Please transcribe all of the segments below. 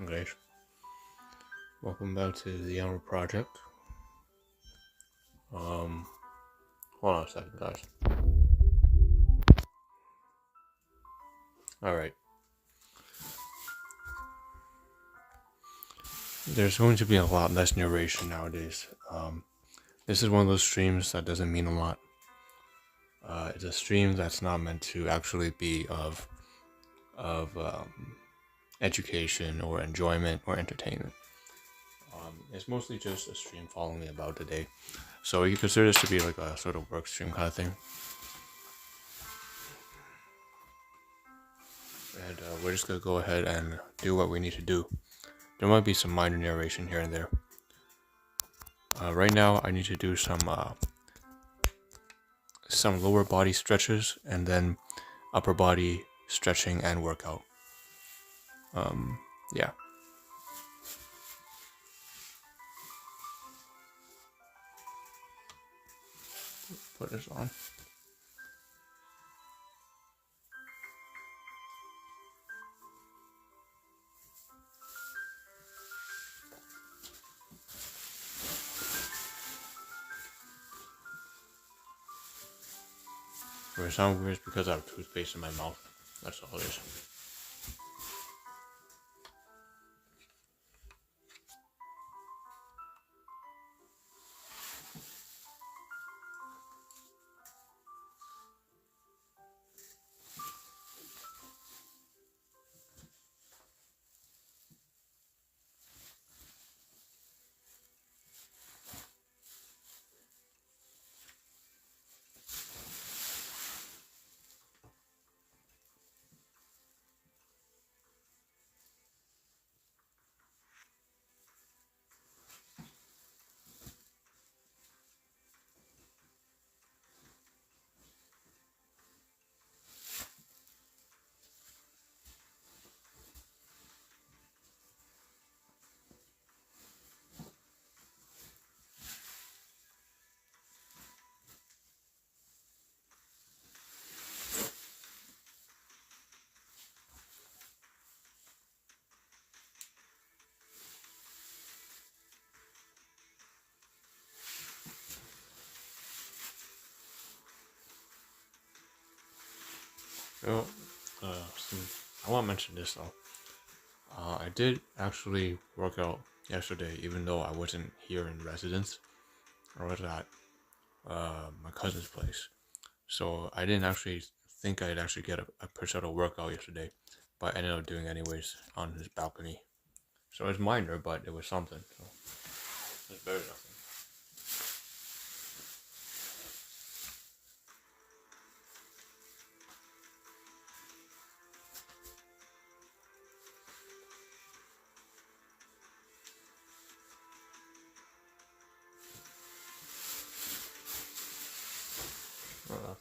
Okay, welcome back to the Ahn Rho Project. Hold on a second, guys. Alright. There's going to be a lot less narration nowadays. This is one of those streams that doesn't mean a lot. It's a stream that's not meant to actually be of education or enjoyment or entertainment. It's mostly just a stream following me about the day. So you consider this to be like a sort of work stream kind of thing. And we're just going to go ahead and do what we need to do. There might be some minor narration here and there. Right now, I need to do some lower body stretches and then upper body stretching and workout. Yeah. Put this on. If it sounds weird, it's because I have toothpaste in my mouth. That's all it is. Well, I want to mention this though. I did actually work out yesterday, even though I wasn't here in residence. I was at my cousin's place. So I didn't actually think I'd actually get a push out of workout yesterday, but I ended up doing anyways on his balcony. So it's minor, but it was something. So it's better than nothing. Uh,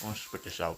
Let's spit this out.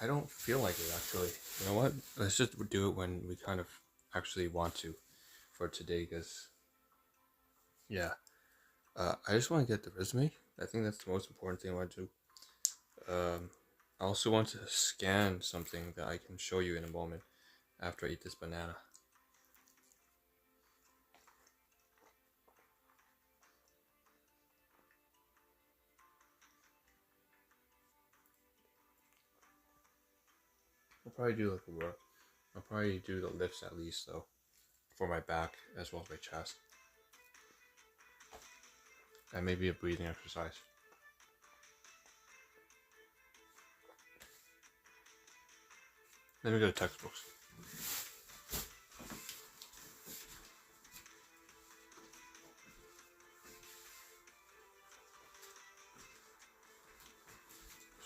I don't feel like it actually. You know what? Let's just do it when we kind of actually want to for today, because yeah, I just want to get the resume. I think that's the most important thing I want to do. I also want to scan something that I can show you in a moment after I eat this banana. I'll probably do like a work. I'll probably do the lifts at least though, for my back as well as my chest, and maybe a breathing exercise. Let me go to textbooks.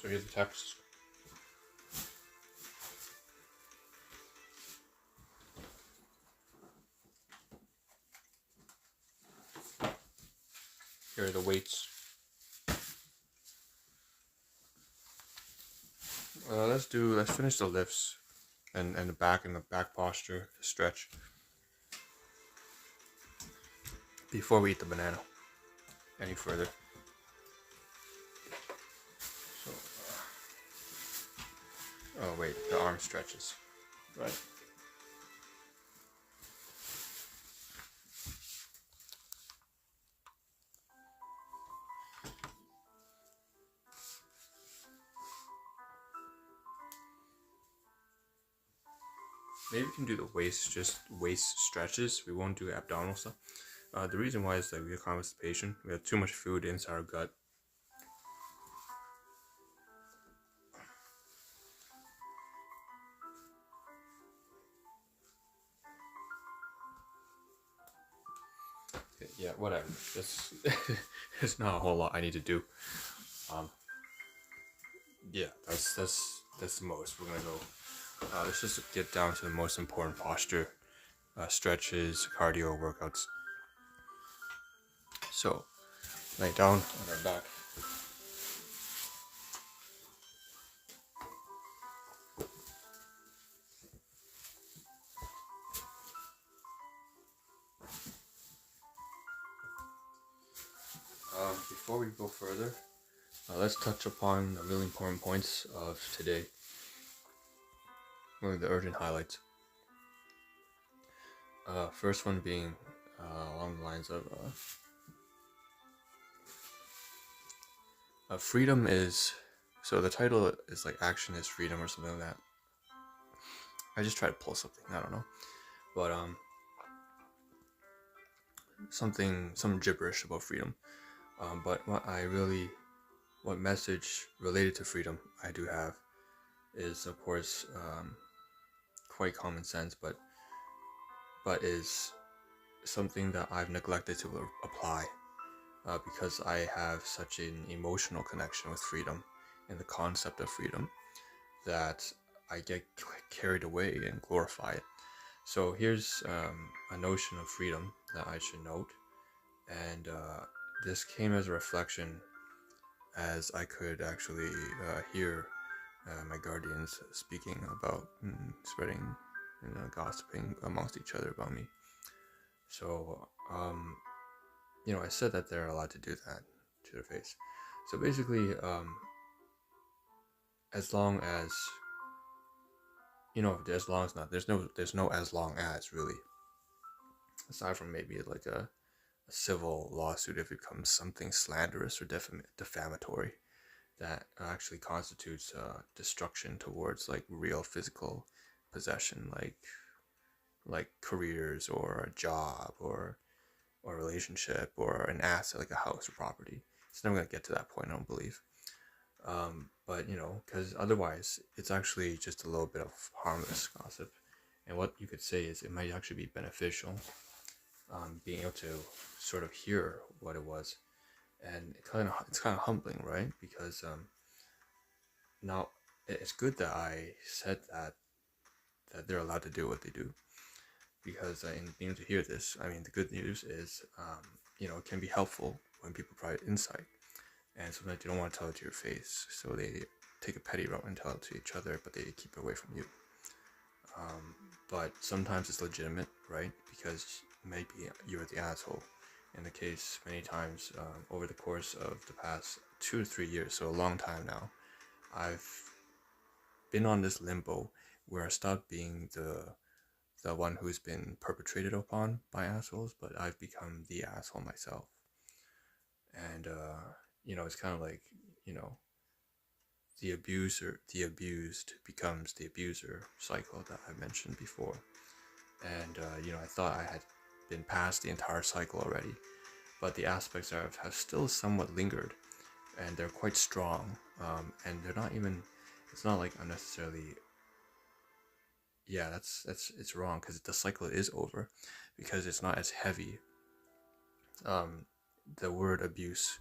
So here's the text. Here are the weights. Let's finish the lifts and the back posture, the stretch, before we eat the banana any further. So, oh wait, the arm stretches, right? Maybe we can do the waist stretches. We won't do abdominal stuff. The reason why is that we have constipation. We have too much food inside our gut. Yeah, whatever. There's not a whole lot I need to do. Yeah, that's the most we're gonna go. Let's just get down to the most important posture, stretches, cardio workouts. So, lay down on our back. Before we go further, let's touch upon the really important points of today. Really the urgent highlights. First one being along the lines of freedom is, so the title is like action is freedom or something like that. I just tried to pull something, I don't know, but some gibberish about freedom. But what message related to freedom I do have is, of course, quite common sense, but is something that I've neglected to apply because I have such an emotional connection with freedom and the concept of freedom that I get carried away and glorify it. So here's a notion of freedom that I should note, and this came as a reflection as I could actually hear my guardians speaking about spreading and gossiping amongst each other about me. So, I said that they're allowed to do that to their face. So basically, as long as, as long as not, there's no as long as really, aside from maybe like a civil lawsuit if it becomes something slanderous or defamatory that actually constitutes destruction towards like real physical possession, like careers or a job or a relationship or an asset like a house or property. It's never going to get to that point, I don't believe. But because otherwise it's actually just a little bit of harmless gossip, and what you could say is it might actually be beneficial, being able to sort of hear what it was, and it's kind of humbling, right? Because now it's good that I said that they're allowed to do what they do, because in being able to hear this, I mean, the good news is it can be helpful when people provide insight, and sometimes they don't want to tell it to your face, so they take a petty route and tell it to each other, but they keep it away from you. But sometimes it's legitimate, right? Because maybe you're the asshole. In the case, many times over the course of the past 2 to 3 years, so a long time now, I've been on this limbo where I stopped being the one who's been perpetrated upon by assholes, but I've become the asshole myself. And it's kind of like, the abused becomes the abuser cycle that I mentioned before. And I thought I had been past the entire cycle already, but the aspects have still somewhat lingered, and they're quite strong. And they're not even, it's not like unnecessarily, it's wrong, because the cycle is over, because it's not as heavy. The word abuse,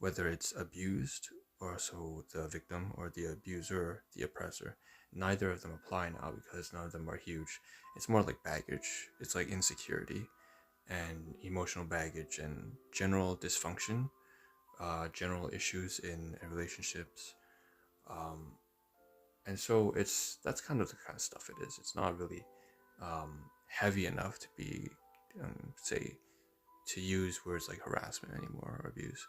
whether it's abused or so the victim or the abuser, the oppressor, neither of them apply now because none of them are huge. It's more like baggage. It's like insecurity and emotional baggage and general dysfunction, general issues in relationships. And so that's kind of the kind of stuff it is. It's not really heavy enough to be, to use words like harassment anymore or abuse.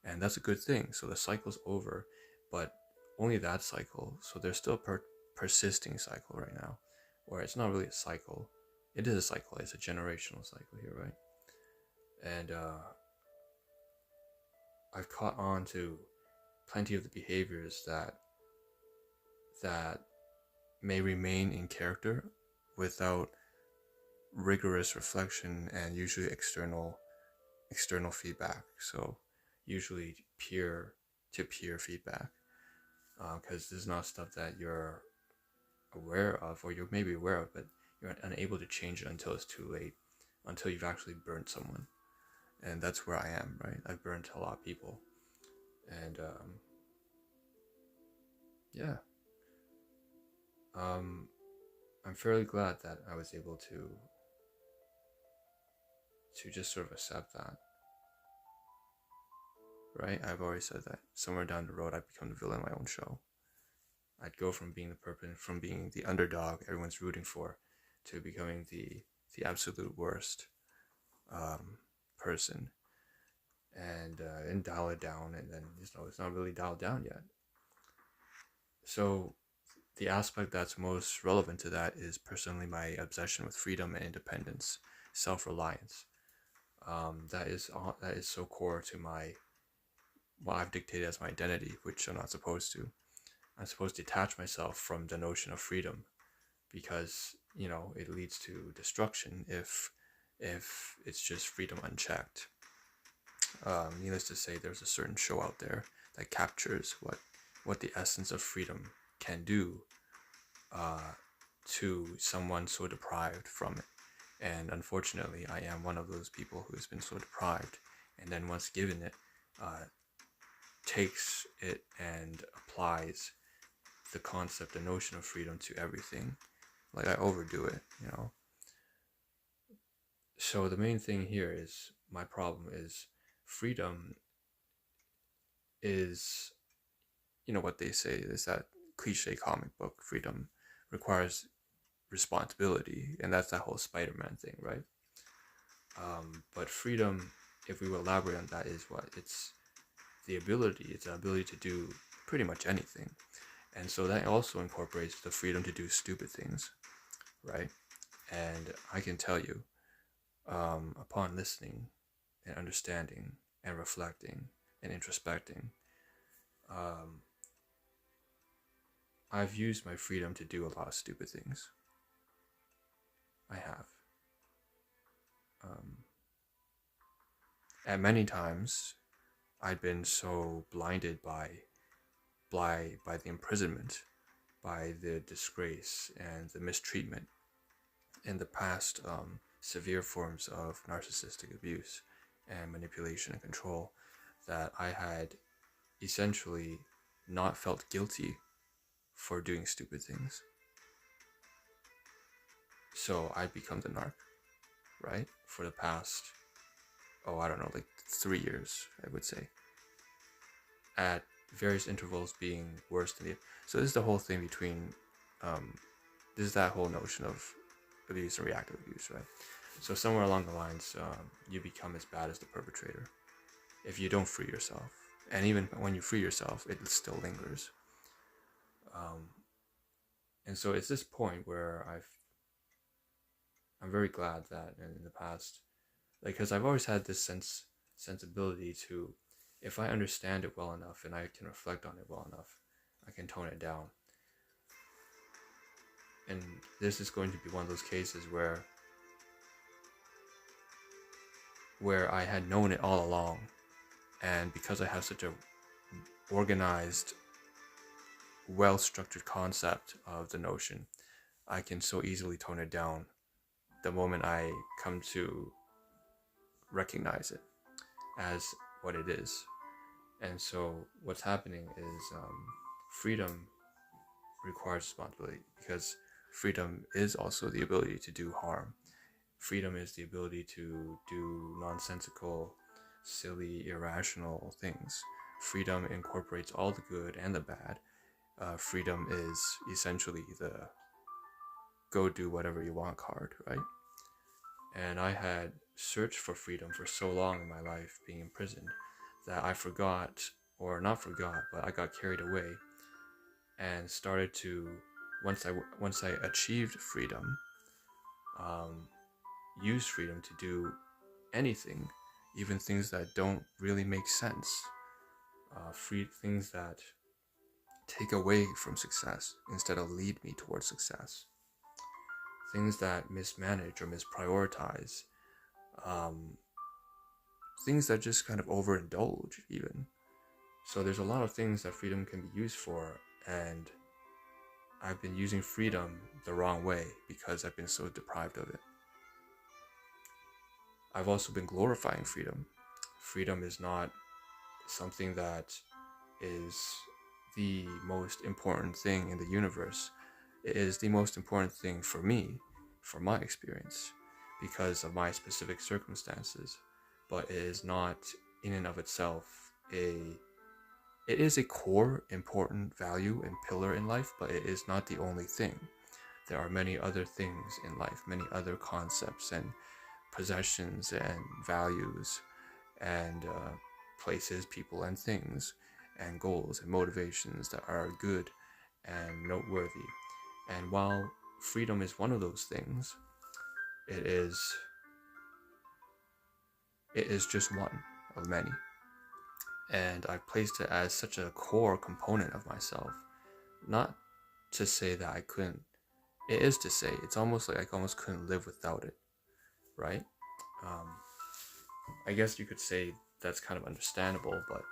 And that's a good thing. So the cycle's over, but only that cycle. So there's still a persisting cycle right now, where it's not really a cycle. It is a cycle. It's a generational cycle here, right? And I've caught on to plenty of the behaviors that may remain in character without rigorous reflection and usually external feedback. So usually peer-to-peer feedback, because this is not stuff that you're aware of, or you may be aware of, but you're unable to change it until it's too late, until you've actually burnt someone. And that's where I am, right? I've burnt a lot of people. And I'm fairly glad that I was able to just sort of accept that. Right? I've always said that somewhere down the road I'd become the villain of my own show. I'd go from being from being the underdog everyone's rooting for, to becoming the absolute worst person, and dial it down, and then it's not really dialed down yet. So the aspect that's most relevant to that is personally my obsession with freedom and independence, self-reliance. That is so core to what I've dictated as my identity, which I'm not supposed to. I'm supposed to detach myself from the notion of freedom, because it leads to destruction if it's just freedom unchecked. Needless to say, there's a certain show out there that captures what the essence of freedom can do to someone so deprived from it. And unfortunately, I am one of those people who has been so deprived, and then once given it, takes it and applies the concept, the notion of freedom to everything. Like, I overdo it, So the main thing here is, my problem is, freedom is, what they say is that cliche comic book, freedom requires responsibility, and that's that whole Spider-Man thing, right? But freedom, if we elaborate on that, is what? It's the ability to do pretty much anything. And so that also incorporates the freedom to do stupid things, right? And I can tell you, upon listening and understanding and reflecting and introspecting, I've used my freedom to do a lot of stupid things. I have. At many times, I'd been so blinded by the imprisonment, by the disgrace and the mistreatment, and the past severe forms of narcissistic abuse and manipulation and control, that I had essentially not felt guilty for doing stupid things. So I'd become the narc, right? For the past, like 3 years, I would say. At various intervals being worse than the. So this is the whole thing between, this is that whole notion of abuse and reactive abuse, right? So somewhere along the lines, you become as bad as the perpetrator if you don't free yourself, and even when you free yourself, it still lingers. And so it's this point where I'm very glad that in the past, like, because I've always had this sensibility to, if I understand it well enough and I can reflect on it well enough, I can tone it down. And this is going to be one of those cases where I had known it all along, and because I have such a organized, well-structured concept of the notion, I can so easily tone it down the moment I come to recognize it as what it is. And so what's happening is freedom requires responsibility, because freedom is also the ability to do harm. Freedom is the ability to do nonsensical, silly, irrational things. Freedom incorporates all the good and the bad. Freedom is essentially the go do whatever you want card, right? And I had searched for freedom for so long in my life, being imprisoned, that I forgot, or not forgot, but I got carried away and started to, once I achieved freedom, use freedom to do anything, even things that don't really make sense, things that take away from success instead of lead me towards success, things that mismanage or misprioritize, things that just kind of overindulge even. So there's a lot of things that freedom can be used for, and I've been using freedom the wrong way because I've been so deprived of it. I've also been glorifying freedom. Freedom is not something that is the most important thing in the universe. It is the most important thing for me, for my experience, because of my specific circumstances. But it is not in and of itself it is a core important value and pillar in life, but it is not the only thing. There are many other things in life, many other concepts and possessions and values and places, people and things and goals and motivations that are good and noteworthy. And while freedom is one of those things, it is just one of many. And I placed it as such a core component of myself. Not to say that I couldn't, it is to say, it's almost like I almost couldn't live without it, right? I guess you could say that's kind of understandable, but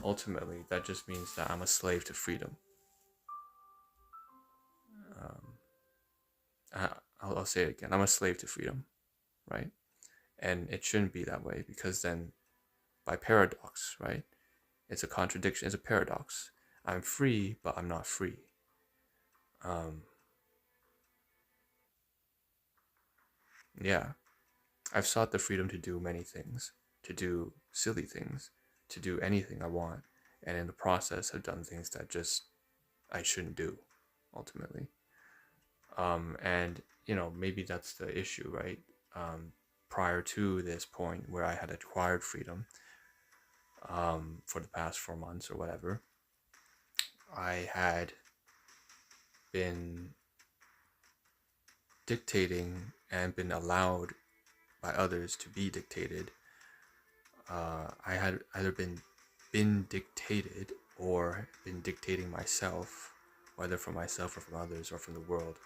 ultimately that just means that I'm a slave to freedom. I'll say it again, I'm a slave to freedom, right? And it shouldn't be that way, because then by paradox, right? It's a contradiction, it's a paradox. I'm free, but I'm not free. Yeah, I've sought the freedom to do many things, to do silly things, to do anything I want, and in the process have done things that just I shouldn't do, ultimately. And maybe that's the issue, right? Prior to this point where I had acquired freedom, for the past 4 months or whatever, I had been dictating and been allowed by others to be dictated. I had either been dictated or been dictating myself, whether from myself or from others or from the world,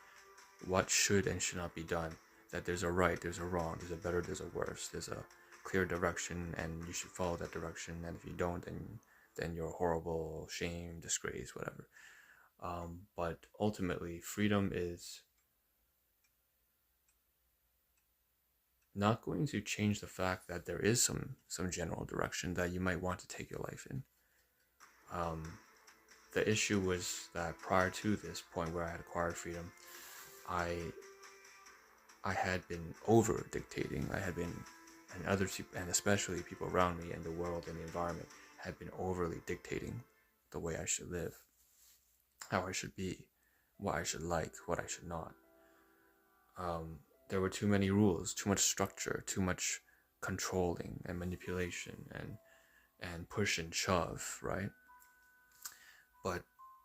what should and should not be done. That there's a right, there's a wrong, there's a better, there's a worse, there's a clear direction and you should follow that direction, and if you don't, then you're horrible, shame, disgrace, whatever. But ultimately, freedom is not going to change the fact that there is some general direction that you might want to take your life in. The issue was that prior to this point where I had acquired freedom, I had been over dictating. I had been, and others, and especially people around me and the world and the environment, had been overly dictating the way I should live, how I should be, what I should like, what I should not. There were too many rules, too much structure, too much controlling and manipulation and push and shove, right? But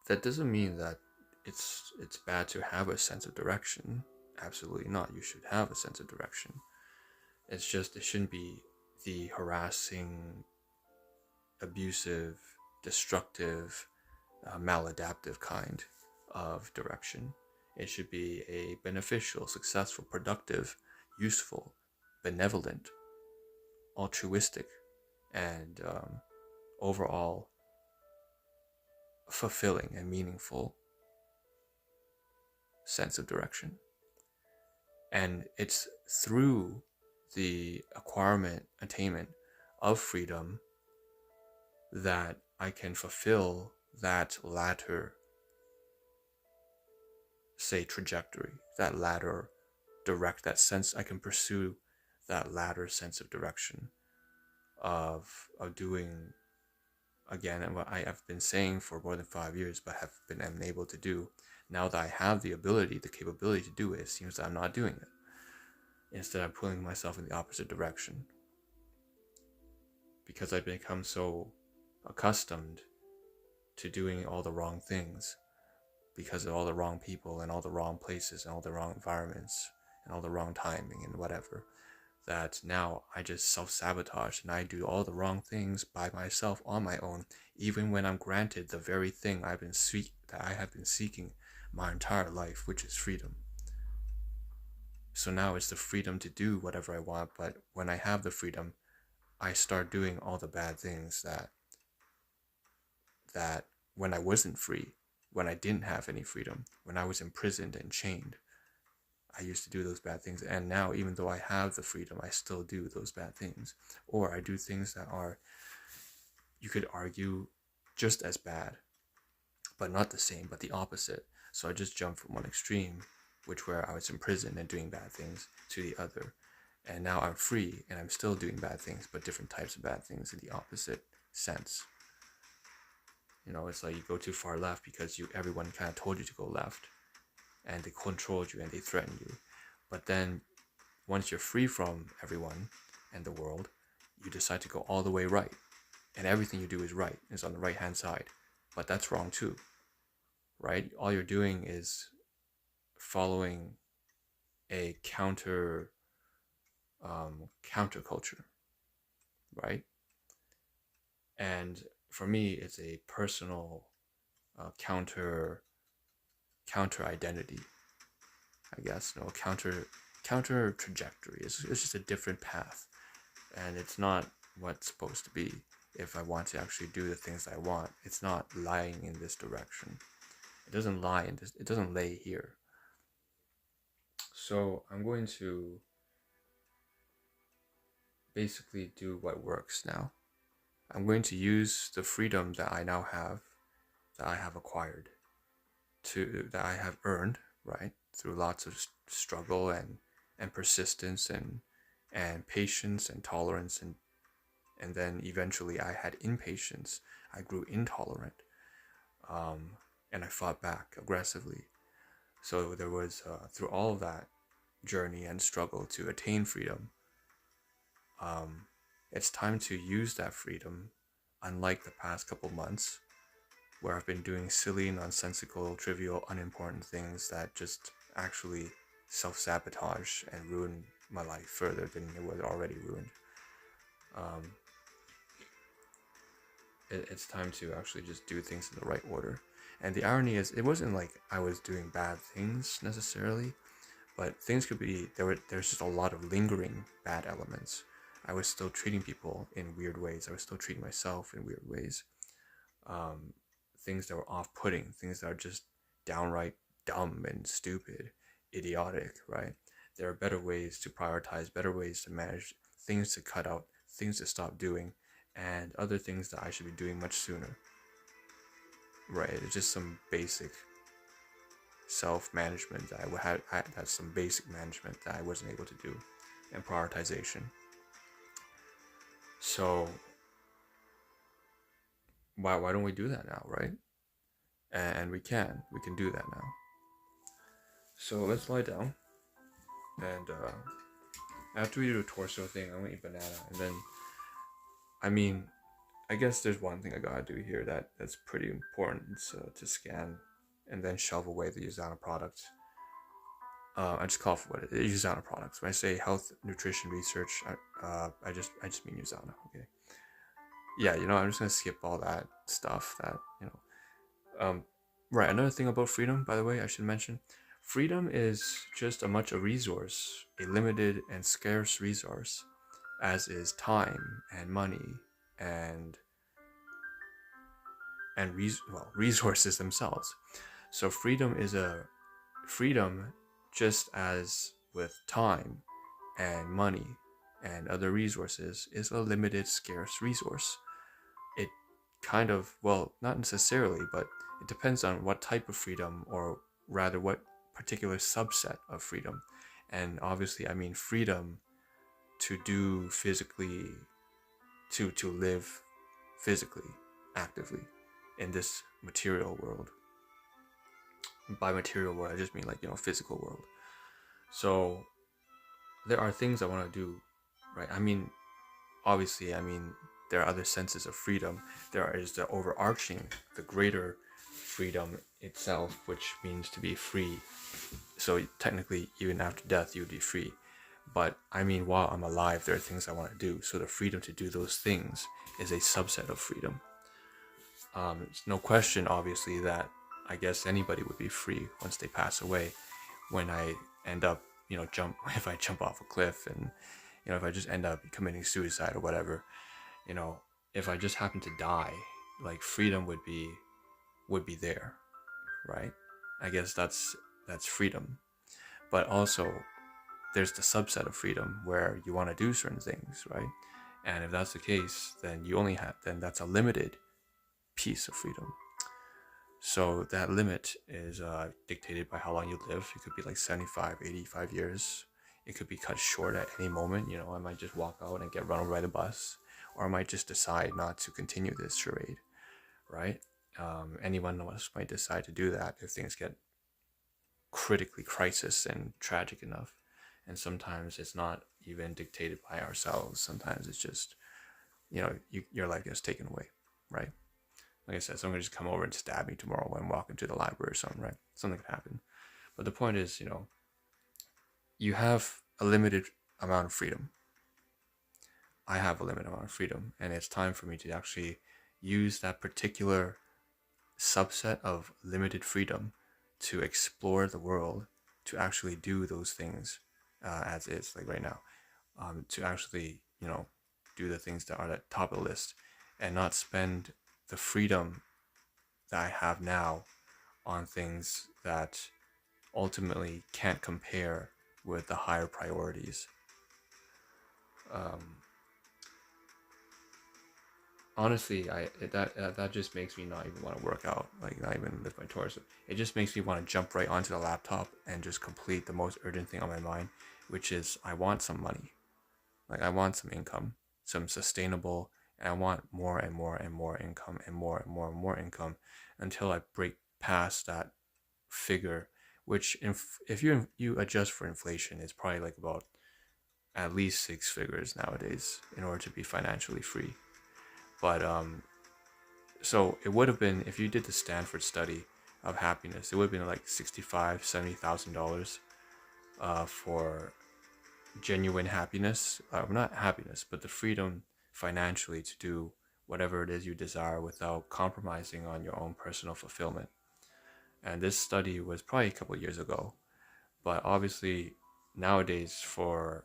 that doesn't mean that it's bad to have a sense of direction. Absolutely not. You should have a sense of direction. It's just it shouldn't be the harassing, abusive, destructive, maladaptive kind of direction. It should be a beneficial, successful, productive, useful, benevolent, altruistic, and overall fulfilling and meaningful sense of direction. And it's through the attainment of freedom that I can fulfill that latter, say, trajectory, that latter that sense. I can pursue that latter sense of direction of doing, again, what I have been saying for more than 5 years, but have been unable to do. Now that I have the ability, the capability to do it, it seems that I'm not doing it. Instead, I'm pulling myself in the opposite direction. Because I've become so accustomed to doing all the wrong things, because of all the wrong people and all the wrong places and all the wrong environments and all the wrong timing and whatever, that now I just self-sabotage and I do all the wrong things by myself on my own, even when I'm granted the very thing that I have been seeking my entire life, which is freedom. So now it's the freedom to do whatever I want, but when I have the freedom, I start doing all the bad things that when I wasn't free, when I didn't have any freedom, when I was imprisoned and chained, I used to do those bad things. And now, even though I have the freedom, I still do those bad things. Or I do things that are, you could argue, just as bad, but not the same, but the opposite. So I just jumped from one extreme, which where I was imprisoned and doing bad things, to the other. And now I'm free and I'm still doing bad things, but different types of bad things in the opposite sense. It's like you go too far left because everyone kind of told you to go left, and they controlled you and they threatened you. But then once you're free from everyone and the world, you decide to go all the way right, and everything you do is right, is on the right hand side. But that's wrong too, right? All you're doing is following a counterculture, right? And for me, it's a personal counter identity, I guess. Counter trajectory. It's just a different path, and it's not what's supposed to be. If I want to actually do the things I want, it's not lying in this direction. It doesn't lie in this. It doesn't lay here. So I'm going to basically do what works now. I'm going to use the freedom that I now have, that I have acquired, that I have earned, right, through lots of struggle and persistence and patience and tolerance, and then eventually I had impatience. I grew intolerant, and I fought back aggressively. So there was, through all of that journey and struggle to attain freedom, it's time to use that freedom, unlike the past couple months, where I've been doing silly, nonsensical, trivial, unimportant things that just actually self-sabotage and ruin my life further than it was already ruined. It's time to actually just do things in the right order. And the irony is, it wasn't like I was doing bad things necessarily, but things could be, there's just a lot of lingering bad elements. I was still treating people in weird ways. I was still treating myself in weird ways. Things that were off-putting, things that are just downright dumb and stupid, idiotic, right? There are better ways to prioritize, better ways to manage, things to cut out, things to stop doing, and other things that I should be doing much sooner, right? It's just some basic self-management that that's some basic management that I wasn't able to do, and prioritization. So why don't we do that now, right? And we can do that now. So let's lie down, and after we do the torso thing, I'm gonna eat banana, and then I mean, I guess there's one thing I gotta do here that's pretty important to scan, and then shove away the Usana products. I just call for what it is. Usana products. When I say health, nutrition, research, I just mean Usana. Okay. Yeah, I'm just gonna skip all that stuff. Right. Another thing about freedom, by the way, I should mention, freedom is just a resource, a limited and scarce resource, as is time and money and resources themselves. So freedom, just as with time and money and other resources, is a limited, scarce resource. It kind of, well, not necessarily, but it depends on what type of freedom, or rather what particular subset of freedom. And obviously, I mean freedom to do physically, to live physically, actively in this material world. By material world, I just mean physical world. So there are things I want to do, right? I mean, obviously, there are other senses of freedom. There is the overarching, the greater freedom itself, which means to be free. So technically, even after death, you would be free. But I mean, while I'm alive, there are things I want to do. So the freedom to do those things is a subset of freedom. It's no question, obviously, that I guess anybody would be free once they pass away. When I end up, if I jump off a cliff, and if I just end up committing suicide or whatever, if I just happen to die, like freedom would be there, right? I guess that's freedom. But also, there's the subset of freedom where you want to do certain things, right? And if that's the case, then that's a limited piece of freedom. So that limit is dictated by how long you live. It could be like 75, 85 years. It could be cut short at any moment. I might just walk out and get run over by the bus, or I might just decide not to continue this charade, right? Any one of us might decide to do that if things get critically crisis and tragic enough. And sometimes it's not even dictated by ourselves. Sometimes it's just, your life gets taken away, right? Like I said, someone could just come over and stab me tomorrow when I'm walking to the library or something, right? Something could happen. But the point is, you have a limited amount of freedom. I have a limited amount of freedom, and it's time for me to actually use that particular subset of limited freedom to explore the world, to actually do those things as is, like right now, to actually, do the things that are at the top of the list, and not spend the freedom that I have now on things that ultimately can't compare with the higher priorities. Honestly, that just makes me not even want to work out, like not even lift my torso. It just makes me want to jump right onto the laptop and just complete the most urgent thing on my mind, which is I want some money. Like I want some income, some sustainable, and I want more and more and more income, and more and more and more income, until I break past that figure, which if you adjust for inflation, it's probably like about at least 6 figures nowadays in order to be financially free. But so it would have been, if you did the Stanford study of happiness, it would have been like $65,000-$70,000 for genuine happiness, not happiness, but the freedom financially to do whatever it is you desire without compromising on your own personal fulfillment. And this study was probably a couple of years ago, but obviously nowadays, for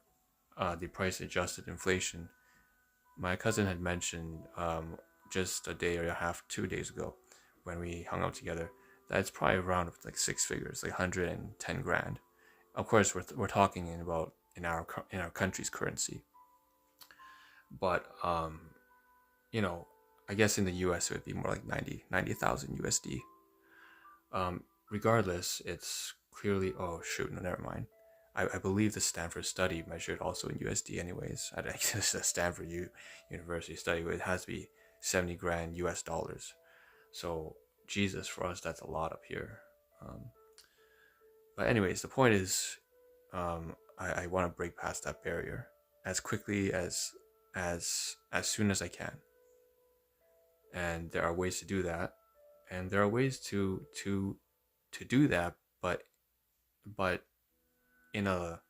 the price adjusted inflation, my cousin had mentioned just a day or a half, 2 days ago, when we hung out together, that it's probably around like 6 figures, like 110 grand. Of course, we're talking in our country's currency, but I guess in the U.S. it would be more like 90,000 USD. Regardless, it's clearly, oh shoot, no, never mind. I believe the Stanford study measured also in USD anyways. It's a Stanford University study, but it has to be 70 grand US dollars. So Jesus, for us, that's a lot up here. But anyways, the point is, I want to break past that barrier as quickly as soon as I can. And there are ways to do that, and there are ways to do that, but in a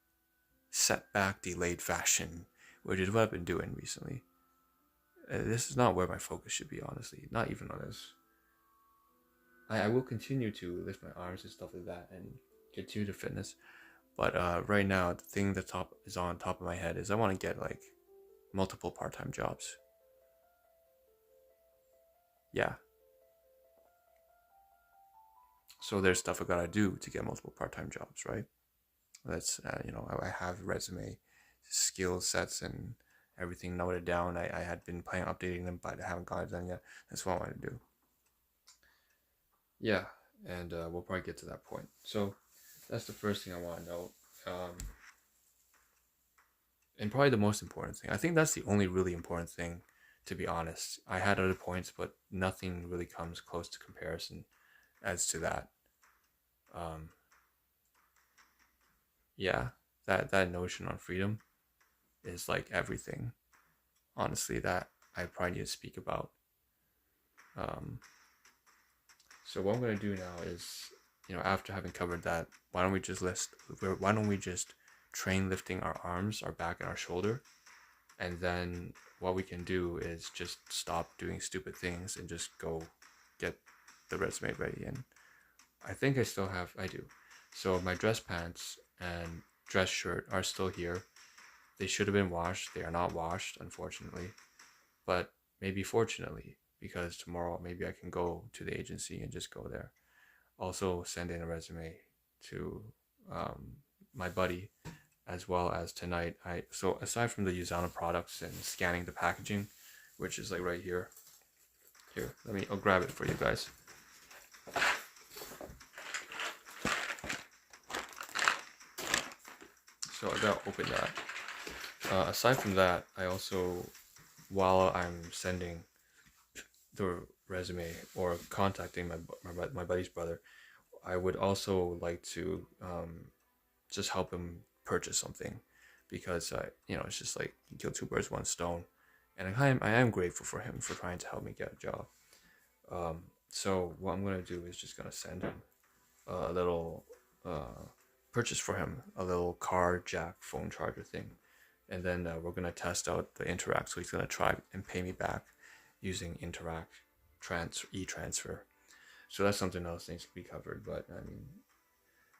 setback, delayed fashion, which is what I've been doing recently. This is not where my focus should be, honestly. Not even on this. I will continue to lift my arms and stuff like that, and continue to fitness. But right now, the thing that is on top of my head is I want to get like multiple part-time jobs. Yeah. So there's stuff I gotta do to get multiple part-time jobs, right? That's I have resume, skill sets, and everything noted down. I had been planning on updating them, but I haven't got it done yet. That's what I want to do. Yeah, and we'll probably get to that point. So that's the first thing I want to know. And probably the most important thing. I think that's the only really important thing, to be honest. I had other points, but nothing really comes close to comparison as to that. Yeah, that notion on freedom is like everything, honestly, that I probably need to speak about. So what I'm going to do now is, after having covered that, why don't we just train lifting our arms, our back, and our shoulder, and then what we can do is just stop doing stupid things and just go get the resume ready. And I think I do. So my dress pants and dress shirt are still here. They should have been washed. They are not washed, unfortunately, but maybe fortunately, because tomorrow maybe I can go to the agency and just go there. Also send in a resume to my buddy, as well as tonight. So aside from the Usana products and scanning the packaging, which is like right here. Here, I'll grab it for you guys. So I gotta open that. Aside from that, I also, while I'm sending the resume or contacting my buddy's brother, I would also like to just help him purchase something, because it's just like kill two birds, one stone, and I am grateful for him for trying to help me get a job. So what I'm gonna do is just gonna send him a little purchase for him a little car jack phone charger thing, and then we're gonna test out the Interact. So he's gonna try and pay me back using Interact e-transfer. So that's something else needs to be covered. But I mean,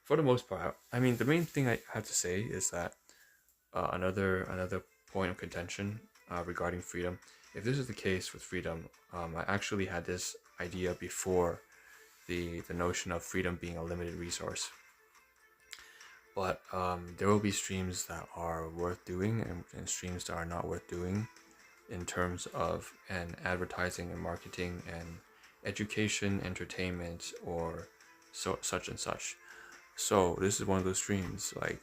for the most part, the main thing I have to say is that another point of contention regarding freedom. If this is the case with freedom, I actually had this idea before the notion of freedom being a limited resource. But there will be streams that are worth doing and streams that are not worth doing, in terms of advertising and marketing and education, entertainment, or such and such. So this is one of those streams. Like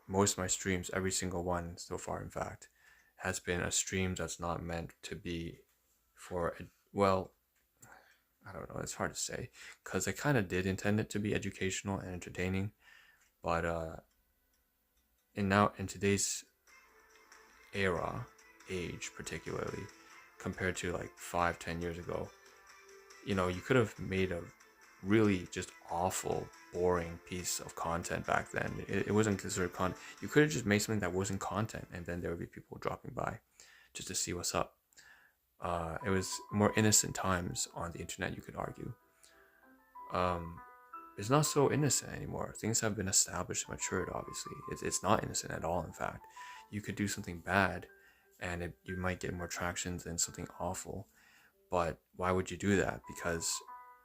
most of my streams, every single one so far, in fact, has been a stream that's not meant to be for I don't know, it's hard to say, because I kind of did intend it to be educational and entertaining, but in today's age particularly, compared to like 5-10 years ago, you could have made a really just awful, boring piece of content back then. It wasn't considered content. You could have just made something that wasn't content, and then there would be people dropping by just to see what's up. It was more innocent times on the internet, you could argue. It's not so innocent anymore. Things have been established and matured, obviously. It's not innocent at all, in fact. You could do something bad, and you might get more traction than something awful. But why would you do that? Because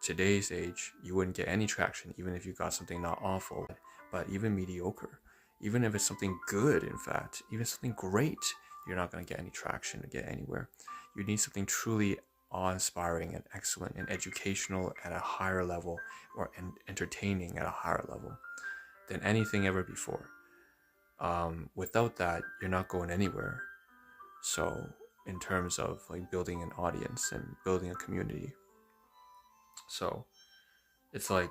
today's age, you wouldn't get any traction, even if you got something not awful, but even mediocre. Even if it's something good, in fact, even something great, you're not going to get any traction to get anywhere. You need something truly awe-inspiring and excellent and educational at a higher level, or entertaining at a higher level than anything ever before. Without that, you're not going anywhere. So in terms of like building an audience and building a community. So it's like,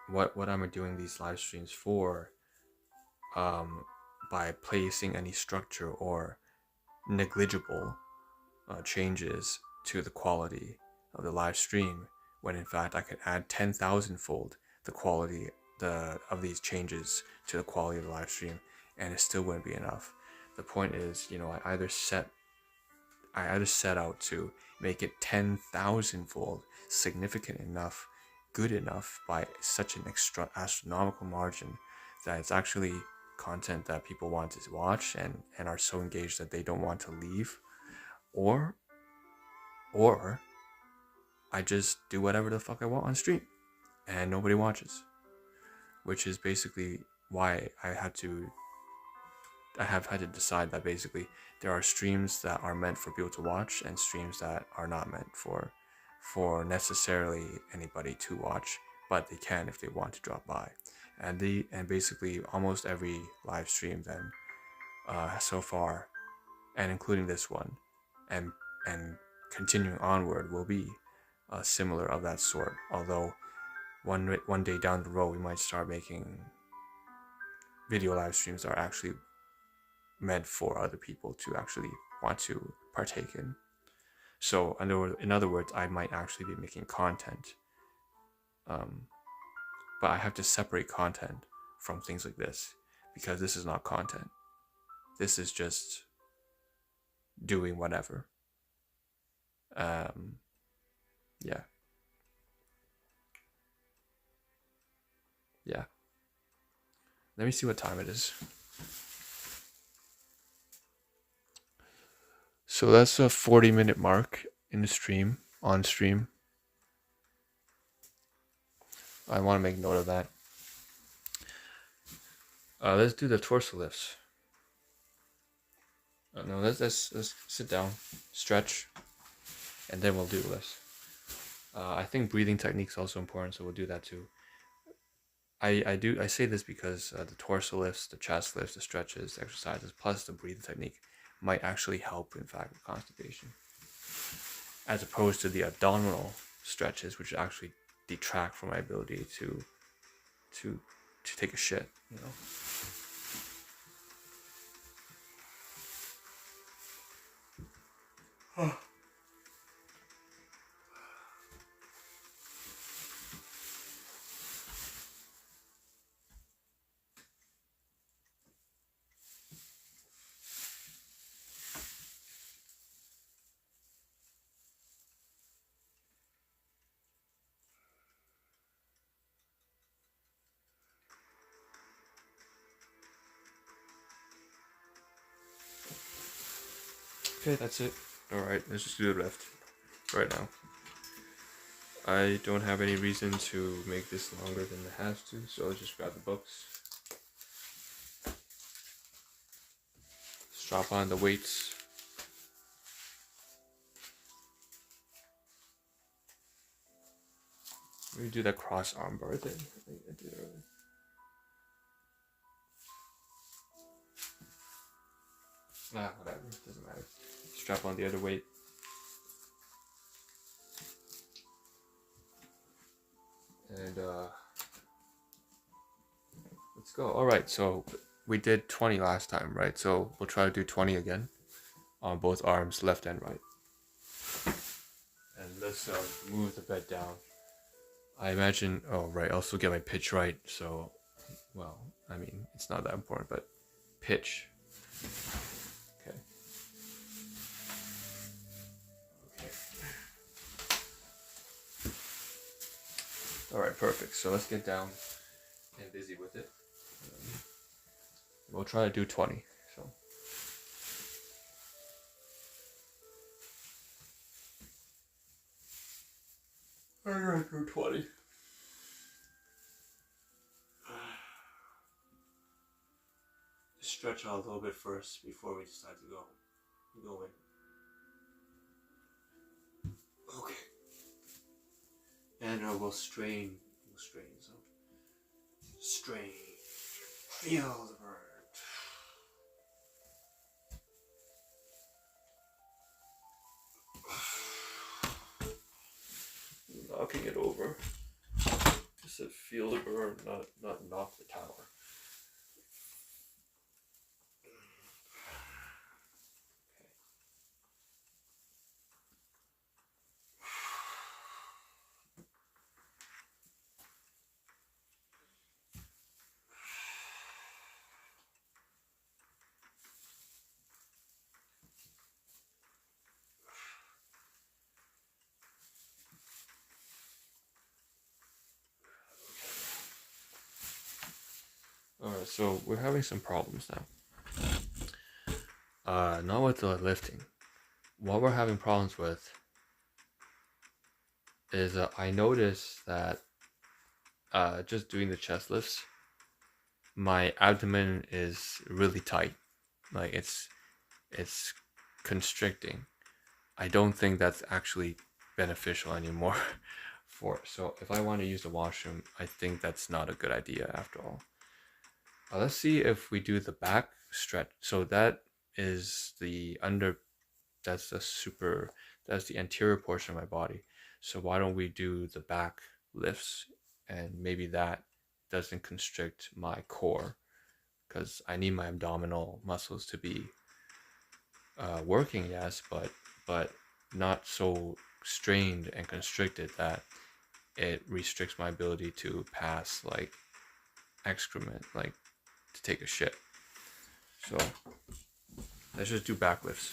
what am I doing these live streams for? By placing any structure or negligible changes to the quality of the live stream, when in fact I could add 10,000-fold the quality of these changes to the quality of the live stream, and it still wouldn't be enough. The point is, I either set out to make it 10,000-fold significant enough, good enough by such an extra astronomical margin that it's actually content that people want to watch and are so engaged that they don't want to leave, or I just do whatever the fuck I want on stream and nobody watches, which is basically why I have had to decide that basically there are streams that are meant for people to watch and streams that are not meant for necessarily anybody to watch, but they can if they want to drop by. And basically almost every live stream then so far, and including this one, and continuing onward, will be similar of that sort. Although one day down the road we might start making video live streams that are actually meant for other people to actually want to partake in. So in other words, I might actually be making content, but I have to separate content from things like this, because this is not content. This is just doing whatever. Yeah. Let me see what time it is. So that's a 40-minute mark in the stream, on stream. I want to make note of that. Let's do the torso lifts. No, let's sit down, stretch, and then we'll do lifts. I think breathing technique is also important, so we'll do that too. I say this because the torso lifts, the chest lifts, the stretches, the exercises, plus the breathing technique might actually help, in fact, with constipation, as opposed to the abdominal stretches, which actually detract from my ability to take a shit, Okay, that's it. Alright, let's just do the lift right now. I don't have any reason to make this longer than it has to, so I'll just grab the books. Strap on the weights. Let me do that cross arm bar thing I did earlier. Whatever, doesn't matter. Strap on the other weight. And let's go. Alright, so we did 20 last time, right? So we'll try to do 20 again on both arms, left and right. And let's move the bed down. I imagine, also get my pitch right. So, well, I mean, it's not that important, but pitch. Okay. Alright, perfect. So let's get down and busy with it. We'll try to do 20. So. Alright, do 20. Stretch out a little bit first before we decide to go in. Okay. And we'll strain. So strain. Feel the burn. knocking it over. Just to feel the burn, not knock the tower. Alright, so we're having some problems now. Not with the lifting. What we're having problems with is I noticed that just doing the chest lifts, my abdomen is really tight. Like it's constricting. I don't think that's actually beneficial anymore. So if I want to use the washroom, I think that's not a good idea after all. Let's see if we do the back stretch. So that is that's the anterior portion of my body. So why don't we do the back lifts, and maybe that doesn't constrict my core, because I need my abdominal muscles to be working, yes, but not so strained and constricted that it restricts my ability to pass like excrement, like to take a shit. So let's just do back lifts.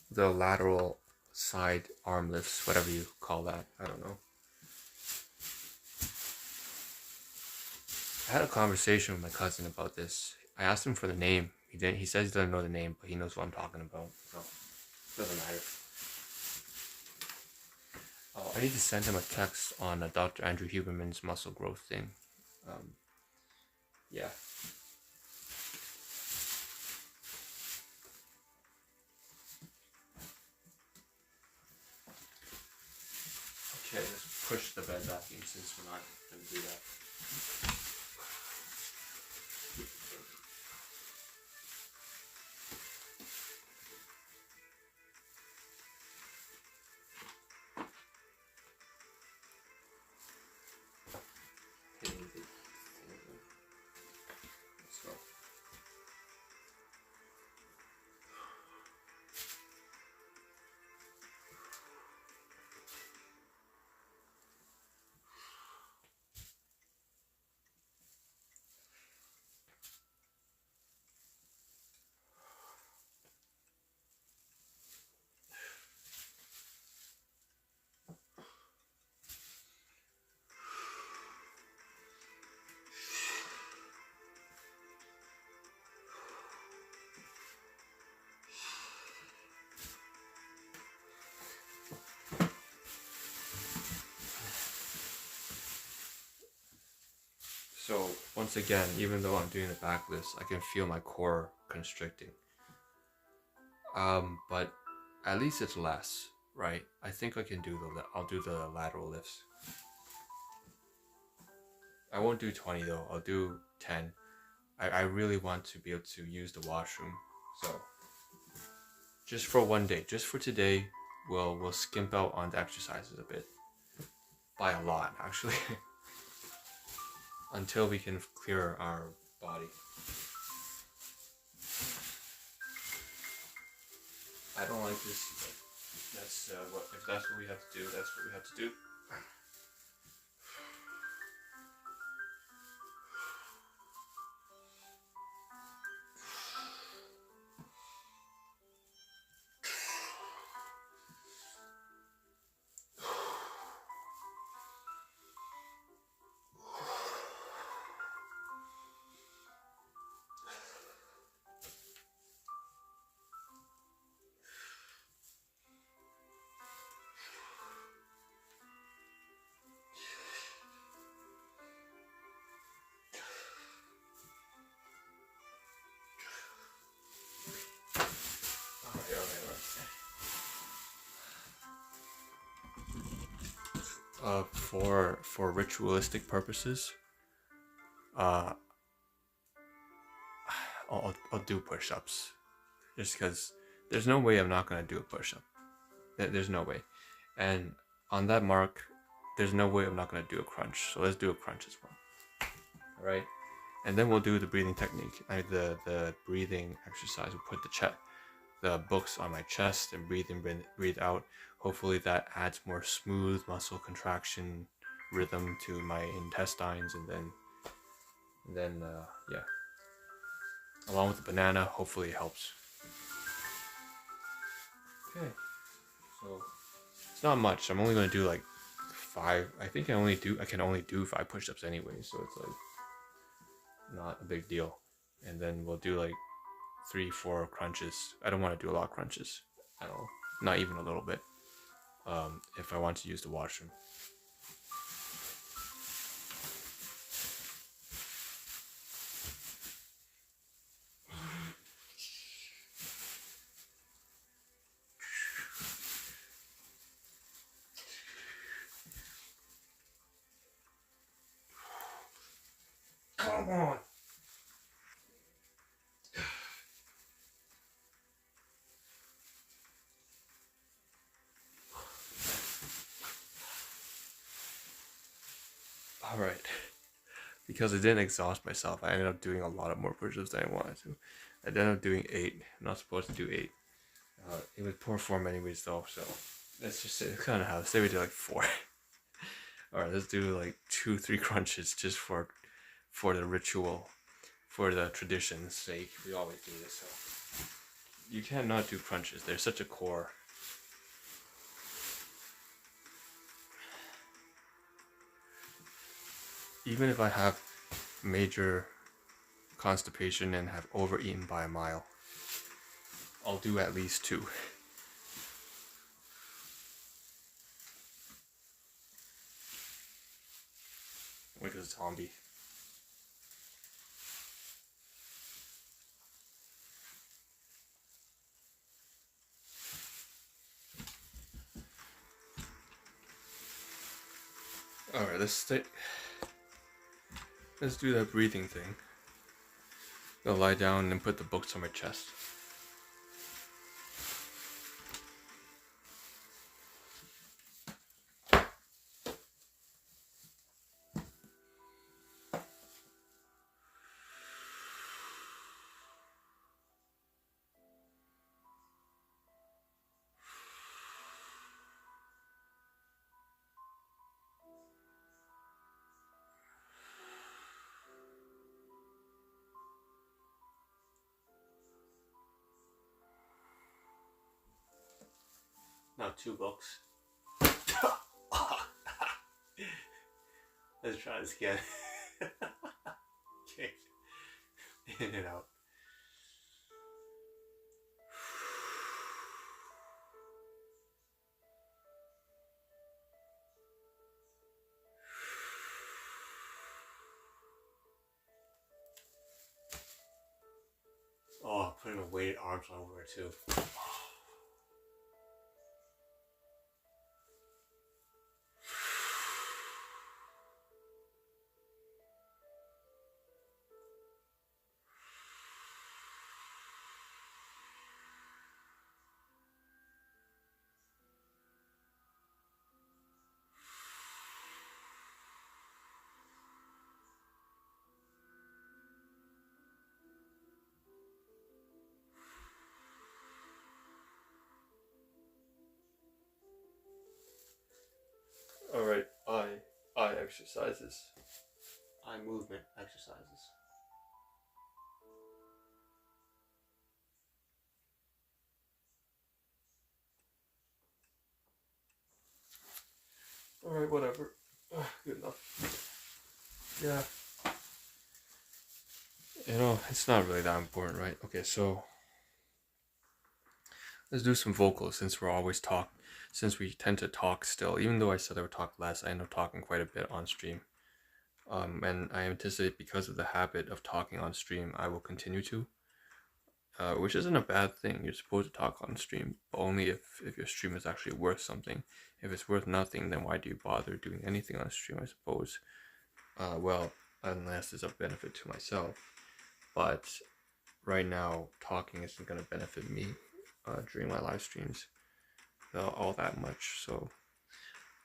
The lateral side arm lifts, whatever you call that, I don't know. I had a conversation with my cousin about this. I asked him for the name. He says he doesn't know the name, but he knows what I'm talking about. So it doesn't matter. Oh, I need to send him a text on Dr. Andrew Huberman's muscle growth thing. Yeah. Okay, let's push the bed back in since we're not going to do that. Let's go. So once again, even though I'm doing the back lifts, I can feel my core constricting. But at least it's less, right? I think I can I'll do the lateral lifts. I won't do 20 though, I'll do 10. I really want to be able to use the washroom. So just for one day, just for today, we'll skimp out on the exercises a bit. By a lot, actually. Until we can clear our body. I don't like this, but that's if that's what we have to do, that's what we have to do. For ritualistic purposes, I'll do push-ups, just because there's no way I'm not gonna do a push-up. There's no way, and on that mark, there's no way I'm not going to do a crunch. So let's do a crunch as well. All right. And then we'll do the breathing technique, the breathing exercise. We'll put the books on my chest and breathe out. Hopefully that adds more smooth muscle contraction rhythm to my intestines, and then yeah, along with the banana, hopefully it helps. Okay, so it's not much. I'm only gonna do like 5. I think I can only do 5 push-ups anyway, so it's like not a big deal. And then we'll do like 3-4 crunches. I don't want to do a lot of crunches at all, not even a little bit. If I want to use the washroom. Come on. All right. Because I didn't exhaust myself, I ended up doing a lot of more push-ups than I wanted to. I ended up doing 8. I'm not supposed to do 8. It was poor form anyways though, so let's just say kind of how. Say we did like 4. All right, let's do like 2-3 crunches just for the ritual, for the tradition's sake. We always do this, so you cannot do crunches. They're such a core. Even if I have major constipation and have overeaten by a mile, I'll do at least 2. Like a zombie. Alright, let's do that breathing thing. I'll lie down and put the books on my chest. Now 2 books. Let's try this again. Okay. In and out. Oh, putting a weighted arms over it too. Alright, eye exercises. Eye movement exercises. Alright, whatever. Good enough. Yeah. You know, it's not really that important, right? Okay, so let's do some vocals since we tend to talk still. Even though I said I would talk less, I end up talking quite a bit on stream. And I anticipate because of the habit of talking on stream, I will continue to. Which isn't a bad thing. You're supposed to talk on stream, but only if your stream is actually worth something. If it's worth nothing, then why do you bother doing anything on stream, I suppose? Well, unless it's a benefit to myself. But right now, talking isn't going to benefit me during my live streams all that much. So,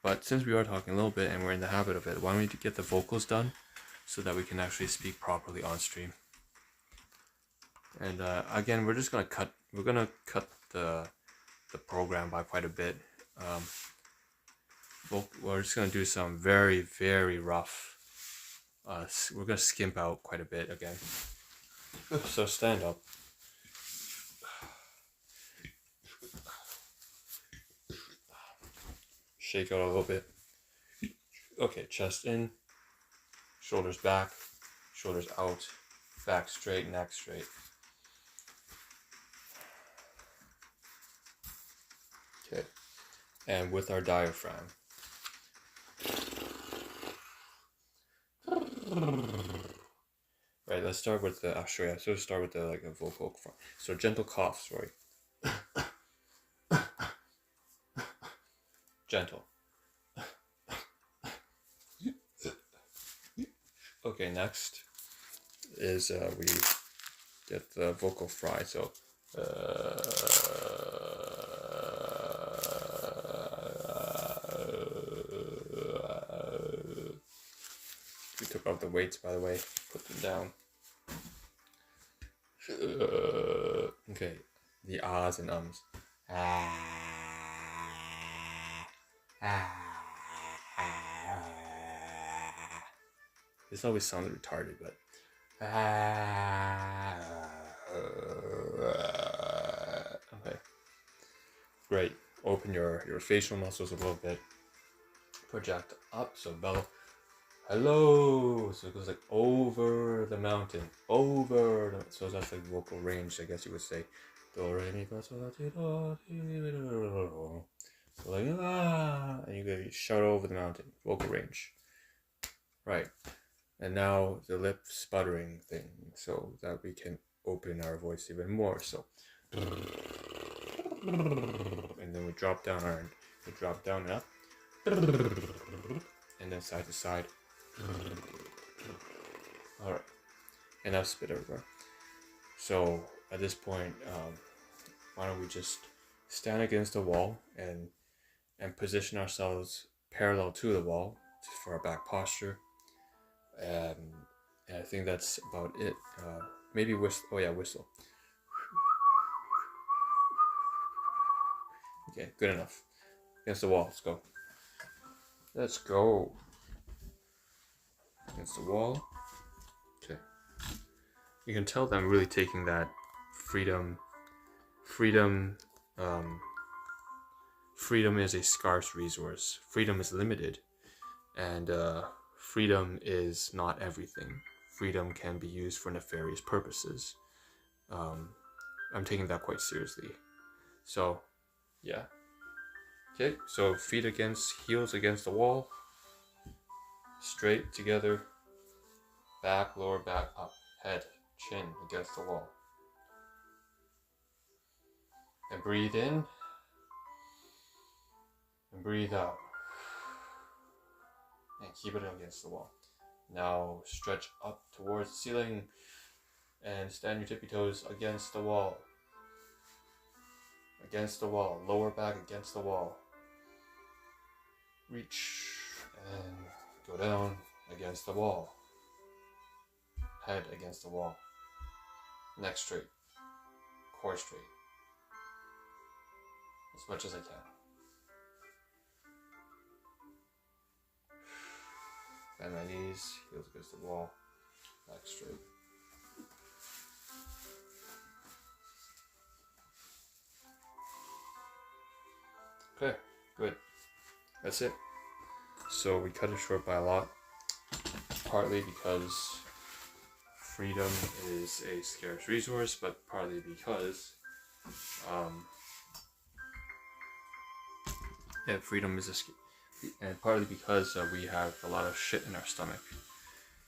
But since we are talking a little bit and we're in the habit of it, why don't we get the vocals done so that we can actually speak properly on stream. And again, we're just gonna cut. We're gonna cut the program by quite a bit. We're just gonna do some very, very rough. We're gonna skimp out quite a bit again. So stand up. Shake out a little bit. Okay, chest in, shoulders back, shoulders out, back straight, neck straight. Okay, and with our diaphragm. Right, let's start with the, I'll show you. So start with the like a vocal front. So gentle cough, sorry. Gentle. Okay, next is we get the vocal fry. So we took out the weights, by the way, put them down. Okay, the ahs and ums. This always sounded retarded, but okay, great. Open your facial muscles a little bit. Project up, so bellow. Hello, so it goes like over the mountain, so that's like vocal range, I guess you would say. Do re mi fa sol la ti do, so like and you go shout over the mountain, vocal range, right? And now the lip sputtering thing, so that we can open our voice even more. So, and then we drop down and up, and then side to side. All right, and now spit everywhere. So at this point, why don't we just stand against the wall and position ourselves parallel to the wall for our back posture. And I think that's about it. Maybe whistle. Oh yeah, whistle. Okay, good enough. Against the wall. Let's go. Let's go. Against the wall. Okay. You can tell that I'm really taking that freedom. Freedom is a scarce resource. Freedom is limited, and freedom is not everything. Freedom can be used for nefarious purposes. I'm taking that quite seriously. So, yeah. Okay, so heels against the wall. Straight together. Back, lower back, up. Head, chin against the wall. And breathe in. And breathe out. And keep it against the wall. Now stretch up towards the ceiling and stand your tippy toes against the wall. Against the wall. Lower back against the wall. Reach and go down against the wall. Head against the wall. Neck straight. Core straight. As much as I can. Bend my knees, heels against the wall, back straight. Okay, good. That's it. So we cut it short by a lot, partly because freedom is a scarce resource, but partly because freedom is and partly because we have a lot of shit in our stomach.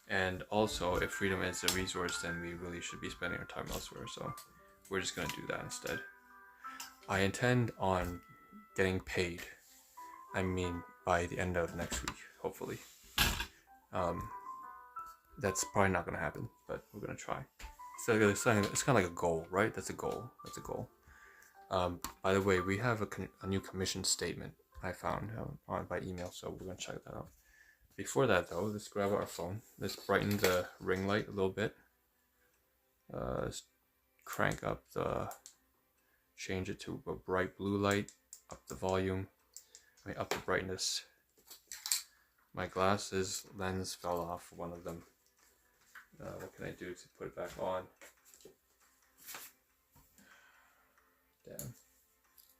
And also, if freedom is a resource, then we really should be spending our time elsewhere. So we're just going to do that instead. I intend on getting paid. I mean, by the end of next week, hopefully. That's probably not going to happen, but we're going to try. So it's kind of like a goal, right? That's a goal. By the way, we have a new commission statement. I found on by email, so we're gonna check that out. Before that though, let's grab our phone. Let's brighten the ring light a little bit. Let's crank up change it to a bright blue light, up the volume, up the brightness. My glasses lens fell off, one of them. What can I do to put it back on?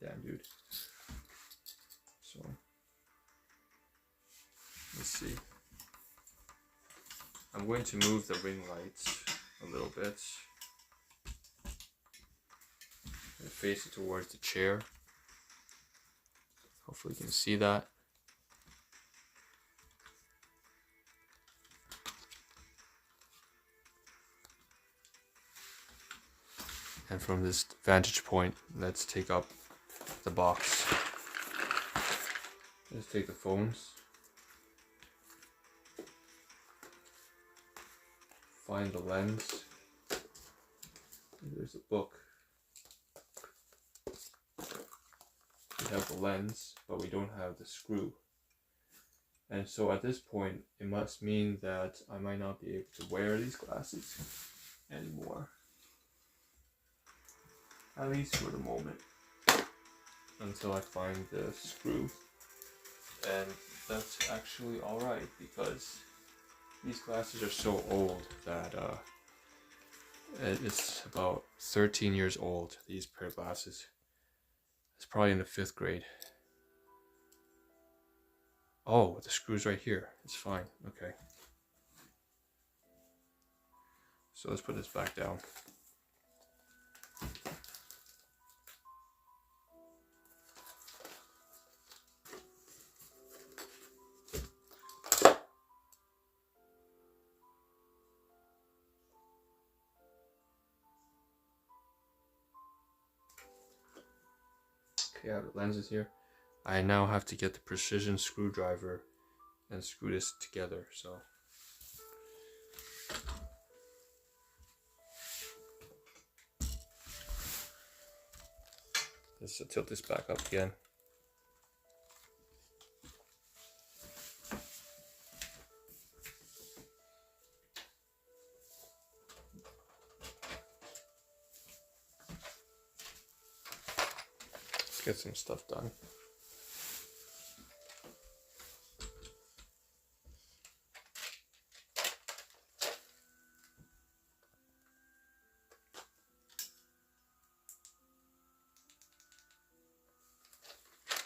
Damn dude. So, let's see. I'm going to move the ring lights a little bit. And face it towards the chair. Hopefully you can see that. And from this vantage point, let's take up the box. Let's take the phones. Find the lens. There's a book. We have the lens, but we don't have the screw. And so at this point, it must mean that I might not be able to wear these glasses anymore. At least for the moment. Until I find the screw. And that's actually alright, because these glasses are so old that it's about 13 years old, these pair of glasses. It's probably in the 5th grade. Oh, the screw's right here. It's fine. Okay. So let's put this back down. Okay, I have the lenses here. I now have to get the precision screwdriver and screw this together, so. Let's tilt this back up again. Let's get some stuff done.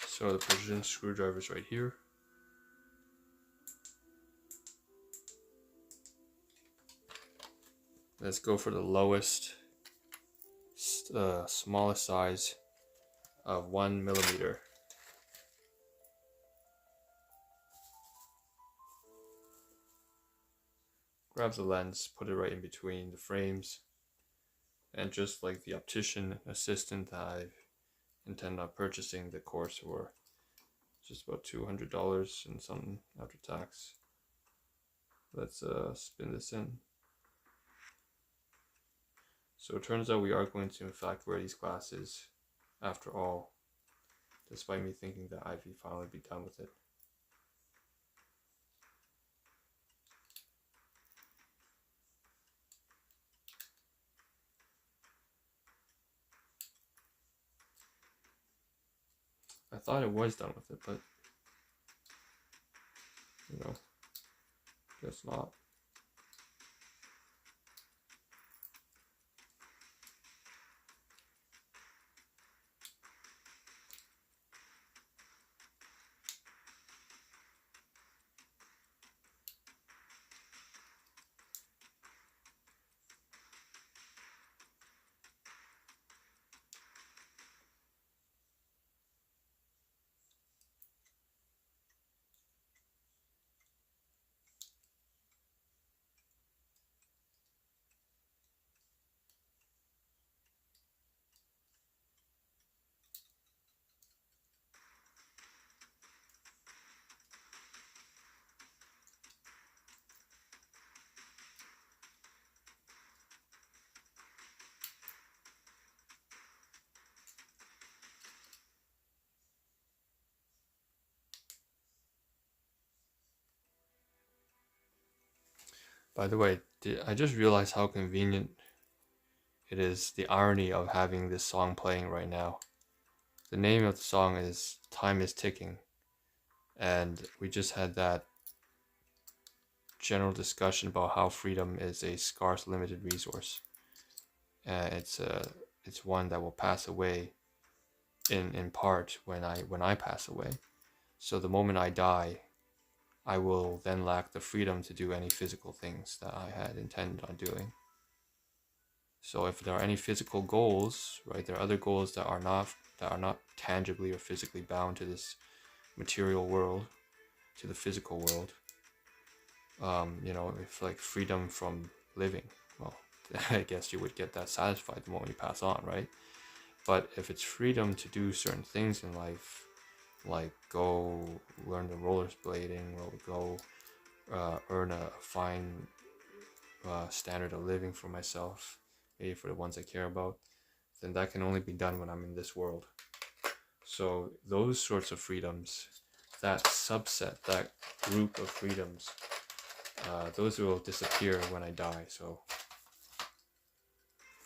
So the precision screwdriver is right here. Let's go for the lowest, smallest size of 1 millimeter. Grab the lens, put it right in between the frames, and just like the optician assistant that I intend on purchasing the course for, just about $200 and something after tax. Let's spin this in. So it turns out we are going to in fact wear these glasses after all, despite me thinking that I'd finally be done with it. I thought it was done with it, but you know, guess not. By the way, I just realized how convenient it is, the irony of having this song playing right now. The name of the song is Time is Ticking, and we just had that general discussion about how freedom is a scarce, limited resource. And it's one that will pass away in part when I pass away. So the moment I die, I will then lack the freedom to do any physical things that I had intended on doing. So if there are any physical goals, right, there are other goals that are not tangibly or physically bound to this material world, to the physical world. If like freedom from living, well, I guess you would get that satisfied the moment you pass on, right? But if it's freedom to do certain things in life, like go learn the rollerblading, or go earn a fine standard of living for myself, maybe for the ones I care about, then that can only be done when I'm in this world. So those sorts of freedoms, that subset, that group of freedoms, those will disappear when I die. So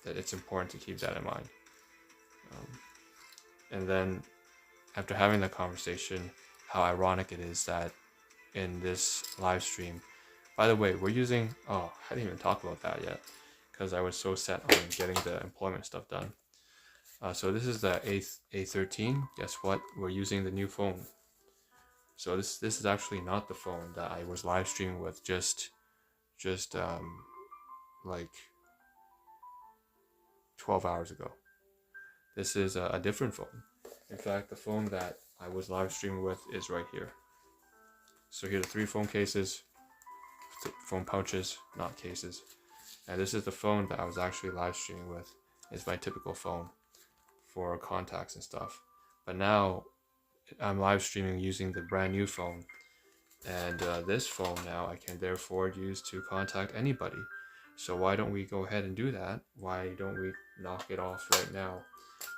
that it's important to keep that in mind. And then after having that conversation, how ironic it is that in this live stream, by the way, we're using, I didn't even talk about that yet because I was so set on getting the employment stuff done. So this is the A13. Guess what? We're using the new phone. So this is actually not the phone that I was live streaming with just like 12 hours ago. This is a different phone. In fact, the phone that I was live streaming with is right here. So here are the 3 phone cases, phone pouches, not cases. And this is the phone that I was actually live streaming with. It's my typical phone for contacts and stuff. But now I'm live streaming using the brand new phone. And this phone now I can therefore use to contact anybody. So why don't we go ahead and do that? Why don't we knock it off right now?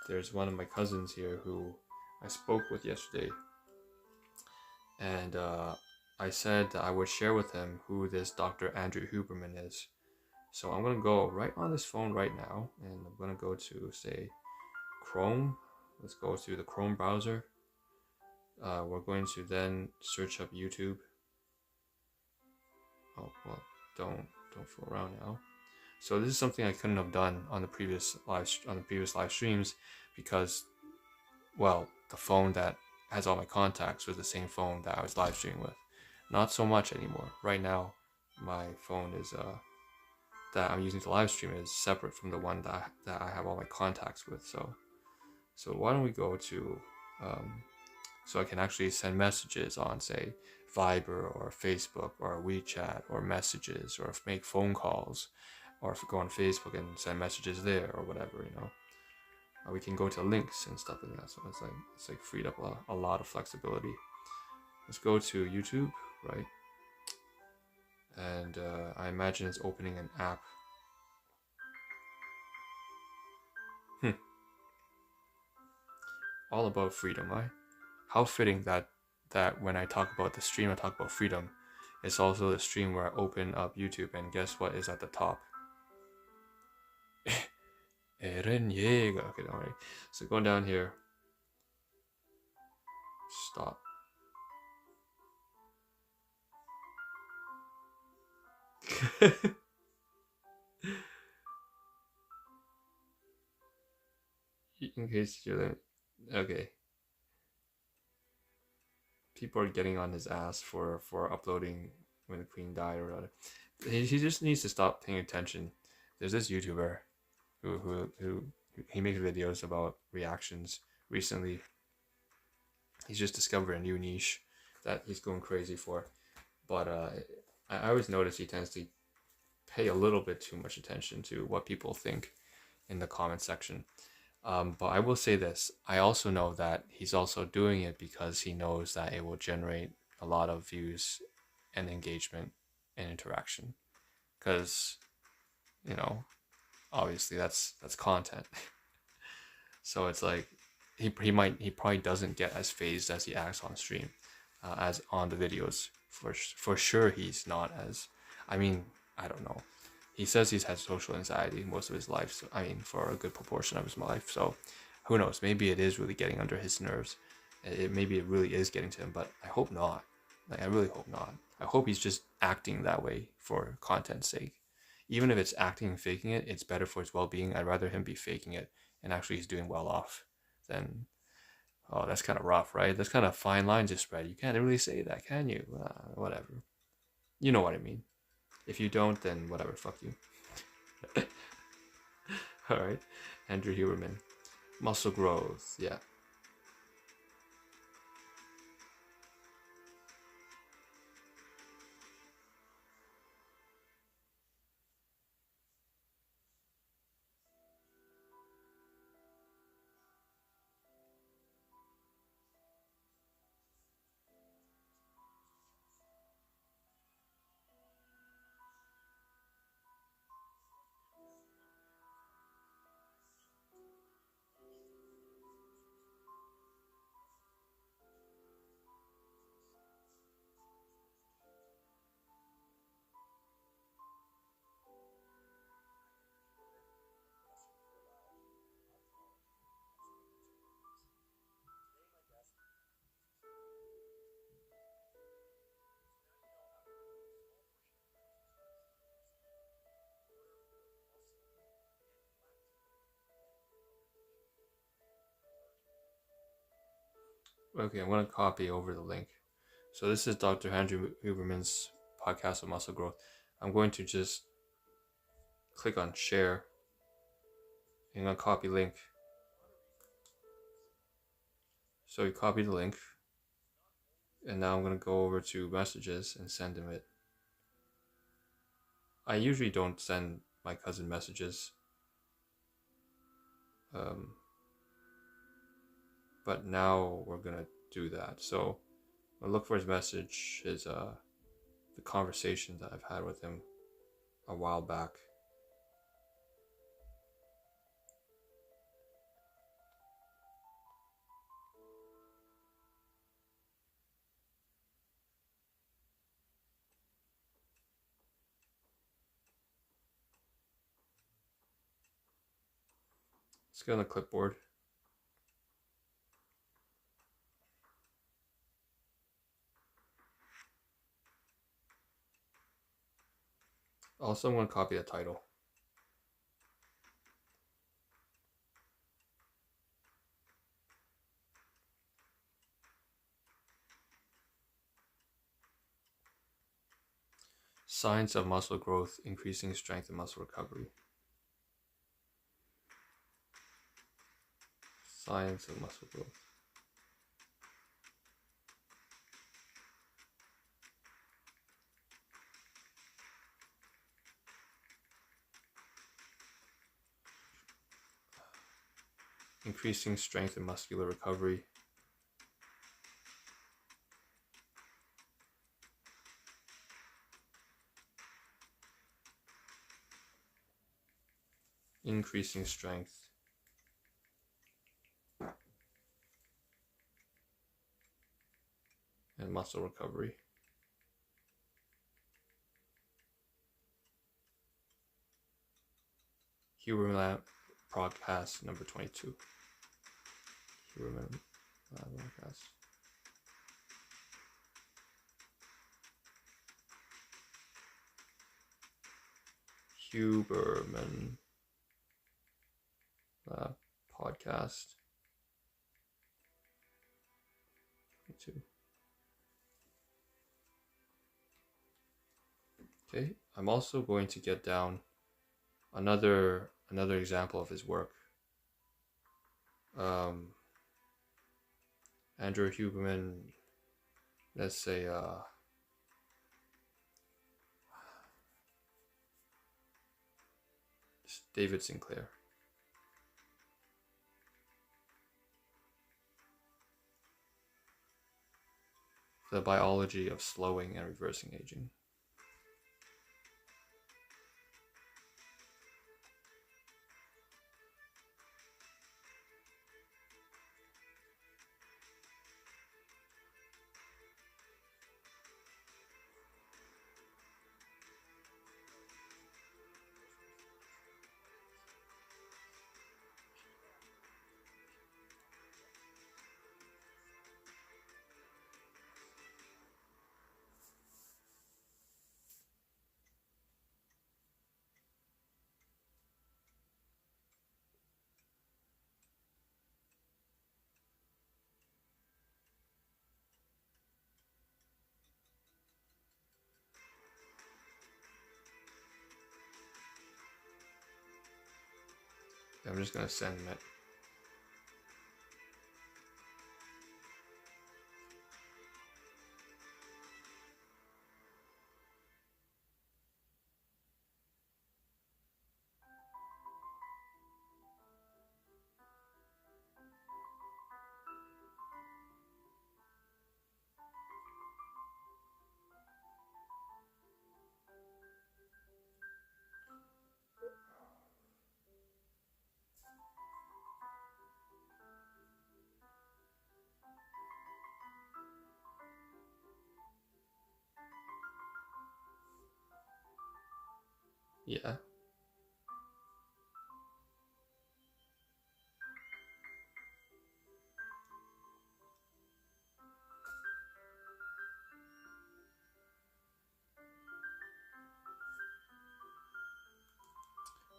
There's one of my cousins here who I spoke with yesterday. And I said that I would share with him who this Dr. Andrew Huberman is. So I'm going to go right on this phone right now. And I'm going to go to, say, Chrome. Let's go to the Chrome browser. We're going to then search up YouTube. Oh, well, don't fool around now. So this is something I couldn't have done on the previous live streams because, well, the phone that has all my contacts was the same phone that I was live streaming with. Not so much anymore. Right now, my phone is that I'm using to live stream is separate from the one that I have all my contacts with. So why don't we go to so I can actually send messages on, say, Viber or Facebook or WeChat or messages, or make phone calls, or if we go on Facebook and send messages there or whatever, we can go to links and stuff like that. So it's like freed up a lot of flexibility. Let's go to YouTube, right? And I imagine it's opening an app. All about freedom, right? How fitting that when I talk about the stream, I talk about freedom. It's also the stream where I open up YouTube, and guess what is at the top? Eren Yeager. Okay, don't worry. So going down here. Stop. In case you're okay. People are getting on his ass for uploading when the Queen died or whatever. He just needs to stop paying attention. There's this YouTuber who he makes videos about reactions recently. He's just discovered a new niche that he's going crazy for. But I always notice he tends to pay a little bit too much attention to what people think in the comment section. But I will say this, I also know that he's also doing it because he knows that it will generate a lot of views and engagement and interaction. Because, obviously that's content. So it's like, he probably doesn't get as phased as he acts on stream, as on the videos. For sure he's not as, I mean, I don't know. He says he's had social anxiety most of his life. So, I mean, for a good proportion of his life. So who knows? Maybe it is really getting under his nerves. Maybe it really is getting to him, but I hope not. Like, I really hope not. I hope he's just acting that way for content's sake. Even if it's acting and faking it, it's better for his well-being. I'd rather him be faking it and actually he's doing well off than, oh, that's kind of rough, right? That's kind of fine line to spread. You can't really say that, can you? Whatever. You know what I mean. If you don't, then whatever, fuck you. All right. Andrew Huberman. Muscle growth, yeah. Okay, I'm going to copy over the link. So this is Dr. Andrew Huberman's podcast of muscle growth. I'm going to just click on share. I'm going to copy link. So we copy the link. And now I'm going to go over to messages and send him it. I usually don't send my cousin messages. But now we're going to do that. So I'll look for his message, the conversation that I've had with him a while back. Let's get on the clipboard. Also, I'm going to copy the title. Signs of muscle growth, increasing strength and muscle recovery. Signs of muscle growth. Increasing strength and muscular recovery. Increasing strength and muscle recovery. Huberman podcast number 22. Huberman podcast. Huberman podcast 22. Okay, I'm also going to get down another example of his work. Andrew Huberman, let's say David Sinclair. The biology of slowing and reversing aging. I'm just gonna send it. Yeah.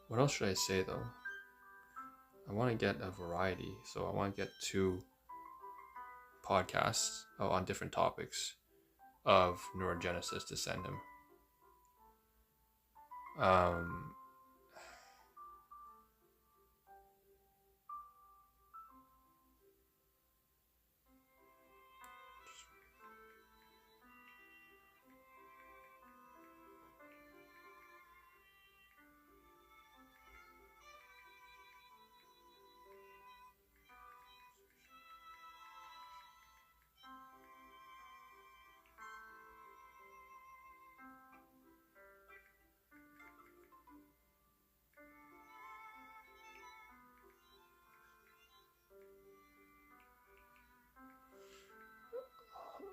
What else should I say though? I want to get a variety, so I want to get 2 podcasts on different topics of neurogenesis to send him.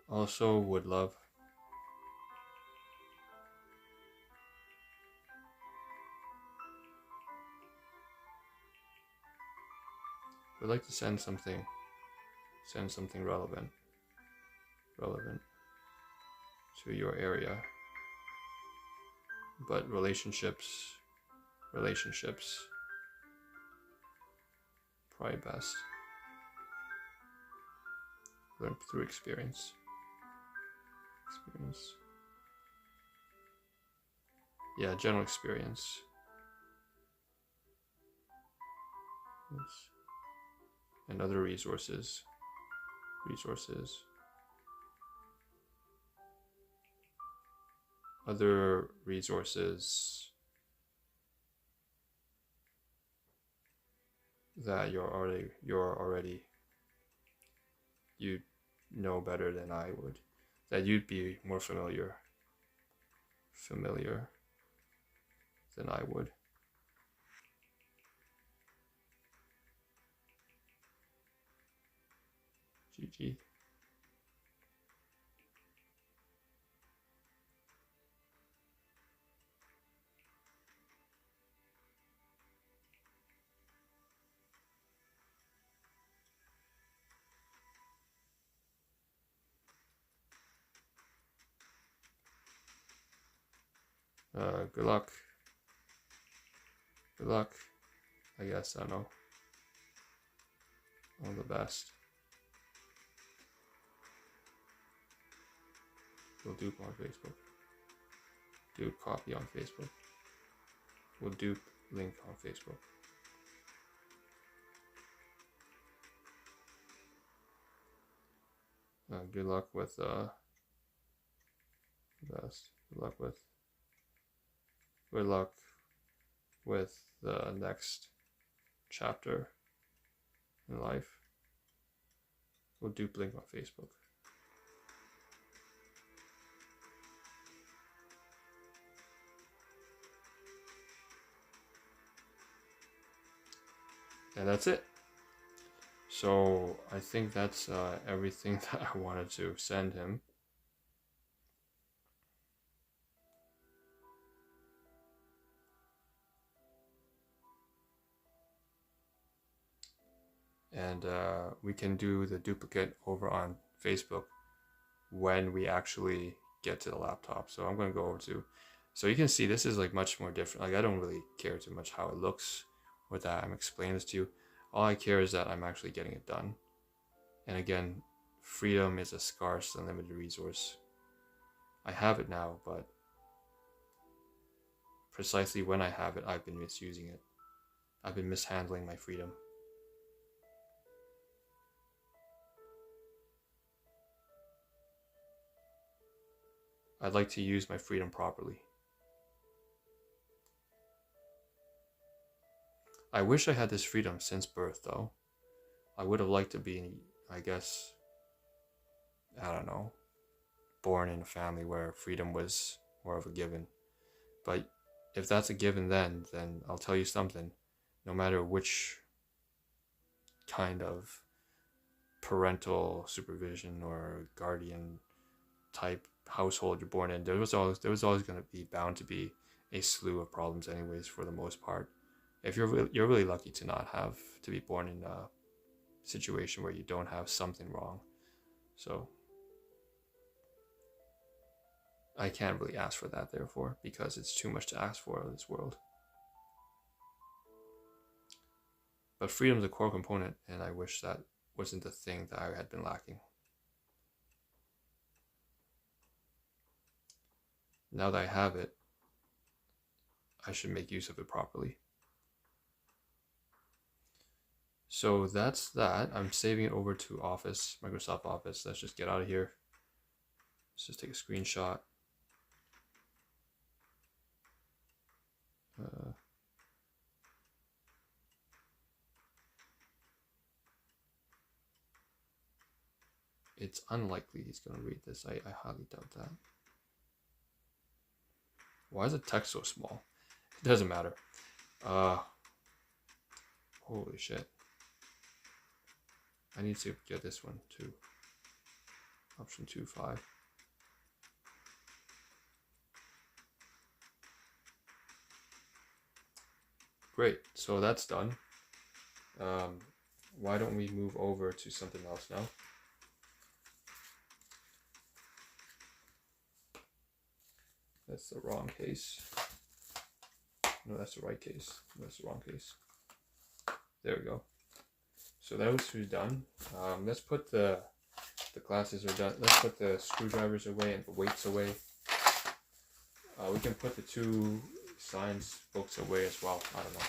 Also would love would like to send something relevant to your area, but relationships probably best learn through experience. Yeah, general experience. Yes. And other resources. Other resources that you're already you know better than I would, that you'd be more familiar than I would. GG. Good luck. I guess, I don't know. All the best. We'll dupe on Facebook. Dupe copy on Facebook. We'll dupe link on Facebook. Good luck with the best. Good luck with the next chapter in life. We'll dupe link on Facebook. And that's it. So I think that's everything that I wanted to send him. And we can do the duplicate over on Facebook when we actually get to the laptop. So I'm going to go over to, so you can see this is like much more different. Like I don't really care too much how it looks or that I'm explaining this to you. All I care is that I'm actually getting it done. And again, freedom is a scarce and limited resource. I have it now, but precisely when I have it, I've been misusing it. I've been mishandling my freedom. I'd like to use my freedom properly. I wish I had this freedom since birth, though. I would have liked to be, I guess, I don't know, born in a family where freedom was more of a given. But if that's a given then I'll tell you something. No matter which kind of parental supervision or guardian type household you're born in, there was always going to be bound to be a slew of problems anyways, for the most part. If you're really lucky to not have to be born in a situation where you don't have something wrong. So I can't really ask for that, therefore, because it's too much to ask for in this world. But freedom is a core component, and I wish that wasn't the thing that I had been lacking. Now that I have it, I should make use of it properly. So that's that. I'm saving it over to Office, Microsoft Office. Let's just get out of here. Let's just take a screenshot. It's unlikely he's going to read this. I highly doubt that. Why is the text so small? It doesn't matter. Holy shit. I need to get this one too. Option 2.5. Great, so that's done. Why don't we move over to something else now? That's the wrong case. No, that's the right case. That's the wrong case. There we go. So that was who's done. Let's put the classes are done. Let's put the screwdrivers away and the weights away. We can put the 2 science books away as well. I don't know.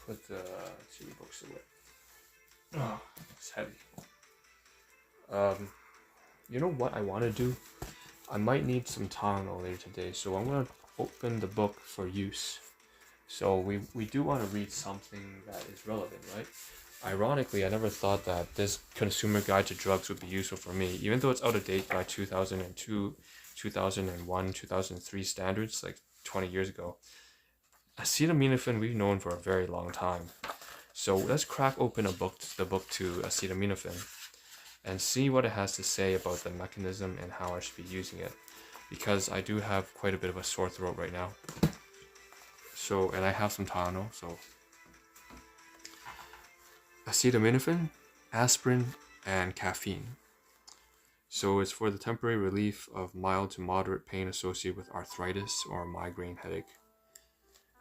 Put the 2 books away. Oh, it's heavy. You know what I want to do? I might need some Tylenol later today, so I'm going to open the book for use. So we do want to read something that is relevant, right? Ironically, I never thought that this consumer guide to drugs would be useful for me, even though it's out of date by 2002, 2001, 2003 standards, like 20 years ago. Acetaminophen we've known for a very long time. So let's crack open the book to acetaminophen and see what it has to say about the mechanism and how I should be using it. Because I do have quite a bit of a sore throat right now. So, and I have some Tylenol, so. Acetaminophen, aspirin, and caffeine. So it's for the temporary relief of mild to moderate pain associated with arthritis or migraine headache.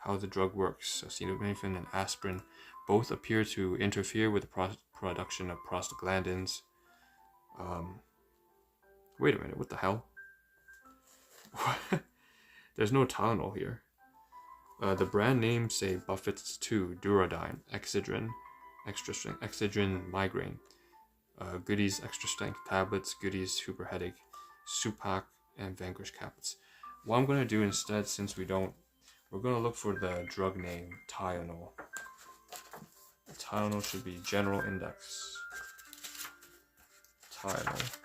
How the drug works. Acetaminophen and aspirin both appear to interfere with the production of prostaglandins. Wait a minute, what the hell? There's no Tylenol here. The brand names say Buffett's 2, Duradyne, Excedrin, extra strength, Excedrin migraine, Goody's extra strength tablets, Goody's super headache, Supac, and Vanquish caplets. What I'm going to do instead, since we're going to look for the drug name Tylenol. Tylenol should be general index. Tylenol.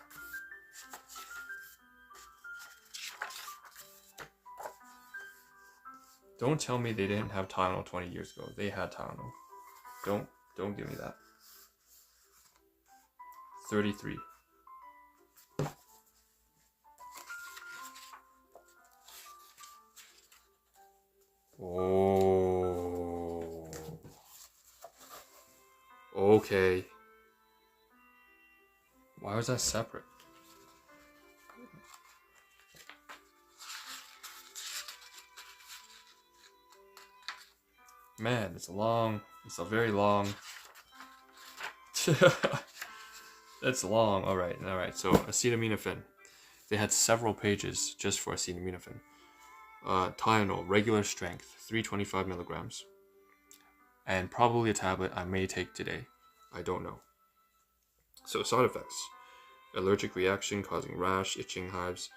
Don't tell me they didn't have Tylenol 20 years ago. They had Tylenol. Don't give me that. 33. Oh. Okay. Why was that separate? Man, it's a very long. That's long. All right. So acetaminophen. They had several pages just for acetaminophen. Tylenol, regular strength, 325 milligrams. And probably a tablet I may take today. I don't know. So side effects. Allergic reaction causing rash, itching, hives.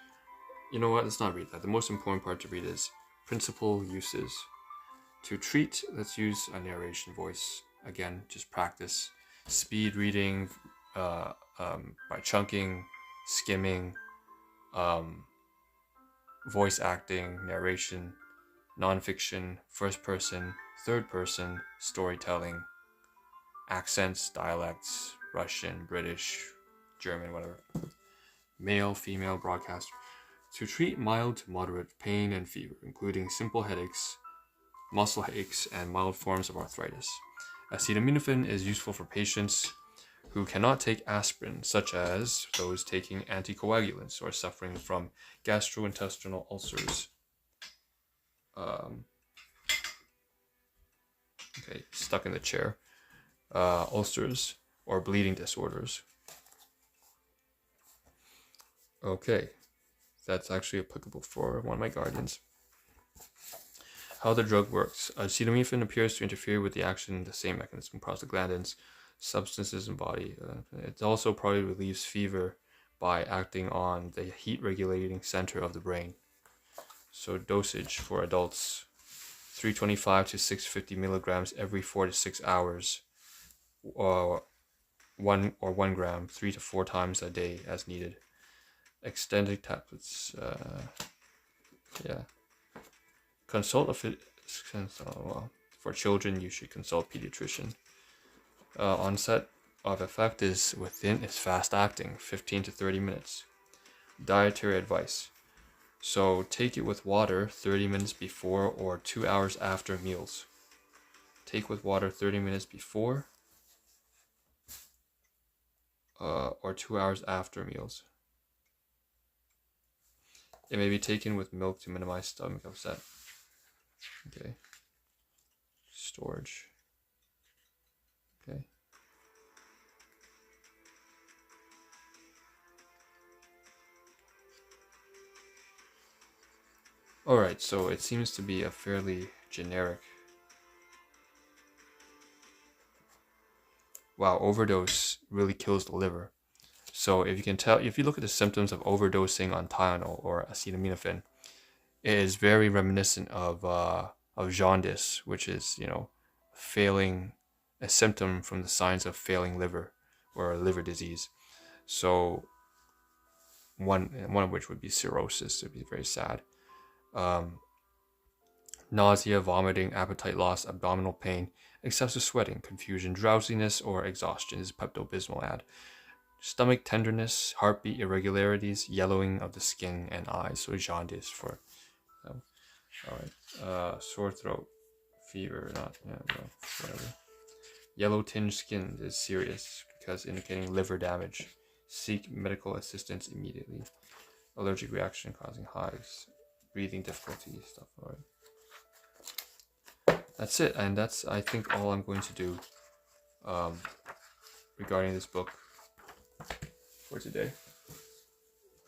You know what? Let's not read that. The most important part to read is principal uses. To treat, let's use a narration voice. Again, just practice. Speed reading by chunking, skimming, voice acting, narration, nonfiction, first person, third person, storytelling, accents, dialects, Russian, British, German, whatever. Male, female, broadcast. To treat mild to moderate pain and fever, including simple headaches, muscle aches, and mild forms of arthritis. Acetaminophen is useful for patients who cannot take aspirin, such as those taking anticoagulants or suffering from gastrointestinal ulcers. Stuck in the chair. Ulcers or bleeding disorders. Okay, that's actually applicable for one of my guardians. How the drug works. Acetaminophen appears to interfere with the action of the same mechanism, prostaglandins, substances in body. It also probably relieves fever by acting on the heat-regulating center of the brain. So dosage for adults, 325 to 650 milligrams every 4 to 6 hours, or 1 gram 3 to 4 times a day as needed. Extended tablets. Consult for children. You should consult pediatrician. Onset of effect is fast acting, 15 to 30 minutes. Dietary advice. So take it with water 30 minutes before or 2 hours after meals. Take with water 30 minutes before or 2 hours after meals. It may be taken with milk to minimize stomach upset. Okay. Storage. Okay. Alright, so it seems to be a fairly generic. Wow, overdose really kills the liver. So if you look at the symptoms of overdosing on Tylenol or acetaminophen, it is very reminiscent of jaundice, which is, a symptom from the signs of failing liver or liver disease. So one of which would be cirrhosis. It would be very sad. Nausea, vomiting, appetite loss, abdominal pain, excessive sweating, confusion, drowsiness, or exhaustion is Pepto-Bismol ad. Stomach tenderness, heartbeat irregularities, yellowing of the skin and eyes. So jaundice for them. Alright. Sore throat, fever, whatever. Yellow tinged skin is serious because indicating liver damage. Seek medical assistance immediately. Allergic reaction causing hives, breathing difficulty, stuff. Alright. That's it, and that's, I think, all I'm going to do regarding this book for today.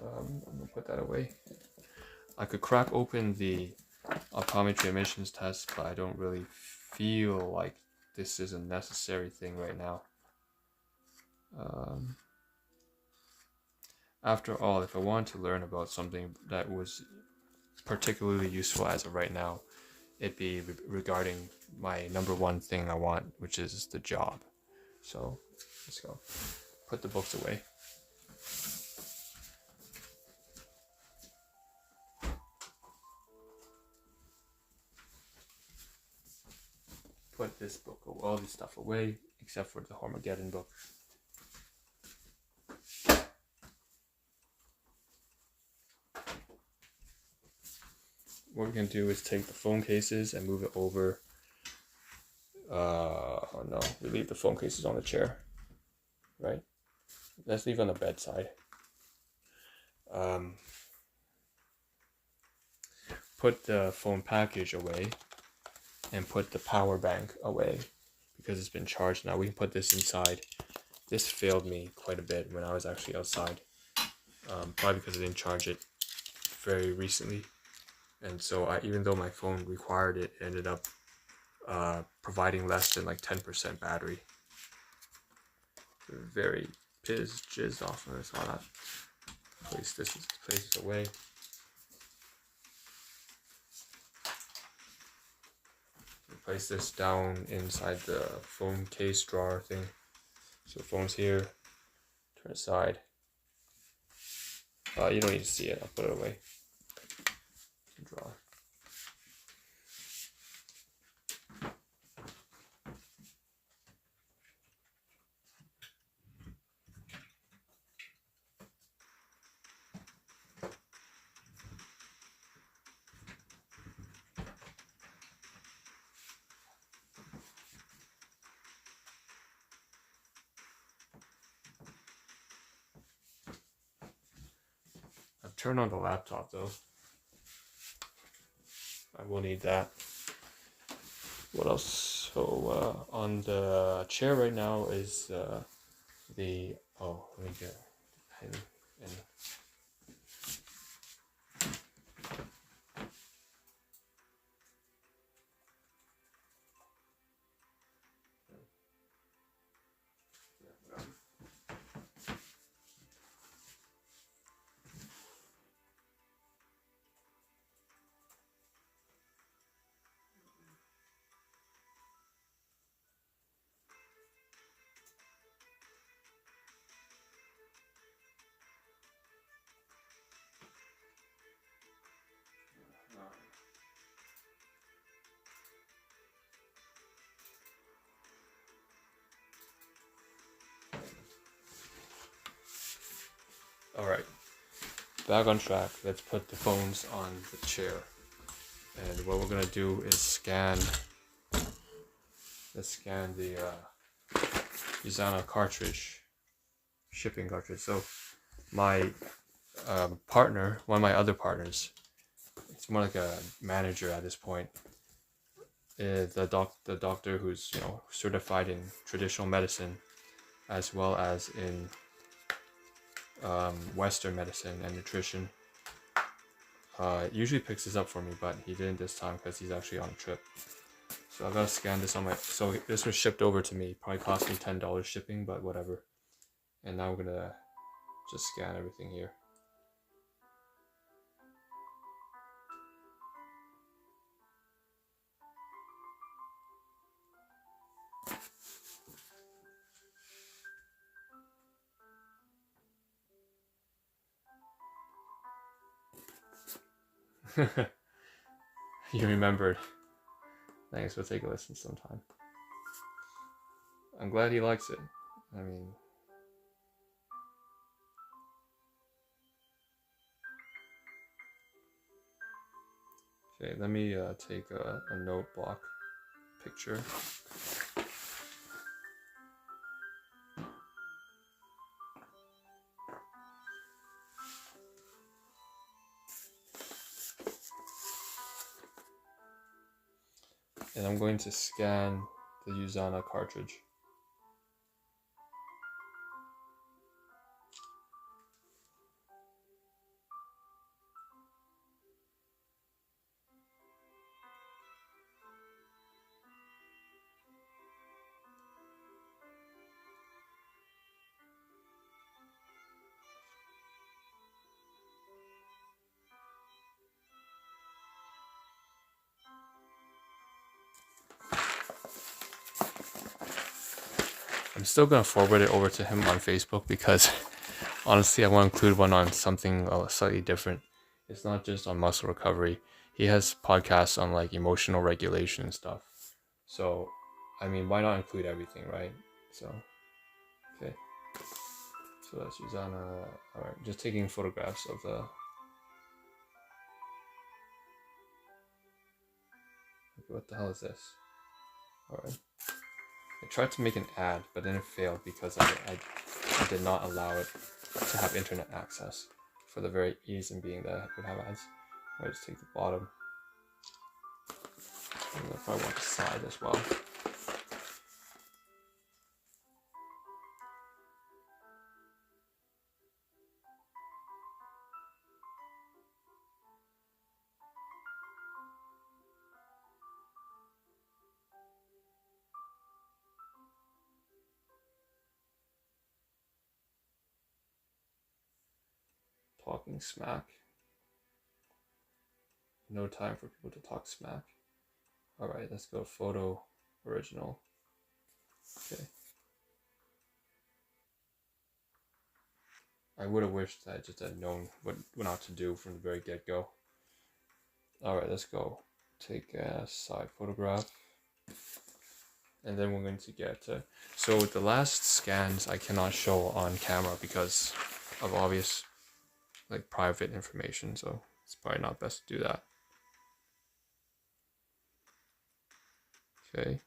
I'm gonna put that away. I could crack open the optometry admissions test, but I don't really feel like this is a necessary thing right now. After all, if I wanted to learn about something that was particularly useful as of right now, it be regarding my number one thing I want, which is the job. So let's go. Put the books away. Put this book, all this stuff away, except for the Hormageddon book. What we're going to do is take the phone cases and move it over. Oh no, we leave the phone cases on the chair. Right? Let's leave on the bedside. Put the phone package away and put the power bank away because it's been charged now. We can put this inside. This failed me quite a bit when I was actually outside. Probably because I didn't charge it very recently. And so even though my phone required it, it ended up providing less than like 10% battery. Very jizzed off when I saw that. Place this away. Place this down inside the phone case drawer thing. So the phone's here. Turn aside. You don't need to see it. I'll put it away. Drawer. I've turned on the laptop though. I will need that. What else? So on the chair right now is let me get the pen and all right, back on track. Let's put the phones on the chair. And what we're gonna do is scan the Usana cartridge, shipping cartridge. So my partner, one of my other partners, it's more like a manager at this point. The doctor who's certified in traditional medicine, as well as in Western medicine and nutrition. Usually picks this up for me, but he didn't this time because he's actually on a trip. So I gotta scan this on my. So this was shipped over to me. Probably cost me $10 shipping, but whatever. And now we're gonna just scan everything here. You remembered. Thanks. We'll take a listen sometime. I'm glad he likes it. I mean, okay, let me take a note block picture. And I'm going to scan the Usana cartridge. I'm still gonna forward it over to him on Facebook because honestly, I want to include one on something slightly different. It's not just on muscle recovery. He has podcasts on like emotional regulation and stuff. So, I mean, why not include everything, right? So, okay. So that's Susanna. All right, just taking photographs of the. What the hell is this? All right. I tried to make an ad, but then it failed because I did not allow it to have internet access for the very reason being that it would have ads. I just take the bottom. And if I want the side as well. Talking smack. No time for people to talk smack. Alright, let's go photo original. Okay. I would have wished that I just had known what not to do from the very get-go. Alright, let's go. Take a side photograph. And then we're going to get... so the last scans I cannot show on camera because of obvious like private information, so it's probably not best to do that. Okay.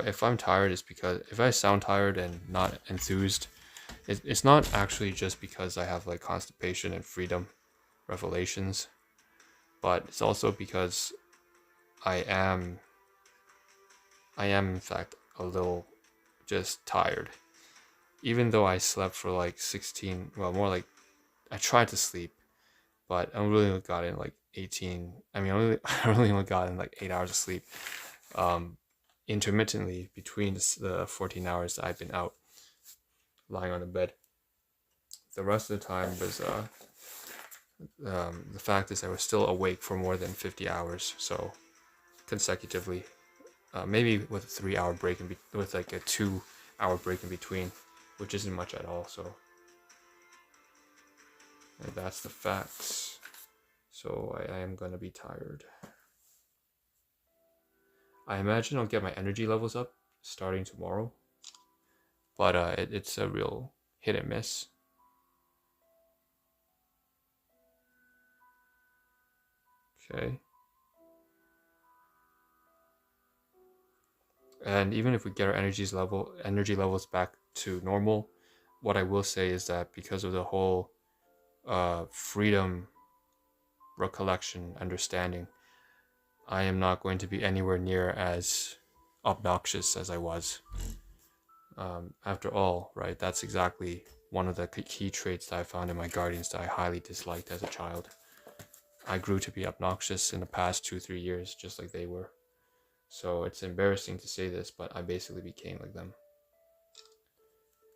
If I'm tired, it's because if I sound tired and not enthused, it's not actually just because I have like constipation and freedom revelations, but it's also because I am in fact a little just tired. Even though I slept for like 16, well, more like I tried to sleep, but I really got in like 18. I mean, I really only got in like 8 hours of sleep. Intermittently between the 14 hours that I've been out lying on the bed. The rest of the time was the fact is I was still awake for more than 50 hours, so consecutively, maybe with a 3 hour break with like a 2 hour break in between, which isn't much at all. So, and that's the facts. So I am gonna be tired. I imagine I'll get my energy levels up starting tomorrow, but it's a real hit and miss. Okay. And even if we get our energy levels back to normal, what I will say is that because of the whole freedom recollection understanding, I am not going to be anywhere near as obnoxious as I was. After all, right, that's exactly one of the key traits that I found in my guardians that I highly disliked as a child. I grew to be obnoxious in the past 2-3 years, just like they were. So it's embarrassing to say this, but I basically became like them.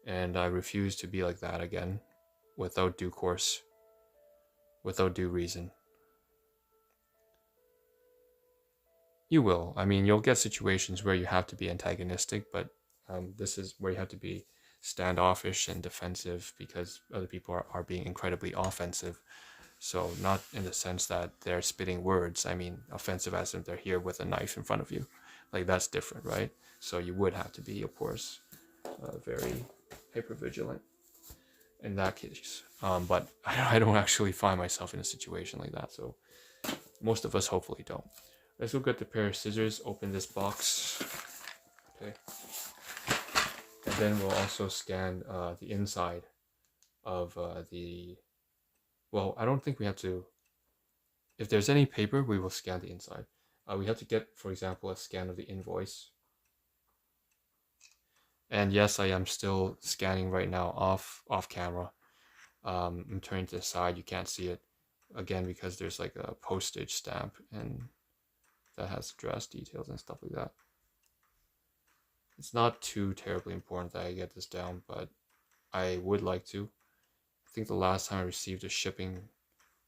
And I refuse to be like that again, without due course, without due reason. You will. I mean, you'll get situations where you have to be antagonistic, but this is where you have to be standoffish and defensive because other people are being incredibly offensive. So not in the sense that they're spitting words. I mean, offensive as if they're here with a knife in front of you. Like, that's different, right? So you would have to be, of course, very hypervigilant in that case. But I don't actually find myself in a situation like that. So most of us hopefully don't. Let's go get the pair of scissors, open this box. Okay. And then we'll also scan the inside of the... Well, I don't think we have to... If there's any paper, we will scan the inside. We have to get, for example, a scan of the invoice. And yes, I am still scanning right now off camera. I'm turning to the side, you can't see it. Again, because there's like a postage stamp and that has address details and stuff like that. It's not too terribly important that I get this down, but I would like to. I think the last time I received a shipping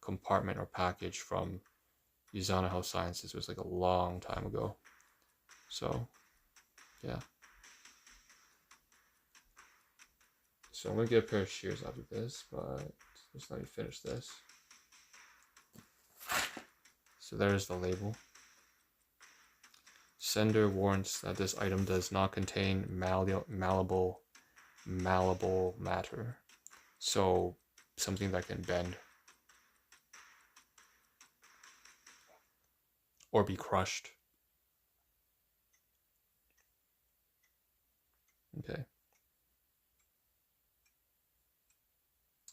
compartment or package from Usana Health Sciences was like a long time ago. So, yeah. So I'm gonna get a pair of shears out of this, but just let me finish this. So there's the label. Sender warns that this item does not contain malleable matter. So something that can bend or be crushed. Okay.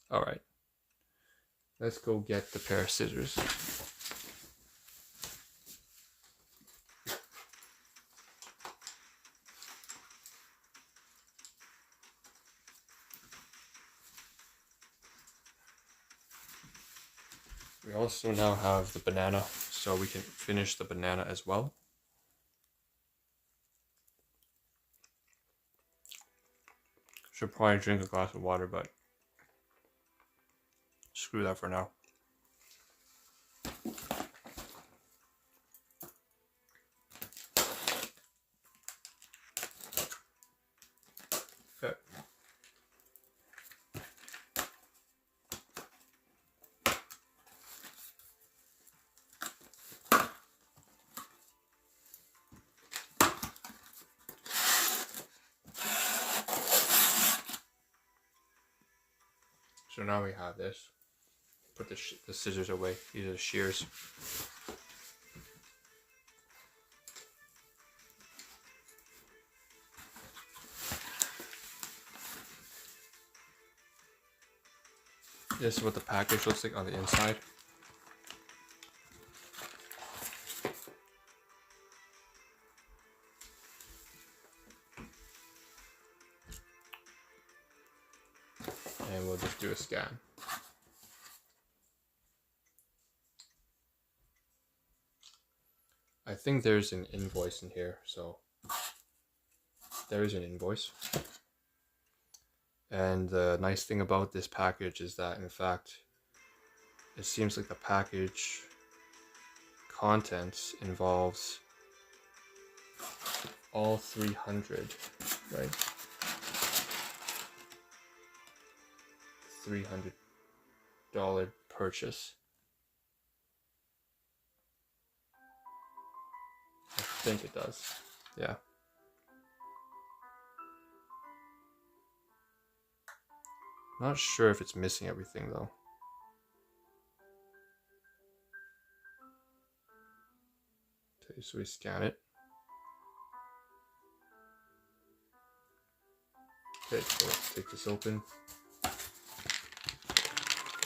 All right. Let's go get the pair of scissors. We also now have the banana, so we can finish the banana as well. Should probably drink a glass of water, but screw that for now. Okay. So now we have this. Put the scissors away. These are the shears. This is what the package looks like on the inside. And we'll just do a scan. I think there's an invoice in here, so there is an invoice. And the nice thing about this package is that, in fact, it seems like the package contents involves all 300, right? $300 purchase. I think it does. Yeah. Not sure if it's missing everything though. Okay, so we scan it. Okay, so let's take this open.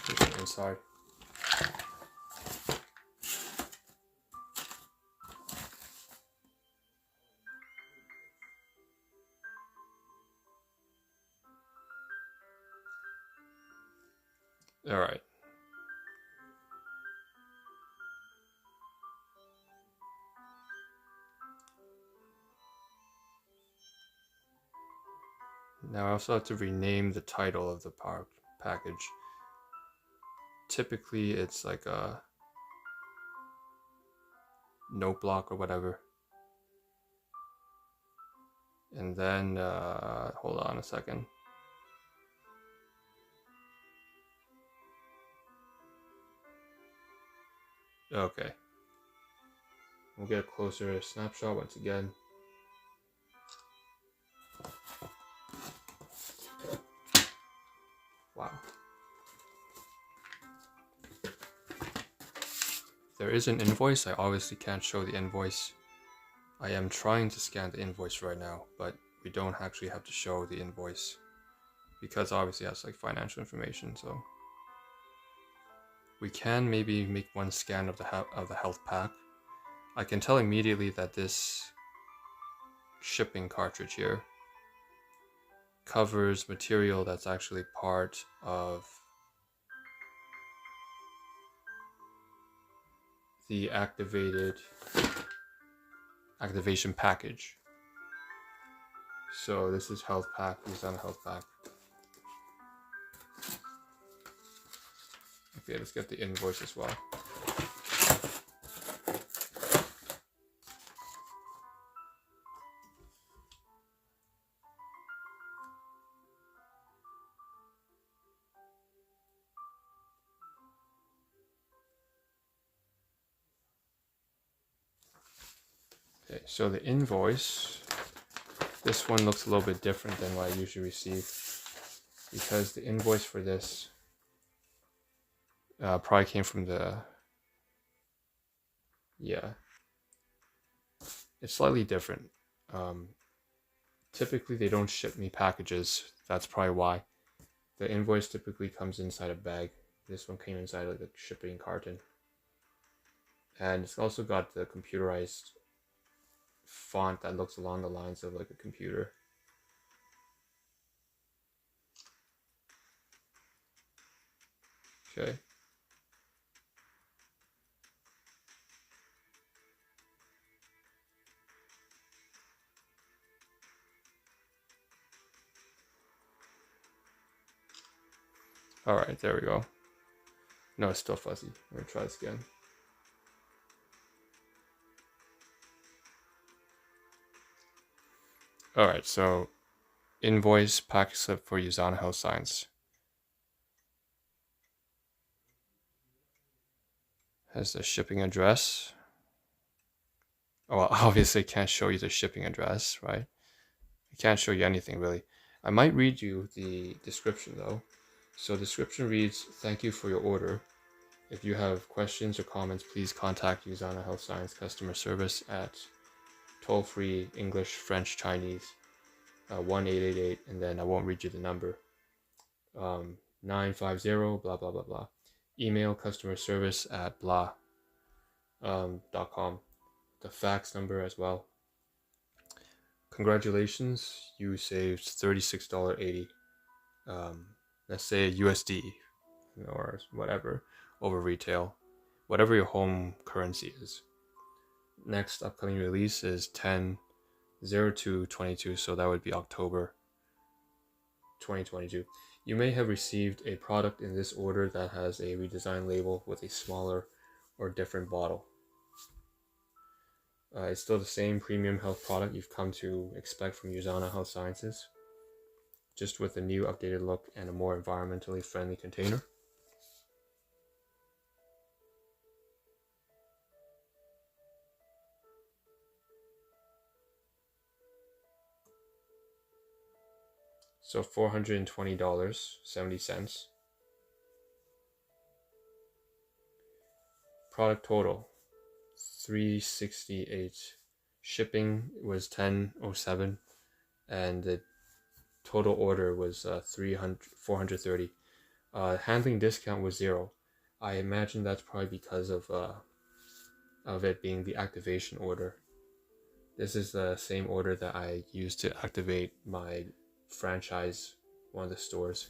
Put it inside. All right. Now I also have to rename the title of the package. Typically it's like a note block or whatever. And then, hold on a second. Okay. We'll get a closer snapshot once again. Wow. There is an invoice. I obviously can't show the invoice. I am trying to scan the invoice right now, but we don't actually have to show the invoice because obviously that's like financial information. So we can maybe make one scan of the health pack. I can tell immediately that this shipping cartridge here covers material that's actually part of the activation package. So this is health pack. He's on a health pack. Okay, let's get the invoice as well. Okay, so the invoice, this one looks a little bit different than what I usually receive, because the invoice for this probably came from it's slightly different. Typically they don't ship me packages, that's probably why. The invoice typically comes inside a bag. This one came inside like a shipping carton. And it's also got the computerized font that looks along the lines of like a computer. Okay. Alright, there we go. No, it's still fuzzy. I'm gonna try this again. Alright, so invoice package slip for Usana Health Science. Has the shipping address. Oh, well, obviously can't show you the shipping address, right? I can't show you anything really. I might read you the description though. So description reads, "Thank you for your order. If you have questions or comments, please contact Usana Health Science customer service at toll-free English, French, Chinese 1888," and then I won't read you the number. 950 blah blah blah blah. Email customer service at blah .com. The fax number as well. Congratulations, you saved $36.80. Let's say USD or whatever over retail, whatever your home currency is. Next upcoming release is 10/02/22, so that would be October 2022. You may have received a product in this order that has a redesigned label with a smaller or different bottle. It's still the same premium health product you've come to expect from Usana Health Sciences, just with a new updated look and a more environmentally friendly container. So $420.70. Product total $368. Shipping was $10.07, and the total order was $430. Handling discount was 0. I imagine that's probably because of it being the activation order. This is the same order that I used to activate my franchise, one of the stores.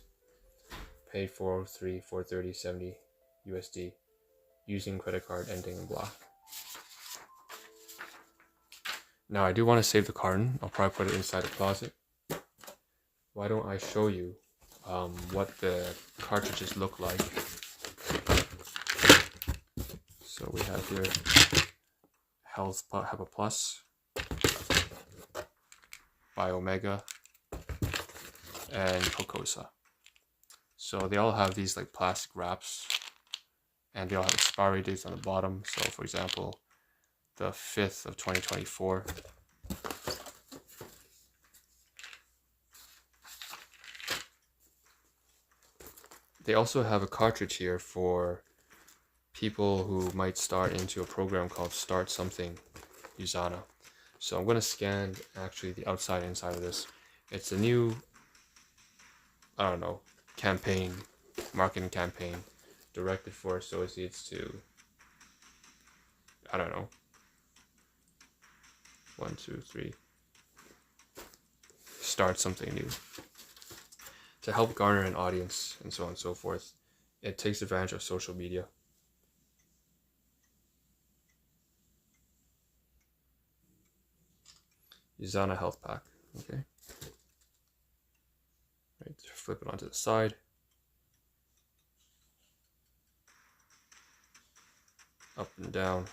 Paid $430.70 USD using credit card ending in block. Now I do want to save the carton. I'll probably put it inside the closet. Why don't I show you what the cartridges look like? So we have here Health HEPA Plus, Biomega, and Cocosa. So they all have these like plastic wraps, and they all have expiry dates on the bottom. So for example, the 5th of 2024. They also have a cartridge here for people who might start into a program called Start Something Usana. So I'm going to scan actually the outside and inside of this. It's a new, I don't know, campaign, marketing campaign directed for associates to, I don't know, 1, 2, 3, start something new. To help garner an audience and so on and so forth. It takes advantage of social media. Usana Health Pack. Okay. Right, flip it onto the side. Up and down.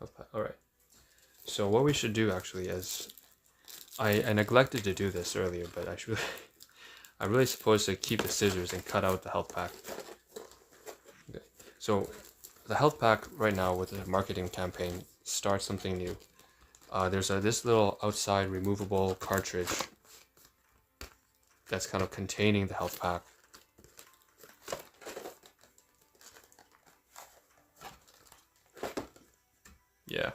Health pack. All right. So what we should do actually is, I neglected to do this earlier, but I'm really supposed to keep the scissors and cut out the health pack. Okay. So the health pack right now with the marketing campaign, Start Something New. There's this little outside removable cartridge that's kind of containing the health pack. Yeah.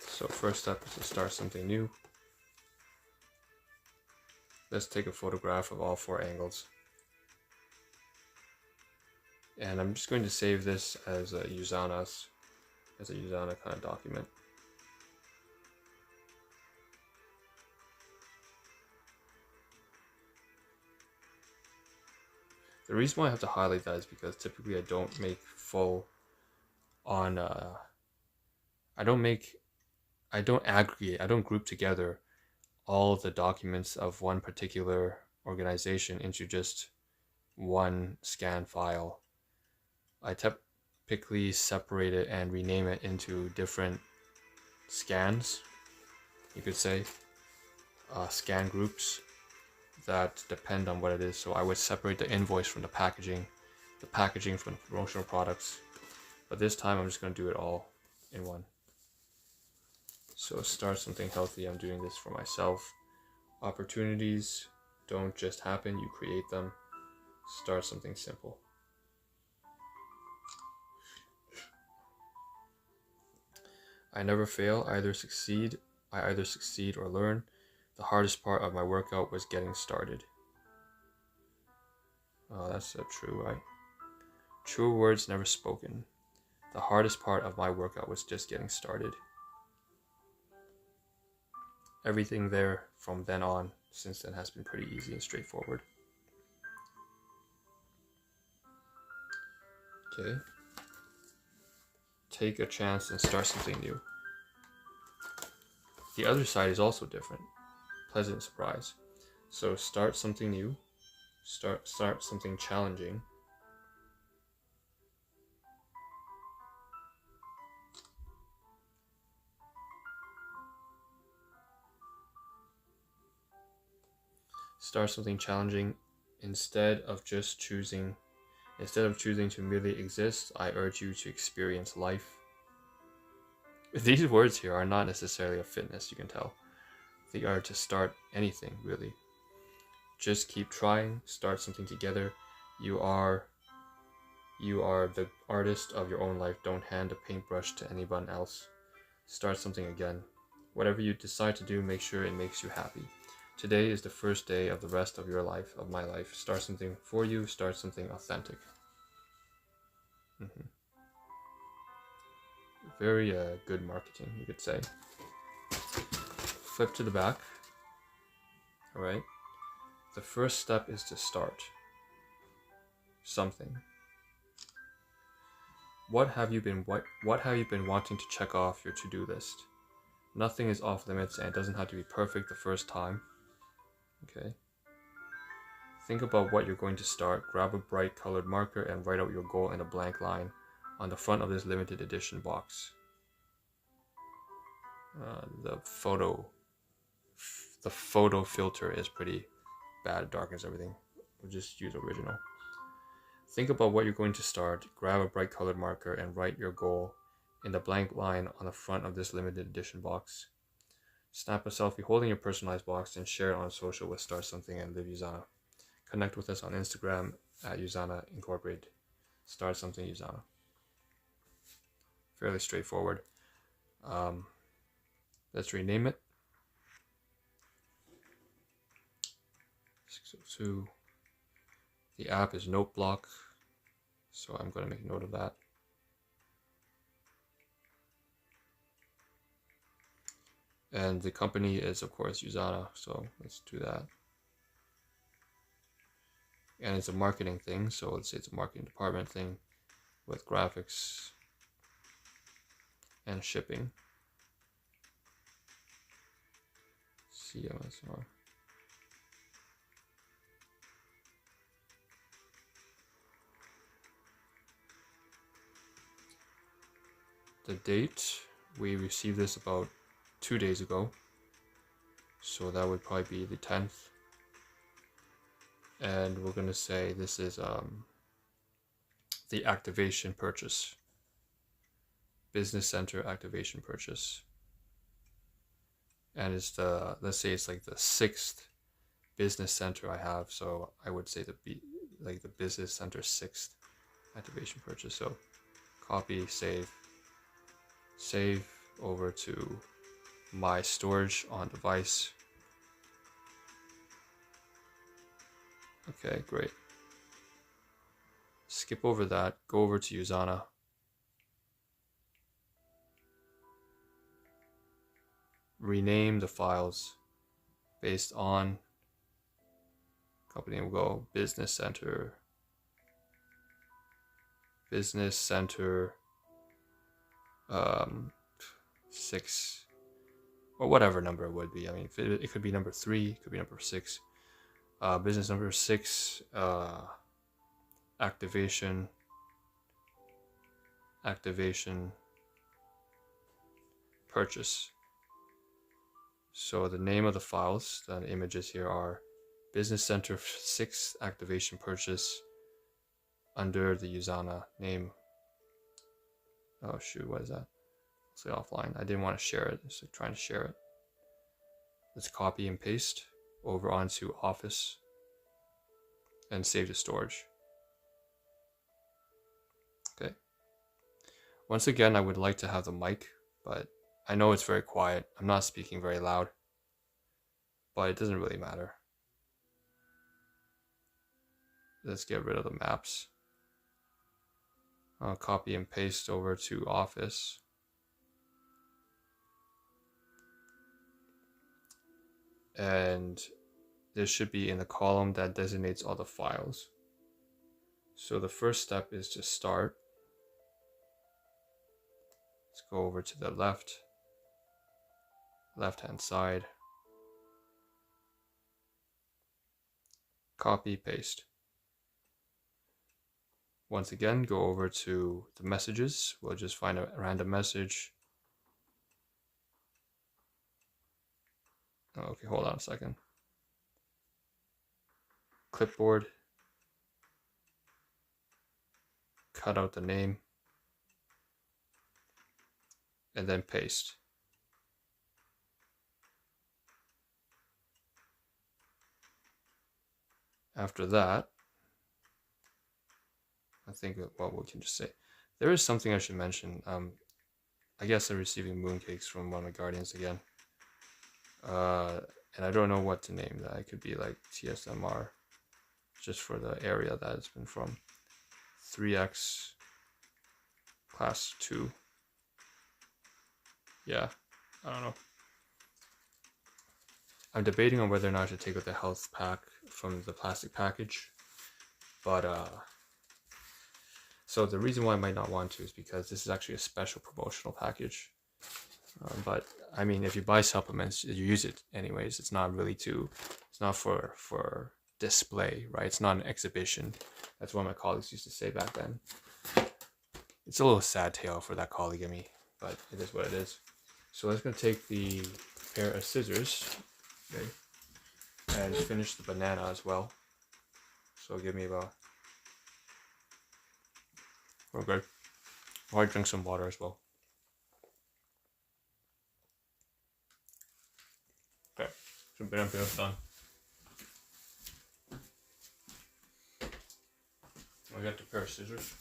So first step is to start something new. Let's take a photograph of all 4 angles. And I'm just going to save this as a Usana kind of document. The reason why I have to highlight that is because typically I don't make full on, I don't aggregate, I don't group together all of the documents of one particular organization into just one scan file. I typically separate it and rename it into different scans, you could say, scan groups that depend on what it is. So I would separate the invoice from the packaging from the promotional products, but this time I'm just going to do it all in one. So start something healthy. I'm doing this for myself. Opportunities don't just happen, you create them. Start something simple. I never fail, I either succeed or learn. The hardest part of my workout was getting started. Oh, that's so true, right? True words never spoken. The hardest part of my workout was just getting started. Everything there from then on, since then, has been pretty easy and straightforward. Okay. Take a chance and start something new. The other side is also different. Pleasant surprise. So start something new. Start something challenging. Start something challenging. Instead of choosing to merely exist, I urge you to experience life. These words here are not necessarily a fitness, you can tell. They are to start anything, really. Just keep trying, start something together. You are the artist of your own life. Don't hand a paintbrush to anyone else. Start something again. Whatever you decide to do, make sure it makes you happy. Today is the first day of the rest of your life, of my life. Start something for you, start something authentic. Very good marketing, you could say. Flip to the back. All right. The first step is to start something. What have you been wanting to check off your to-do list? Nothing is off limits, and it doesn't have to be perfect the first time. Okay. Think about what you're going to start. Grab a bright colored marker and write out your goal in a blank line on the front of this limited edition box. The photo filter is pretty bad. It darkens everything. We'll just use original. Think about what you're going to start. Grab a bright colored marker and write your goal in the blank line on the front of this limited edition box. Snap a selfie holding your personalized box and share it on social with Start Something and Live Usana. Connect with us on Instagram at Usana Incorporated. Start Something Usana. Fairly straightforward. Let's rename it. 602. The app is NoteBlock, so I'm going to make note of that. And the company is, of course, Usana, so let's do that. And it's a marketing thing, so let's say it's a marketing department thing with graphics and shipping. CMSR. the date, we received this about 2 days ago. So that would probably be the 10th. And we're going to say this is the activation purchase. Business Center activation purchase. And it's the, let's say it's like the 6th business center I have. So I would say like the Business Center 6th activation purchase. So copy, save over to my storage on device. Okay, great. Skip over that, go over to Usana. Rename the files based on company. Will go Business Center 6, or whatever number it would be. I mean, it could be number 3, it could be number 6. Business number 6, activation purchase. So the name of the files, the images here are Business Center 6 activation purchase under the Usana name. Oh shoot, what is that? Let's say offline. I didn't want to share it, so trying to share it. Let's copy and paste over onto Office and save to storage. Okay. Once again, I would like to have the mic, but I know it's very quiet. I'm not speaking very loud, but it doesn't really matter. Let's get rid of the maps. I'll copy and paste over to Office. And this should be in the column that designates all the files. So the first step is to start. Let's go over to the left-hand side. Copy, paste. Once again, go over to the messages. We'll just find a random message. Oh, okay, hold on a second. Clipboard. Cut out the name. And then paste. After that, I think what we can just say. There is something I should mention. I guess I'm receiving mooncakes from one of my guardians again. And I don't know what to name that. It could be like TSMR, just for the area that it's been from. 3X class 2. Yeah, I don't know. I'm debating on whether or not I should take out the health pack from the plastic package. But, so the reason why I might not want to is because this is actually a special promotional package. But I mean, if you buy supplements, you use it anyways. It's not really it's not for display, right? It's not an exhibition. That's what my colleagues used to say back then. It's a little sad tale for that colleague of me, but it is what it is. So let's gonna take the pair of scissors, okay, and finish the banana as well. So give me about. We're good. I'll drink some water as well. Okay, so banana peel's done. I got the pair of scissors.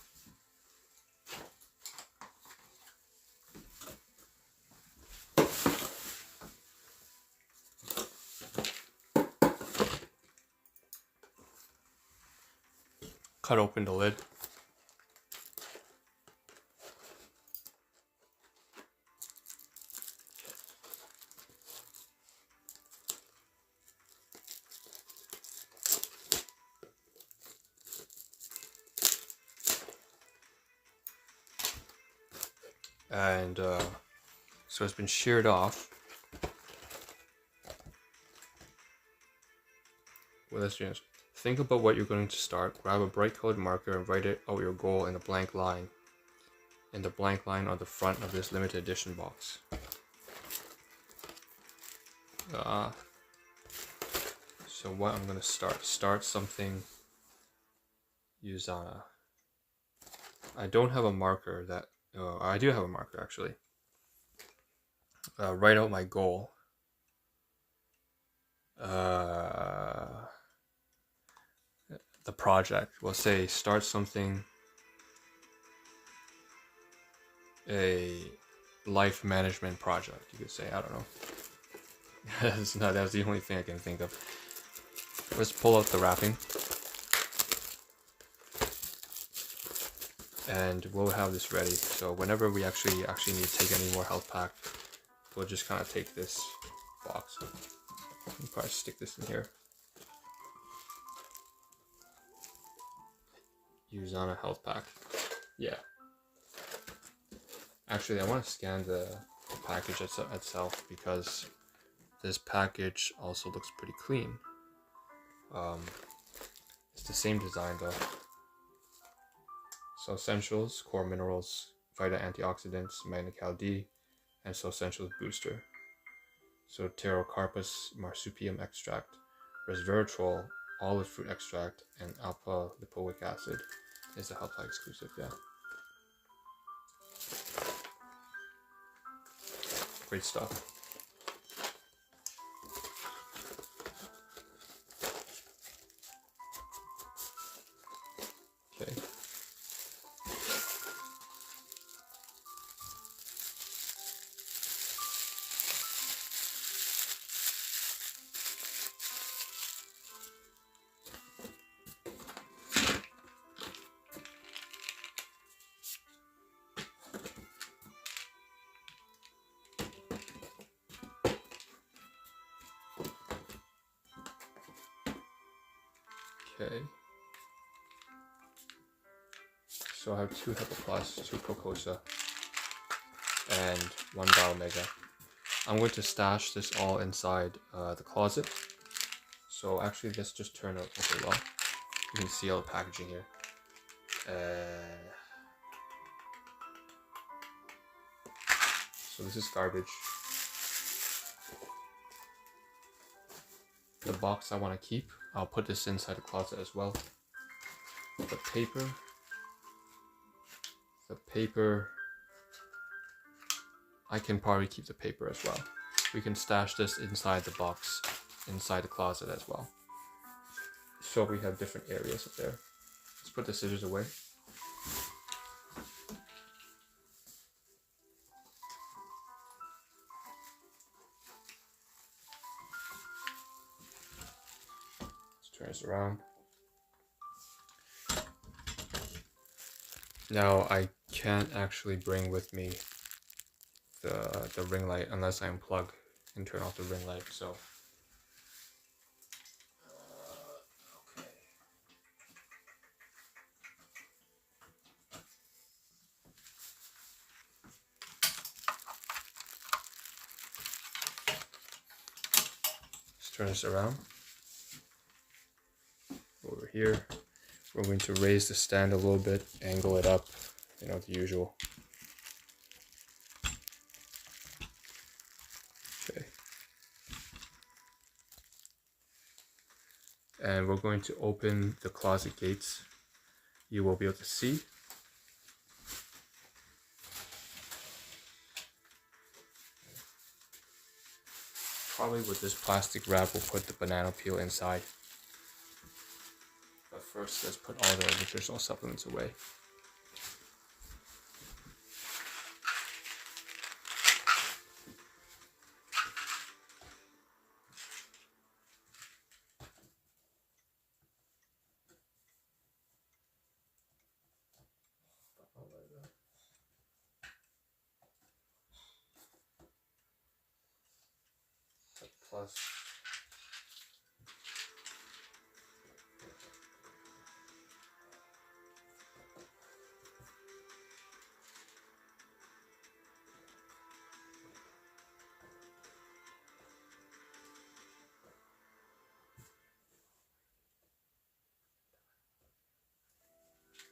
Cut open the lid. And so it's been sheared off. Well, let's do this. Think about what you're going to start. Grab a bright colored marker and write out your goal in a blank line. in the blank line on the front of this limited edition box. So what I'm gonna start something Usana. I don't have a marker that, I do have a marker actually. Write out my goal. The project. We'll say start something, a life management project, you could say. I don't know. That's the only thing I can think of. Let's pull out the wrapping. And we'll have this ready. So whenever we actually need to take any more health pack, we'll just kind of take this box. We'll probably stick this in here. Usana health pack. Yeah. Actually, I want to scan the package itself because this package also looks pretty clean. It's the same design though. So essentials, core minerals, vita antioxidants, magnecal D, and so essentials booster. So pterocarpus marsupium extract, resveratrol, olive fruit extract, and alpha lipoic acid is a health pack exclusive. Yeah. Great stuff. Okay. Okay. So I have 2 Hepa Plus, 2 Procosa, and 1 Biomega. I'm going to stash this all inside the closet. So actually, let's just turn it. Okay, well, you can see all the packaging here. So this is garbage. The box I want to keep, I'll put this inside the closet as well. The paper, I can probably keep the paper as well. We can stash this inside the box, inside the closet as well. So we have different areas up there. Let's put the scissors away. Let's turn this around. Now I can't actually bring with me the ring light unless I unplug and turn off the ring light. So okay. Let's turn this around. Over here, we're going to raise the stand a little bit, angle it up, you know, the usual. Okay. And we're going to open the closet gates. You will be able to see. Probably with this plastic wrap, we'll put the banana peel inside. But first, let's put all the nutritional supplements away. Plus.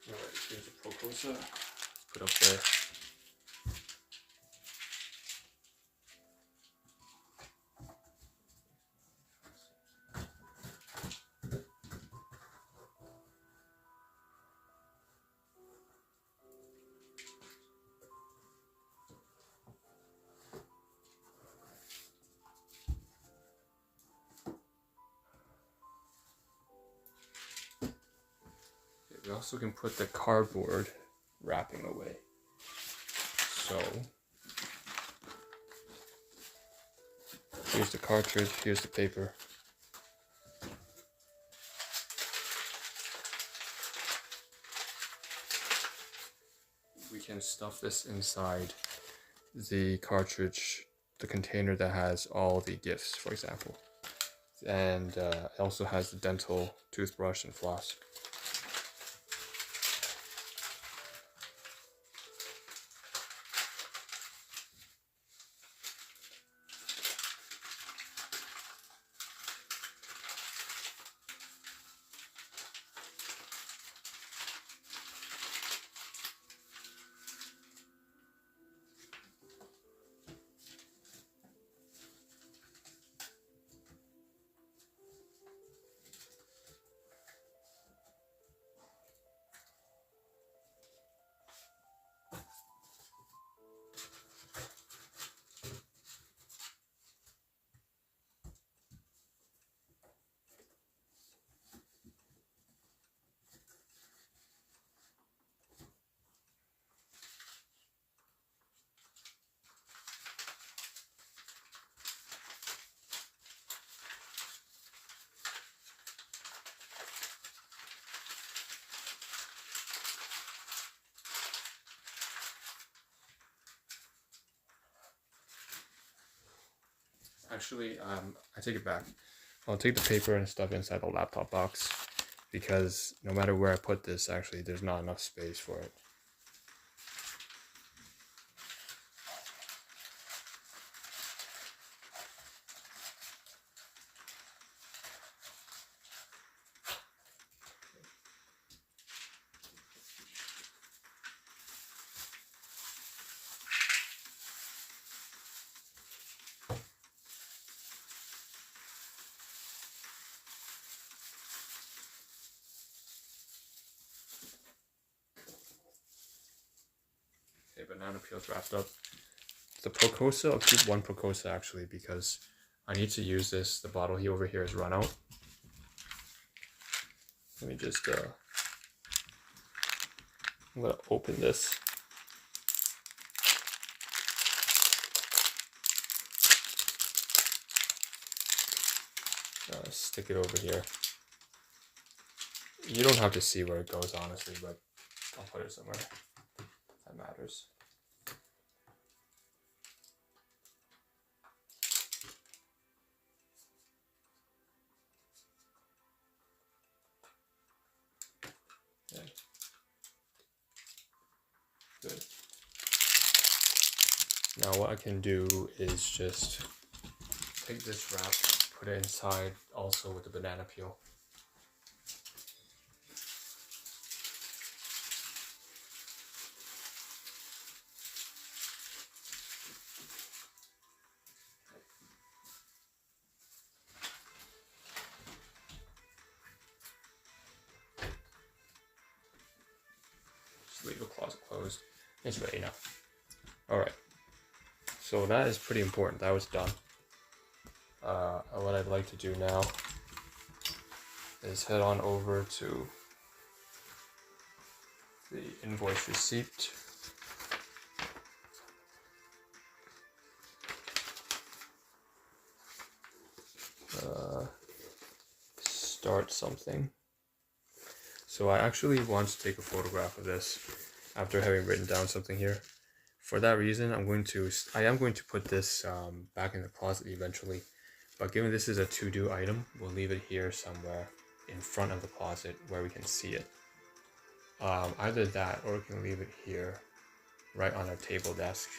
Alright, here's a Procosa. Let's put up there. We also can put the cardboard wrapping away. So here's the cartridge, here's the paper. We can stuff this inside the cartridge, the container that has all the gifts, for example. And it also has the dental toothbrush and floss. Actually, I take it back. I'll take the paper and stuff inside the laptop box because no matter where I put this, actually, there's not enough space for it. Okay, banana peel's wrapped up. The Procosa, I'll keep one Procosa actually because I need to use this. The bottle over here is run out. Let me just, I'm gonna open this. Stick it over here. You don't have to see where it goes, honestly, but I'll put it somewhere that matters. Okay. Good. Now what I can do is just take this wrap, put it inside also with the banana peel. Leave the closet closed. It's ready now. Alright. So that is pretty important. That was done. What I'd like to do now is head on over to the invoice receipt. Start something. So I actually want to take a photograph of this after having written down something here. For that reason, I am going to put this back in the closet eventually. But given this is a to-do item, we'll leave it here somewhere in front of the closet where we can see it. Either that or we can leave it here, right on our table desk.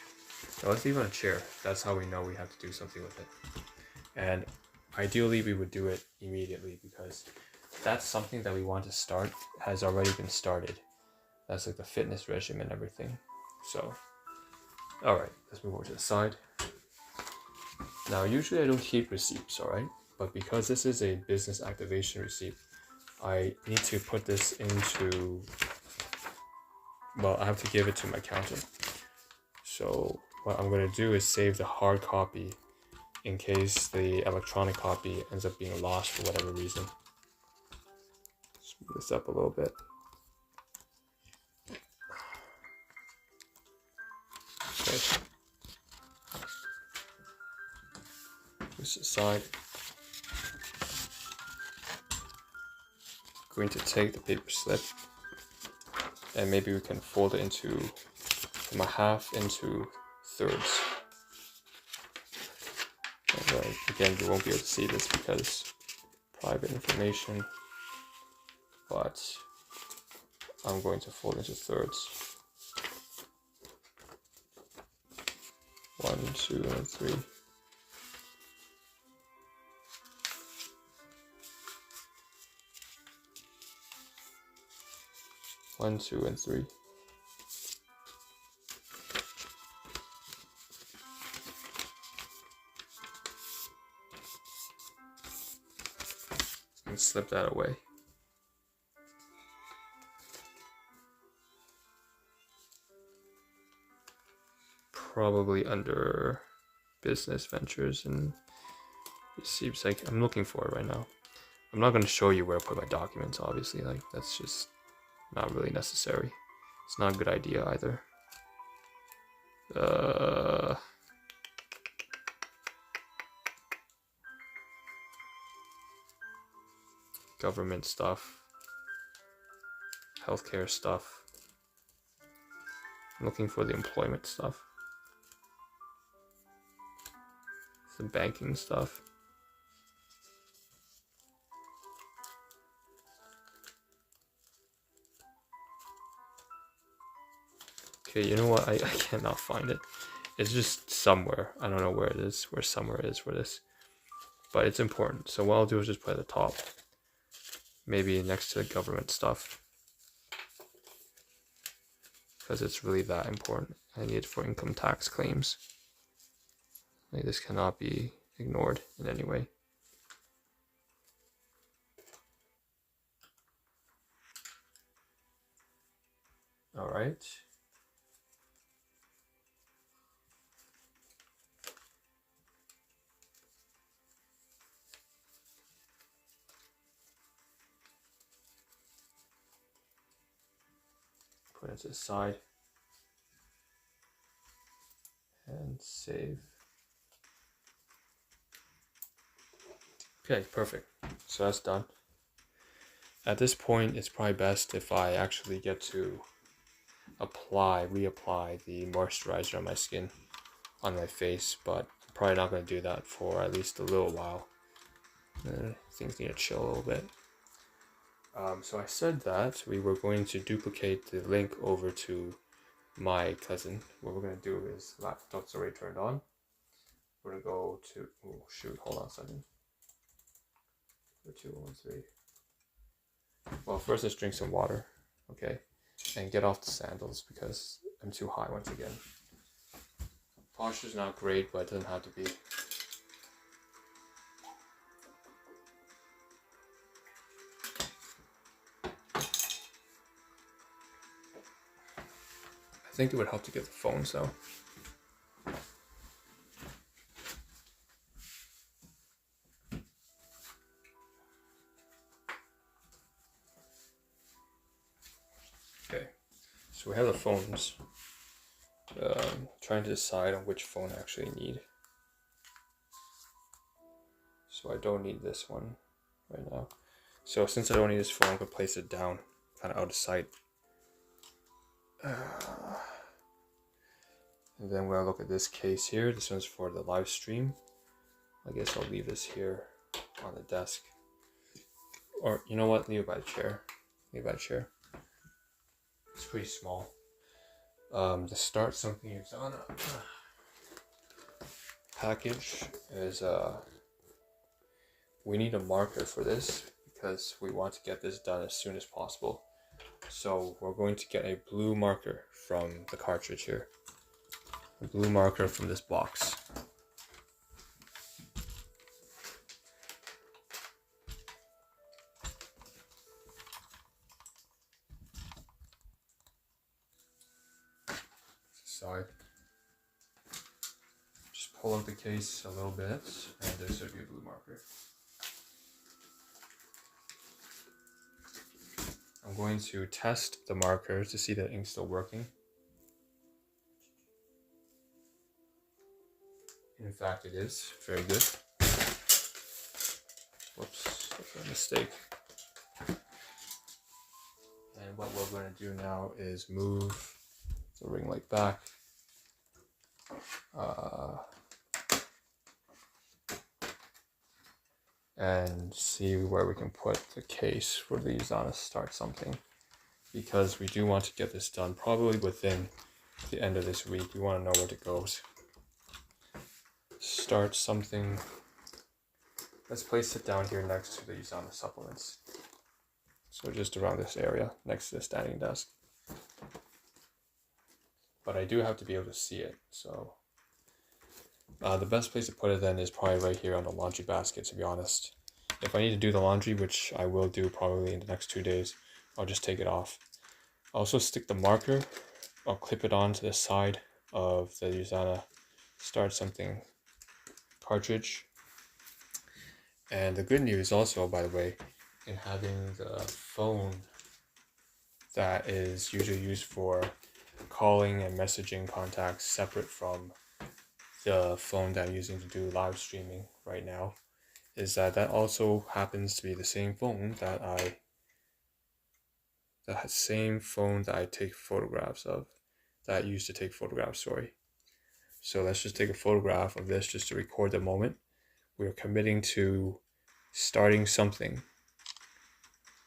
So let's leave it on a chair. That's how we know we have to do something with it. And ideally, we would do it immediately because that's something that we want to start has already been started. That's like the fitness regimen and everything. So, alright, let's move over to the side. Now, usually I don't keep receipts, alright? But because this is a business activation receipt, I need to put this into, well, I have to give it to my accountant. So what I'm going to do is save the hard copy in case the electronic copy ends up being lost for whatever reason. Move this up a little bit. Okay. This aside. Going to take the paper slip and maybe we can fold it into from a half into thirds. And, again, you won't be able to see this because private information, but I'm going to fold into thirds. 1, 2, and 3. One, 2, and 3. And slip that away. Probably under business ventures, and it seems like I'm looking for it right now. I'm not going to show you where I put my documents, obviously. Like, that's just not really necessary. It's not a good idea either. Government stuff, healthcare stuff. I'm looking for the employment stuff, some banking stuff. Okay, you know what? I cannot find it. It's just somewhere. I don't know where it is, where somewhere is for this. But it's important. So what I'll do is just put it at the top. Maybe next to the government stuff. Because it's really that important. I need it for income tax claims. Like, this cannot be ignored in any way. All right. Put it to the side. And save. Okay, perfect. So that's done. At this point, it's probably best if I actually get to reapply the moisturizer on my skin, on my face, but I'm probably not going to do that for at least a little while. Things need to chill a little bit. So I said that we were going to duplicate the link over to my cousin. What we're going to do is, laptop's already turned on. We're going to go to, oh shoot, hold on a second. 2, 1, 3. Well, first let's drink some water, okay? And get off the sandals because I'm too high once again. Posture's not great, but it doesn't have to be. I think it would help to get the phones though. Okay, so we have the phones. Trying to decide on which phone I actually need. So I don't need this one right now. So since I don't need this phone, I'm gonna place it down, kind of out of sight. And then when I look at this case here, this one's for the live stream. I guess I'll leave this here on the desk. Or you know what? Leave it by the chair. Leave it by the chair. It's pretty small. To start something you've done, package is we need a marker for this because we want to get this done as soon as possible. So we're going to get a blue marker from the cartridge here. A blue marker from this box. Side. Just pull out the case a little bit and there should be a blue marker. I'm going to test the marker to see that ink's still working. In fact, it is very good. Whoops, that's a mistake. And what we're going to do now is move the ring light back. And see where we can put the case for the Usana Start Something, because we do want to get this done probably within the end of this week. We want to know where it goes. Start Something. Let's place it down here next to the Usana supplements. So just around this area, next to the standing desk. But I do have to be able to see it, so the best place to put it then is probably right here on the laundry basket, to be honest. If I need to do the laundry, which I will do probably in the next 2 days, I'll just take it off. I'll also stick the marker, I'll clip it on to the side of the Usana Start Something cartridge. And the good news also, by the way, in having the phone that is usually used for calling and messaging contacts separate from the phone that I'm using to do live streaming right now, is that also happens to be the same phone that I take photographs of, that I used to take photographs, sorry. So let's just take a photograph of this just to record the moment. We're committing to starting something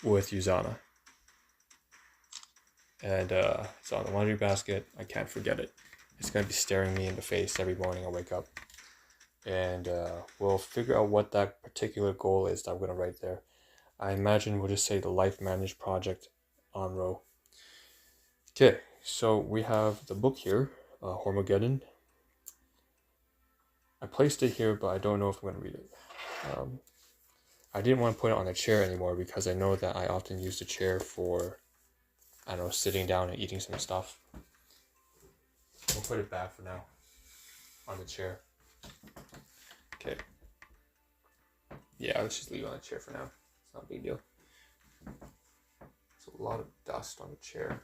with Usana. And it's on the laundry basket. I can't forget it. It's going to be staring me in the face every morning I wake up. And we'll figure out what that particular goal is that I'm going to write there. I imagine we'll just say the Life Managed Project, Ahn Rho. Okay, so we have the book here, Hormageddon. I placed it here, but I don't know if I'm going to read it. I didn't want to put it on a chair anymore because I know that I often use the chair for, I don't know, sitting down and eating some stuff. We'll put it back for now on the chair. Okay. Yeah, let's just leave it on the chair for now. It's not a big deal. There's a lot of dust on the chair.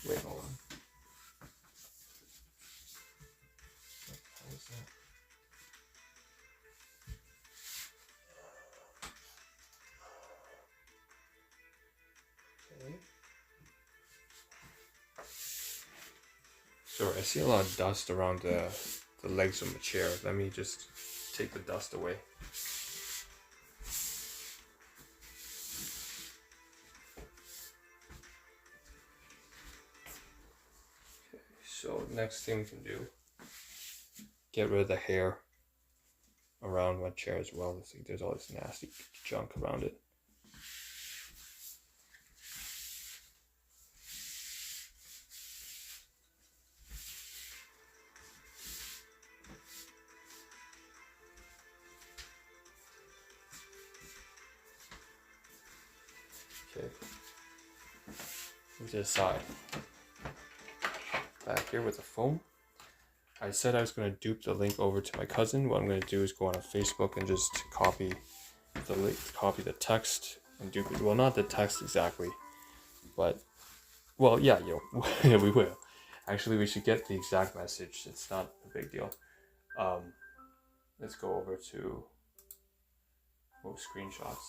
Wait, hold on. What is that? Okay. Sorry, I see a lot of dust around the legs of my chair. Let me just take the dust away. Okay, so next thing we can do, get rid of the hair around my chair as well. Let's see, there's all this nasty junk around it. Okay, to the side. Back here with the foam. I said I was going to dupe the link over to my cousin. What I'm going to do is go on Facebook and just copy the link, copy the text and dupe it. Well, not the text exactly, but, well, yeah, yeah, we will. Actually, we should get the exact message. It's not a big deal. Let's go over to screenshots.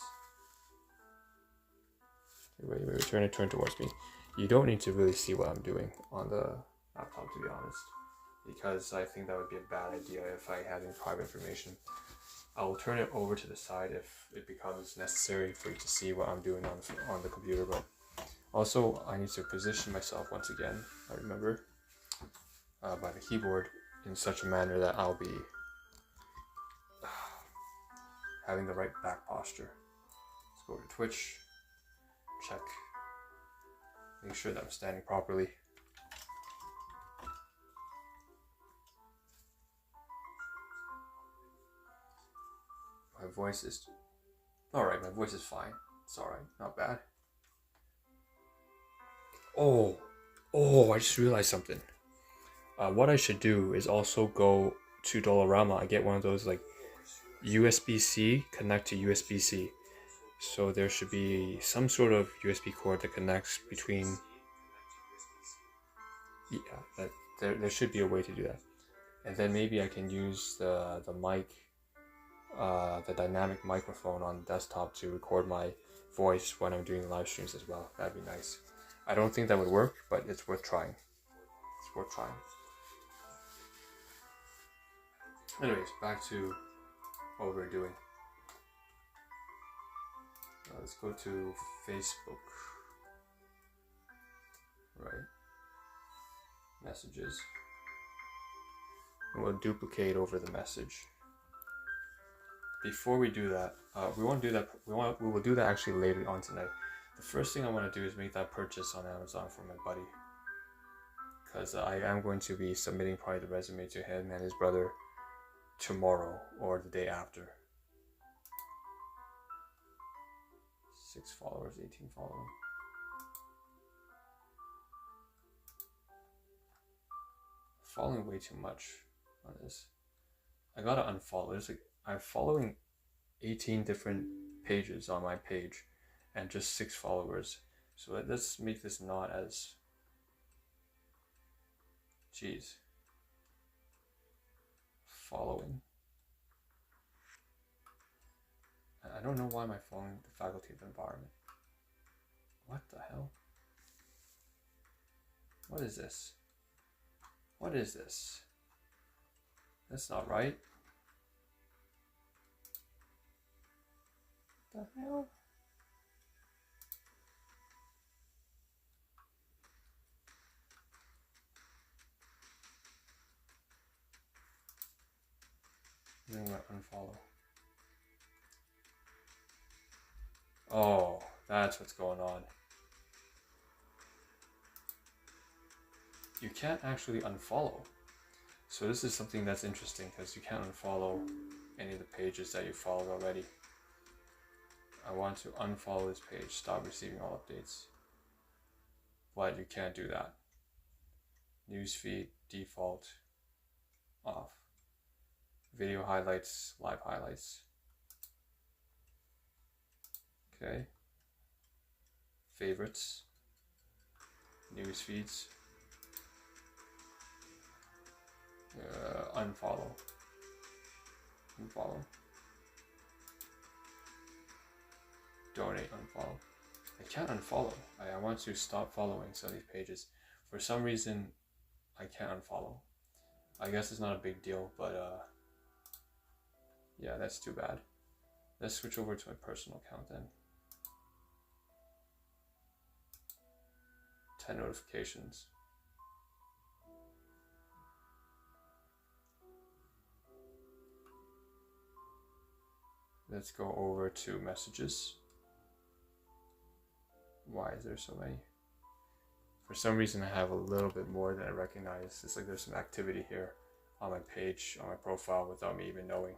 Wait, turn towards me. You don't need to really see what I'm doing on the laptop, to be honest, because I think that would be a bad idea if I had any private information. I'll turn it over to the side if it becomes necessary for you to see what I'm doing on the computer, but also I need to position myself once again, I remember, by the keyboard in such a manner that I'll be having the right back posture. Let's go over to Twitch, check, make sure that I'm standing properly. My voice is alright, my voice is fine. It's alright, not bad. Oh, I just realized something. What I should do is also go to Dollarama. I get one of those like USB-C, connect to USB-C. So there should be some sort of USB cord that connects between, yeah, there should be a way to do that. And then maybe I can use the mic, the dynamic microphone on the desktop to record my voice when I'm doing live streams as well. That'd be nice. I don't think that would work, but it's worth trying. It's worth trying. Anyways, back to what we're doing. Let's go to Facebook. Right. Messages. And we'll duplicate over the message. Before we do that, we will do that actually later on tonight. The first thing I want to do is make that purchase on Amazon for my buddy, because I am going to be submitting probably the resume to him and his brother tomorrow or the day after. 6 followers, 18 following. Following way too much on this. I gotta unfollow. I'm following 18 different pages on my page and just 6 followers. So let's make this not as... Jeez. Following. I don't know why am I following the Faculty of Environment. What the hell? What is this? What is this? That's not right. What the hell? I'm gonna unfollow. Oh, that's what's going on. You can't actually unfollow. So this is something that's interesting because you can't unfollow any of the pages that you followed already. I want to unfollow this page, stop receiving all updates. But you can't do that. Newsfeed, default, off. Video highlights, live highlights. Okay. Favorites. News feeds. Unfollow. Unfollow. Donate, unfollow. I can't unfollow. I want to stop following some of these pages. For some reason, I can't unfollow. I guess it's not a big deal, but yeah, that's too bad. Let's switch over to my personal account then. 10 notifications. Let's go over to messages. Why is there so many? For some reason I have a little bit more than I recognize. It's like there's some activity here on my page, on my profile without me even knowing.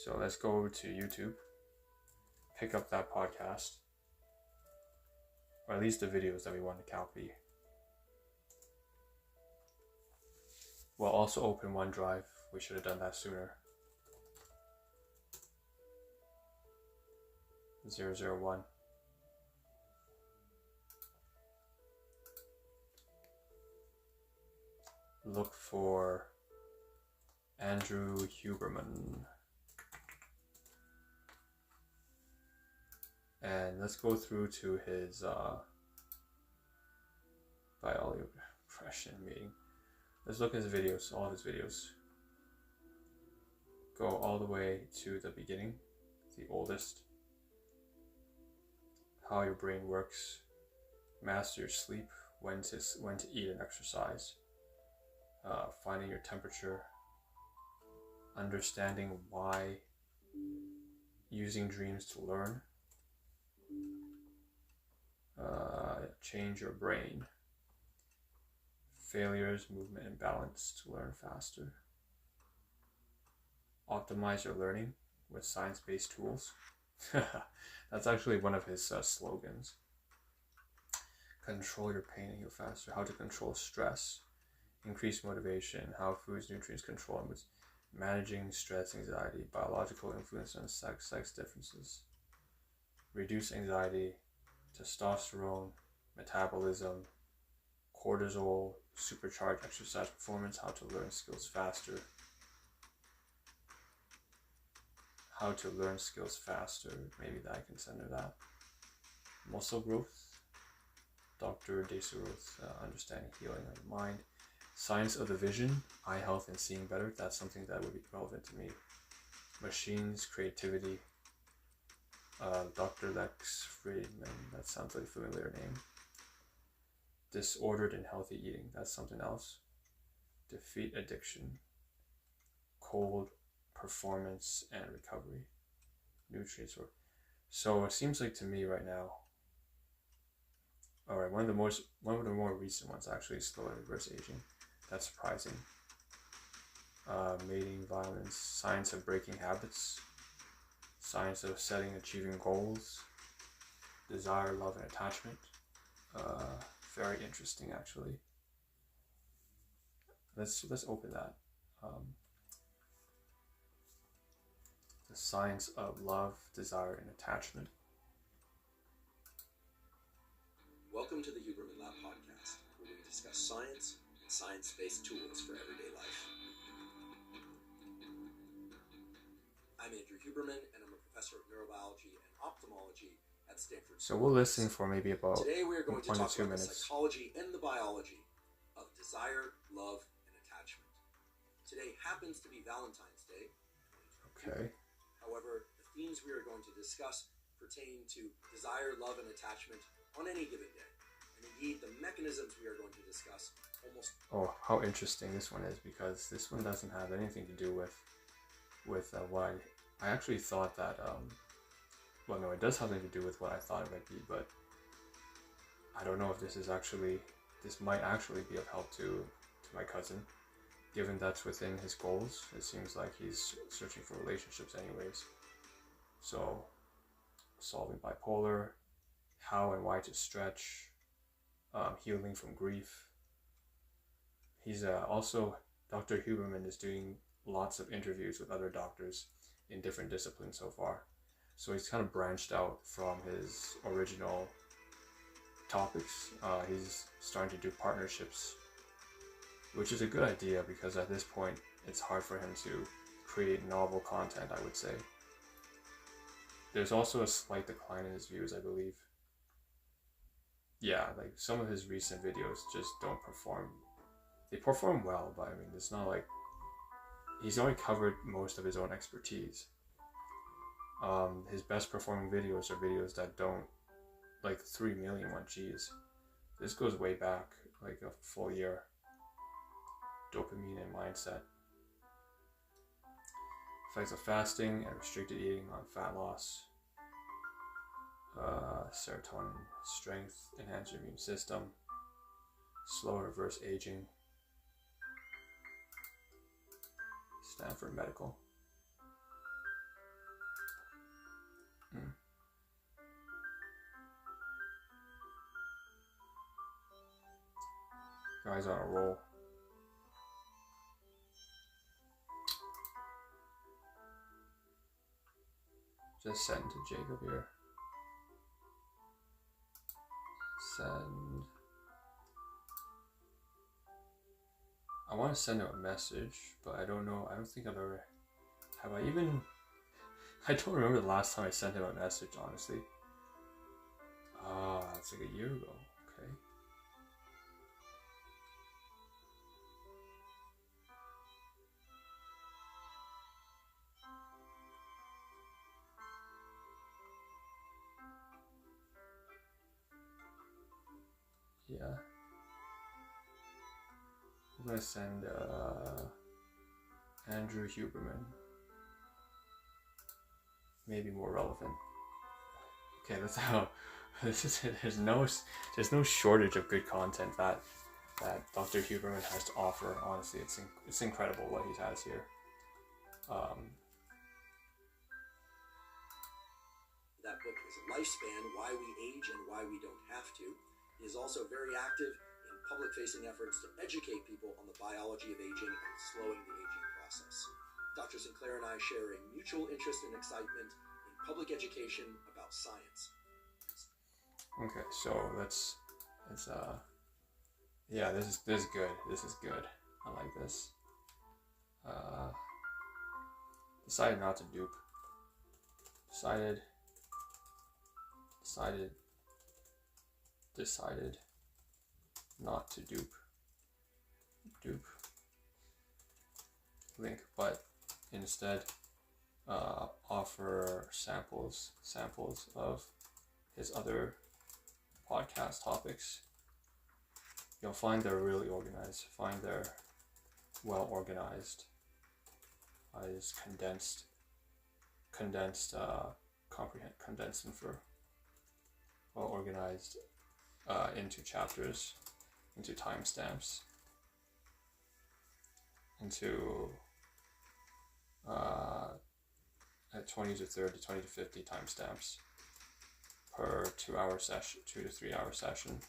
So let's go over to YouTube. Pick up that podcast. Or at least the videos that we want to copy. We'll also open OneDrive. We should have done that sooner. 001. Look for Andrew Huberman. And let's go through to his biology impression meeting. Let's look at his videos, all of his videos. Go all the way to the beginning, the oldest. How your brain works, master your sleep, when to eat and exercise, finding your temperature, understanding why, using dreams to learn, change your brain, failures, movement, and balance to learn faster, optimize your learning with science-based tools. That's actually one of his slogans. Control your pain and heal faster. How to control stress, increase motivation, how foods, nutrients control moods, managing stress, anxiety, biological influence on sex differences, reduce anxiety, testosterone, metabolism, cortisol, supercharge exercise performance, how to learn skills faster. How to learn skills faster. Maybe that I can send her that. Muscle growth. Dr. Desuroth, understanding healing of the mind. Science of the vision, eye health and seeing better. That's something that would be relevant to me. Machines, creativity. Dr. Lex Friedman, that sounds like a familiar name. Disordered and healthy eating, that's something else. Defeat addiction. Cold performance and recovery. Nutrients. So it seems like to me right now. All right, one of the more recent ones actually is slow and reverse aging. That's surprising. Mating, violence, science of breaking habits, science of setting, achieving goals, desire, love, and attachment. Very interesting, actually. Let's open that. The science of love, desire, and attachment. Welcome to the Huberman Lab podcast, where we discuss science and science-based tools for everyday life. I'm Andrew Huberman, and I'm a professor of neurobiology and ophthalmology at Stanford. So we'll listen for maybe about Today we are going to 1 talk to 2 about the minutes. psychology and the biology of desire, love, and attachment. Today happens to be Valentine's Day. Okay. However, the themes we are going to discuss pertain to desire, love, and attachment on any given day. And indeed, the mechanisms we are going to discuss almost... Oh, how interesting this one is, because this one doesn't have anything to do with what I actually thought that, well, no, it does have something to do with what I thought it might be, but I don't know if this might actually be of help to my cousin, given that's within his goals. It seems like he's searching for relationships anyways. So, solving bipolar, how and why to stretch, healing from grief. He's also, Dr. Huberman is doing lots of interviews with other doctors in different disciplines so far. So he's kind of branched out from his original topics. He's starting to do partnerships, which is a good idea because at this point it's hard for him to create novel content, I would say. There's also a slight decline in his views, I believe. Yeah, like some of his recent videos just don't perform. They perform well, but I mean, it's not like he's already covered most of his own expertise. His best performing videos are videos that don't, like 3 million one. Geez, this goes way back, like a full year. Dopamine and mindset. Effects of fasting and restricted eating on fat loss. Serotonin strength, enhance your immune system. Slow and reverse aging. Stanford Medical. Guy's on a roll. Just send to Jacob here. Send. I want to send him a message, but I don't know. I don't think I've ever. Have I even. I don't remember the last time I sent him a message, honestly. It's like a year ago. Okay. Yeah. I'm gonna send Andrew Huberman. Maybe more relevant. Okay, that's how. There's no shortage of good content that Dr. Huberman has to offer. Honestly, it's incredible what he has here. That book is Lifespan, Why We Age and Why We Don't Have to. He is also very active in public-facing efforts to educate people on the biology of aging and slowing the aging process. Dr. Sinclair and I share a mutual interest and excitement in public education about science. Okay, so let's Yeah, this is good. This is good. I like this. Decided not to dupe. Decided not to dupe link, but instead offer samples of his other podcast topics. You'll find they're really organized. Find they're well organized. Is condensed info, well organized into chapters, into timestamps, into at 20 to 30, 20 to 50 timestamps per 2 hour session, 2 to 3 hour session.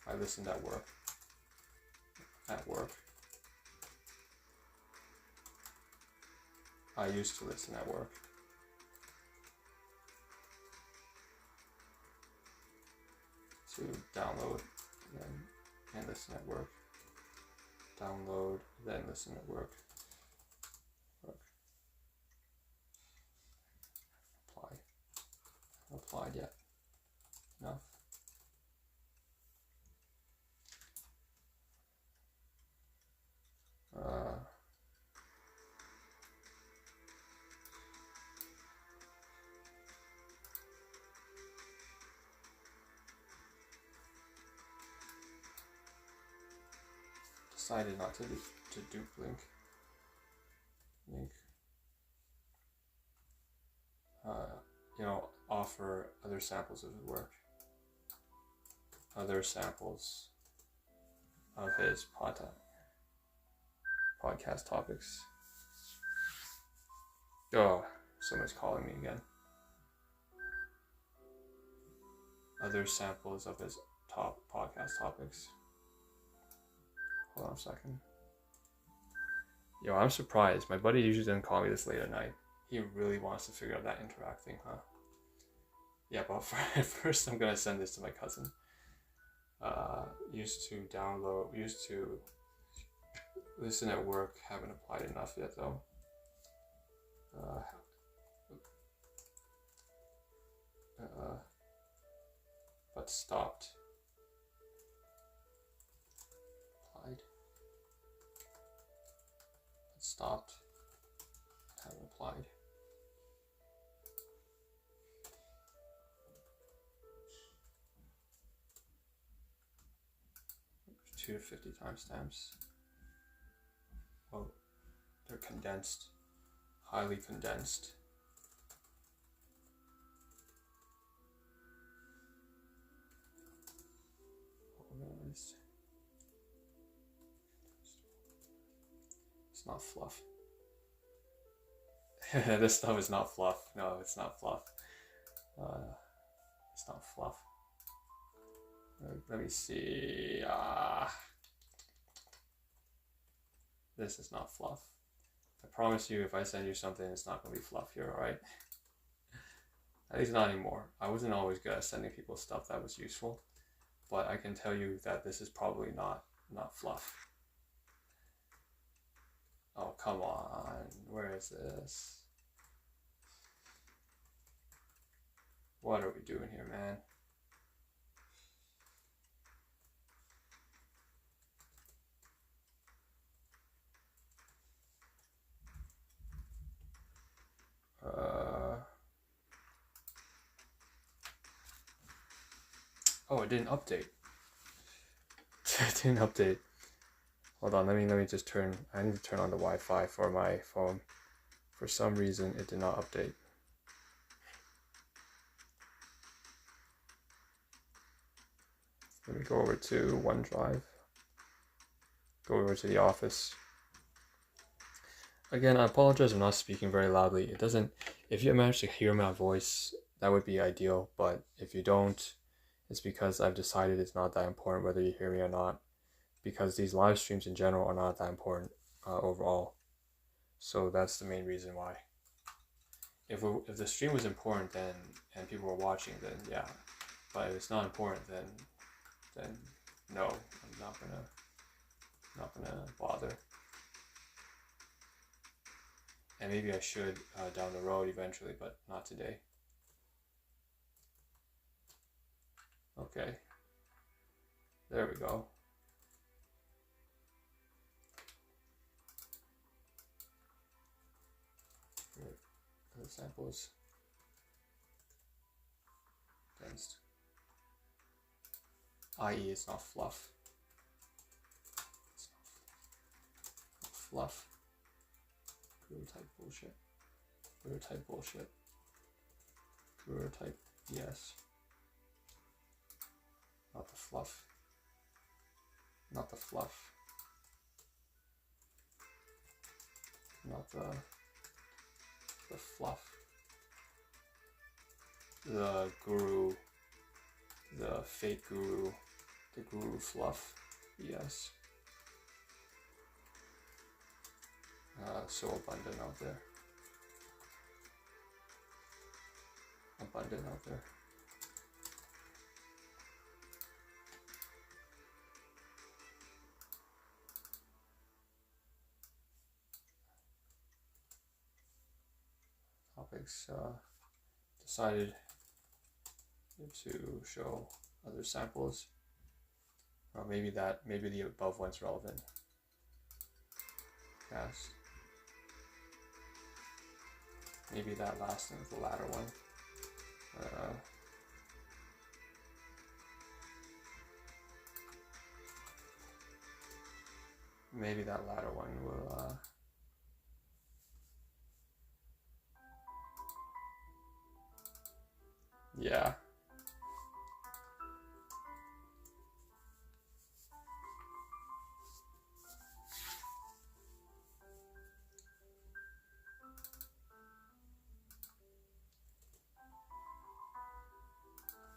I listened at work. I used to listen at work. To download and listen at work. Download, then listen at work. Apply. Applied yet. Enough. Decided not to dupe link. Offer other samples of his work, other samples of his podcast topics. Oh, someone's calling me again. Other samples of his top podcast topics. Hold on a second. Yo, I'm surprised. My buddy usually doesn't call me this late at night. He really wants to figure out that interact thing, huh? Yeah, but first I'm gonna send this to my cousin. Used to listen at work. Haven't applied enough yet though. But stopped. Applied. But stopped. Haven't applied. Two to 50 timestamps. Well, they're condensed, highly condensed. Organized. It's not fluff. This stuff is not fluff. No, it's not fluff. It's not fluff. Let me see. This is not fluff. I promise you, if I send you something, it's not going to be fluff here, alright? At least not anymore. I wasn't always good at sending people stuff that was useful, but I can tell you that this is probably not fluff. Oh, come on. Where is this? What are we doing here, man? Oh, it didn't update. It didn't update. Hold on, let me just turn. I need to turn on the Wi-Fi for my phone. For some reason, it did not update. Let me go over to OneDrive. Go over to the office. Again, I apologize, I'm not speaking very loudly. It doesn't. If you manage to hear my voice, that would be ideal. But if you don't, it's because I've decided it's not that important whether you hear me or not. Because these live streams in general are not that important overall. So that's the main reason why. If the stream was important then and people were watching, then yeah. But if it's not important, then then no, I'm not gonna bother. And maybe I should down the road eventually, but not today. Okay, there we go. Here are the samples against, i.e. it's not fluff. It's not fluff. Guru type bullshit. Guru type bullshit. Guru type yes. Not the fluff. Not the fluff. Not the fluff. The guru, the fake guru, the guru fluff. Yes. So abundant out there. Abundant out there. Topics, decided to show other samples, or maybe the above one's relevant. Cast. Maybe that last and the latter one. Maybe that latter one will yeah.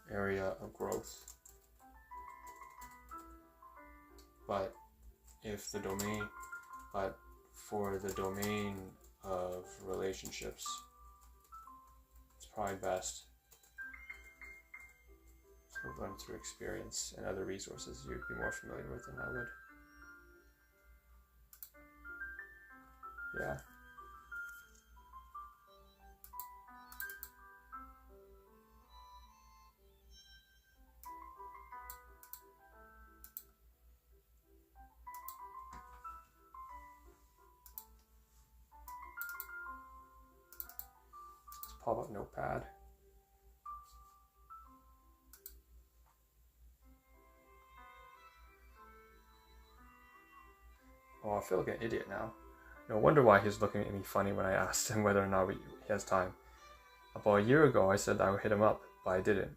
Area of growth. But if the domain, but for the domain of relationships, it's probably best to run through experience and other resources you'd be more familiar with than I would. Yeah. Pop-up notepad. Oh, I feel like an idiot now. No wonder why he's looking at me funny when I asked him whether or not he has time. About a year ago, I said I would hit him up, but I didn't.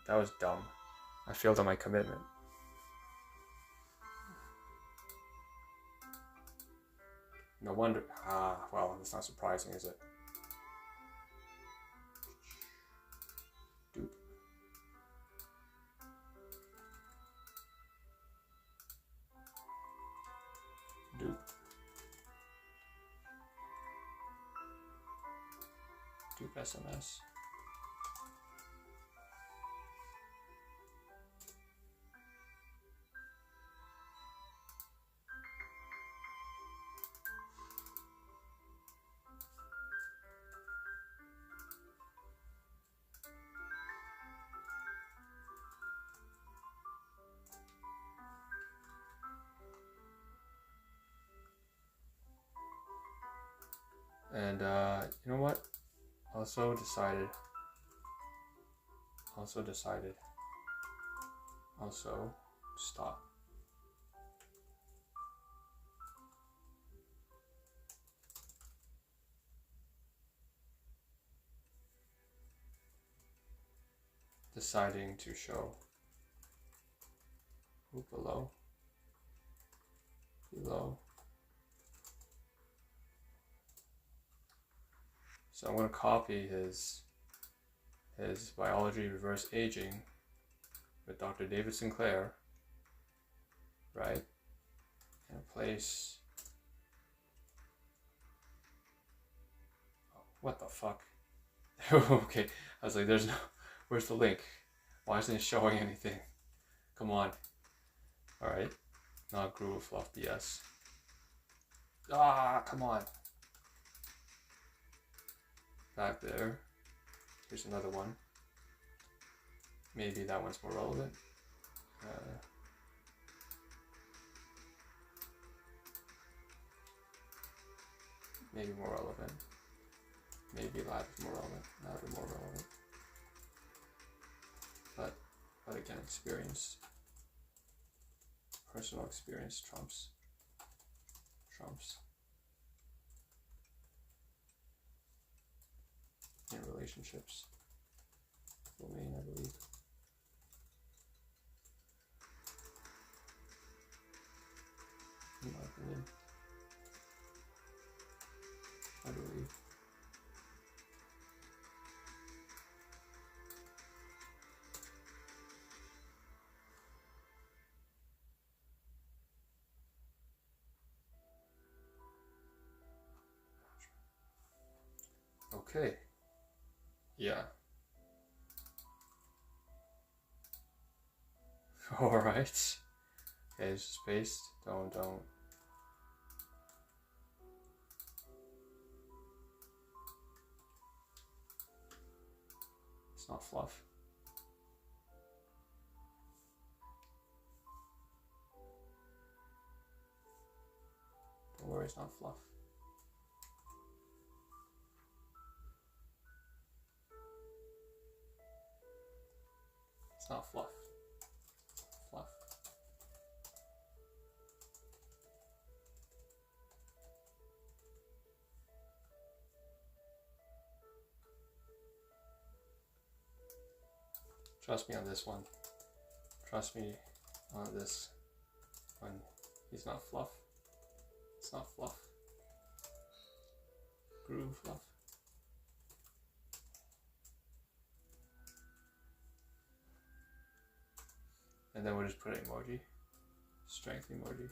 That was dumb. I failed on my commitment. No wonder. Well, that's not surprising, is it? Dupe. Dupe. Dupe SMS. And you know what? Also decided. Stop. Deciding to show. Below. So I'm going to copy his biology reverse aging with Dr. David Sinclair, right? And place. Oh, what the fuck? Okay, I was like, there's no. Where's the link? Why isn't it showing anything? Come on. Alright. Not groove fluff BS. Ah, come on. Back there. Here's another one. Maybe that one's more relevant. Maybe more relevant. Maybe loud is more relevant. Louder more relevant. But again, experience. Personal experience trumps. In relationships. Domain, I believe. In my opinion. I believe. Okay. Yeah. Alright. Okay, it's just paste. Don't. It's not fluff. Don't worry, it's not fluff. It's not fluff. Fluff. Trust me on this one. Trust me on this one. He's not fluff. It's not fluff. Groove fluff. And then we'll just put an emoji. Strength emoji.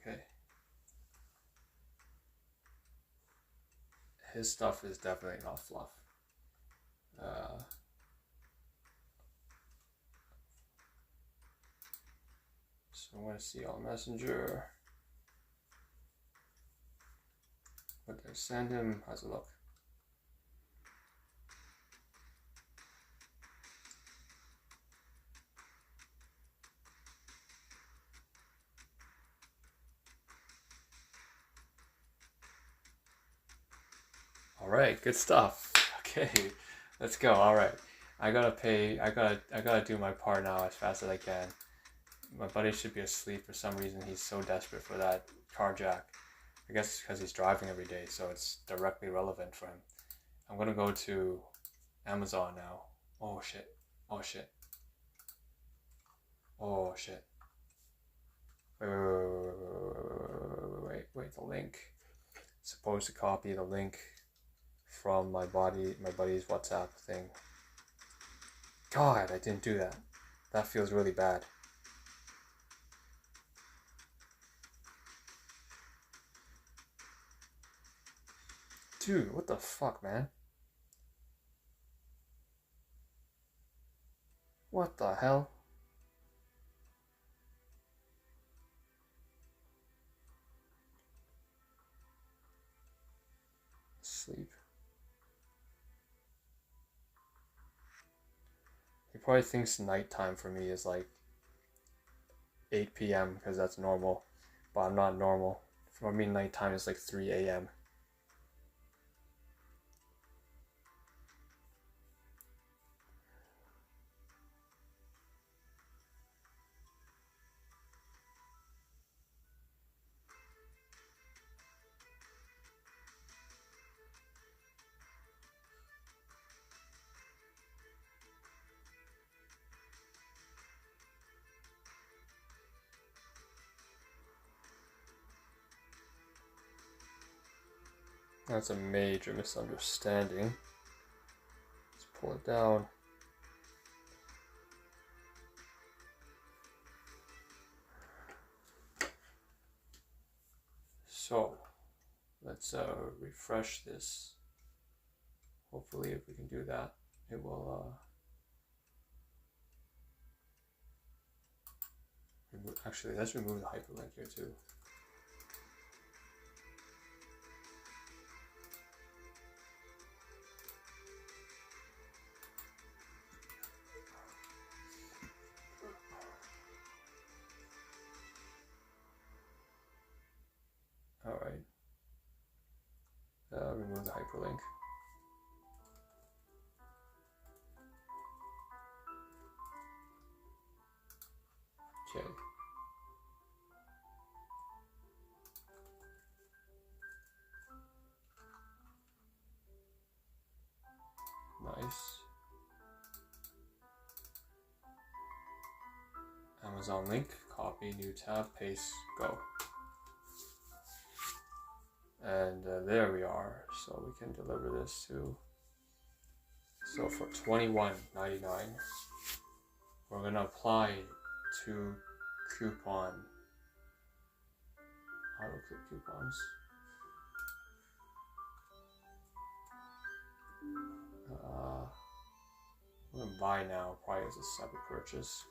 Okay. His stuff is definitely not fluff. So I want to see all messenger. What did I send him? How's it look? All right, good stuff. Okay, let's go. All right, I gotta do my part now as fast as I can. My buddy should be asleep for some reason. He's so desperate for that car jack. I guess it's because he's driving every day, so it's directly relevant for him. I'm gonna go to Amazon now. Oh shit. Oh shit. Oh shit. Wait, the link. Supposed to copy the link from my buddy's WhatsApp thing. God, I didn't do that. That feels really bad. Dude, what the fuck, man? What the hell? Sleep. He probably thinks nighttime for me is like 8 p.m. because that's normal, but I'm not normal. For me, nighttime is like 3 a.m. That's a major misunderstanding. Let's pull it down. So let's refresh this. Hopefully, if we can do that, it will actually, let's remove the hyperlink here too. All right. Remove the hyperlink. Okay. Nice. Amazon link, copy, new tab, paste, go. And there we are. So we can deliver this to. So for $21.99, we're gonna apply to coupon. Auto click coupons. I'm gonna buy now, probably as a separate purchase.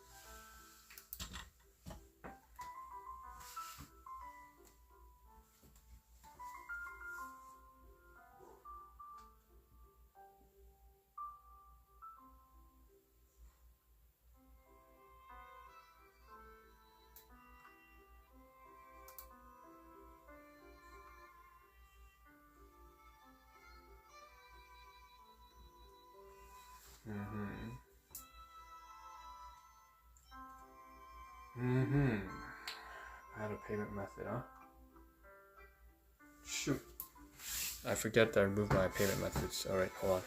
Add a payment method, huh? Shoot. I forget that I removed my payment methods. Alright, hold on.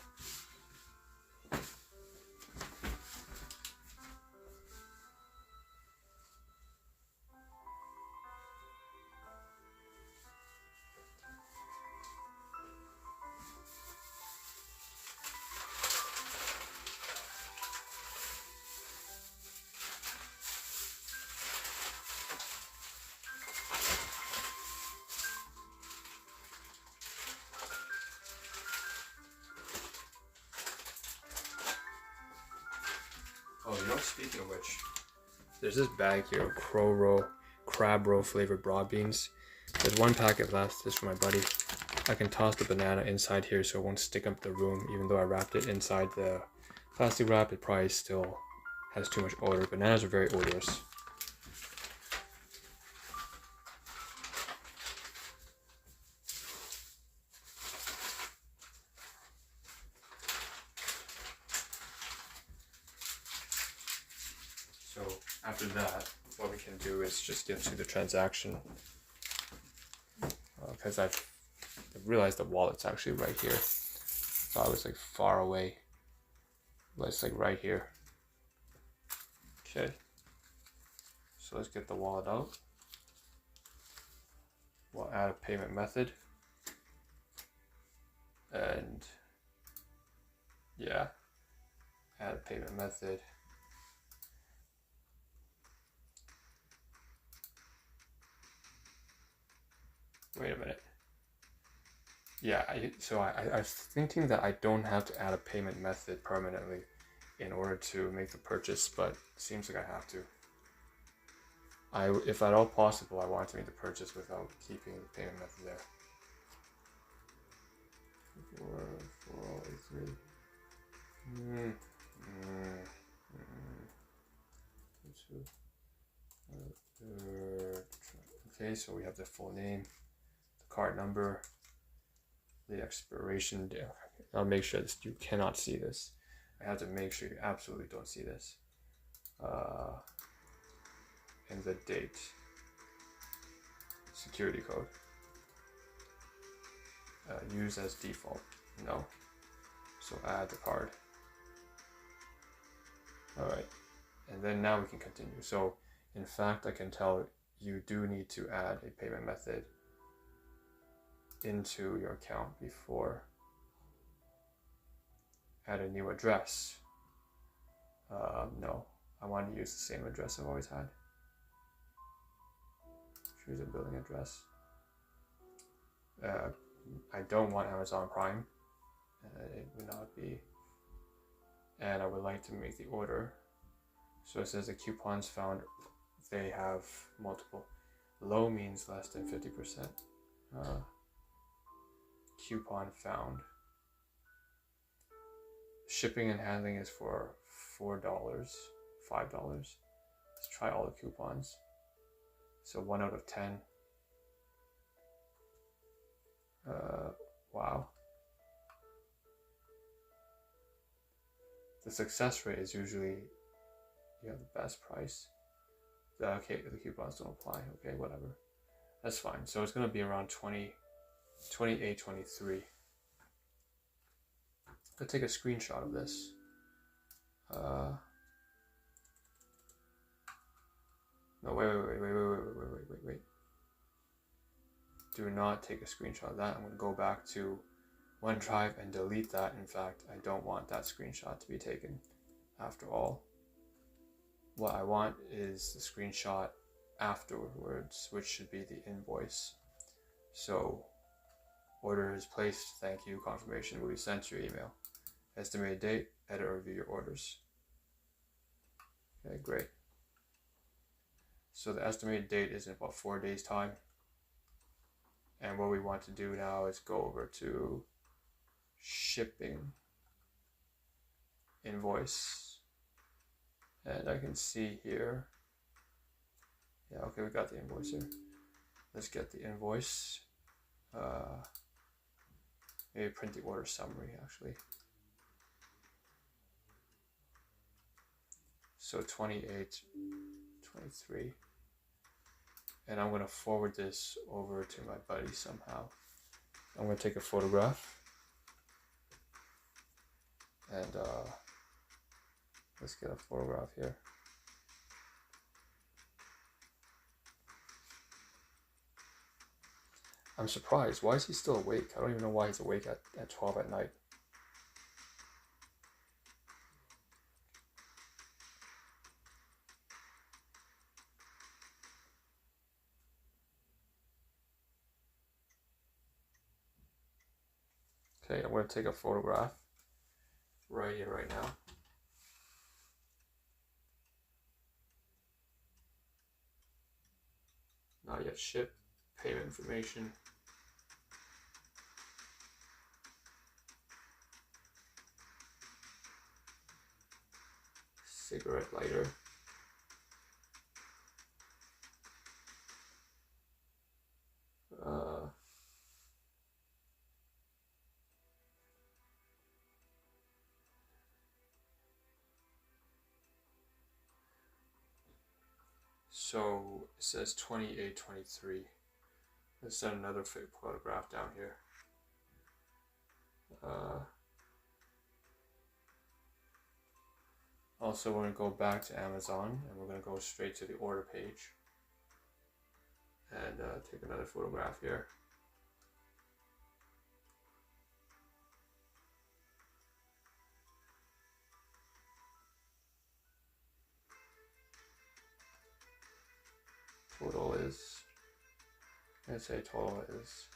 Oh, you know, speaking of which, there's this bag here of crab roe flavored broad beans. There's one packet left. This is for my buddy. I can toss the banana inside here so it won't stick up the room. Even though I wrapped it inside the plastic wrap, it probably still has too much odor. Bananas are very odorous. So after that, what we can do is just get to the transaction, because I've realized the wallet's actually right here. So I was like far away, but it's like right here. Okay, so let's get the wallet out. We'll add a payment method, and yeah, add a payment method. Wait a minute. Yeah, I was thinking that I don't have to add a payment method permanently in order to make the purchase, but it seems like I have to. If at all possible, I want to make the purchase without keeping the payment method there. 483. Okay, so we have the full name, the card number, the expiration date. I'll make sure this, you cannot see this. I have to make sure you absolutely don't see this. And the date. Security code. Use as default. No. So add the card. Alright. And then now we can continue. So in fact, I can tell you do need to add a payment method. into your account before. Add a new address. No, I want to use the same address I've always had. Choose a billing address. I don't want Amazon Prime. It would not be. And I would like to make the order. So it says the coupons found, they have multiple. Low means less than 50%. Coupon found. Shipping and handling is for $4, $5. Let's try all the coupons. So 1 out of 10. Wow. The success rate is usually you have the best price. Okay, the coupons don't apply. Okay, whatever. That's fine. So it's going to be around 28, 23. I'll take a screenshot of this. No, wait. Do not take a screenshot of that. I'm going to go back to OneDrive and delete that. In fact, I don't want that screenshot to be taken after all. What I want is the screenshot afterwards, which should be the invoice. So, order is placed, thank you, confirmation will be sent to your email. Estimated date, edit or review your orders. Okay, great. So the estimated date is in about 4 days' time. And what we want to do now is go over to shipping, invoice. And I can see here, yeah, okay, we got the invoice here. Let's get the invoice. Maybe print the order summary actually. So 28, 23. And I'm going to forward this over to my buddy somehow. I'm going to take a photograph. And let's get a photograph here. I'm surprised. Why is he still awake? I don't even know why he's awake at 12 at night. Okay, I'm going to take a photograph right here, right now. Not yet shipped. Payment information. Cigarette lighter. So it says 28, 23. Let's send another photograph down here. Also, we're going to go back to Amazon and we're going to go straight to the order page and take another photograph here. Total is, let's say total is,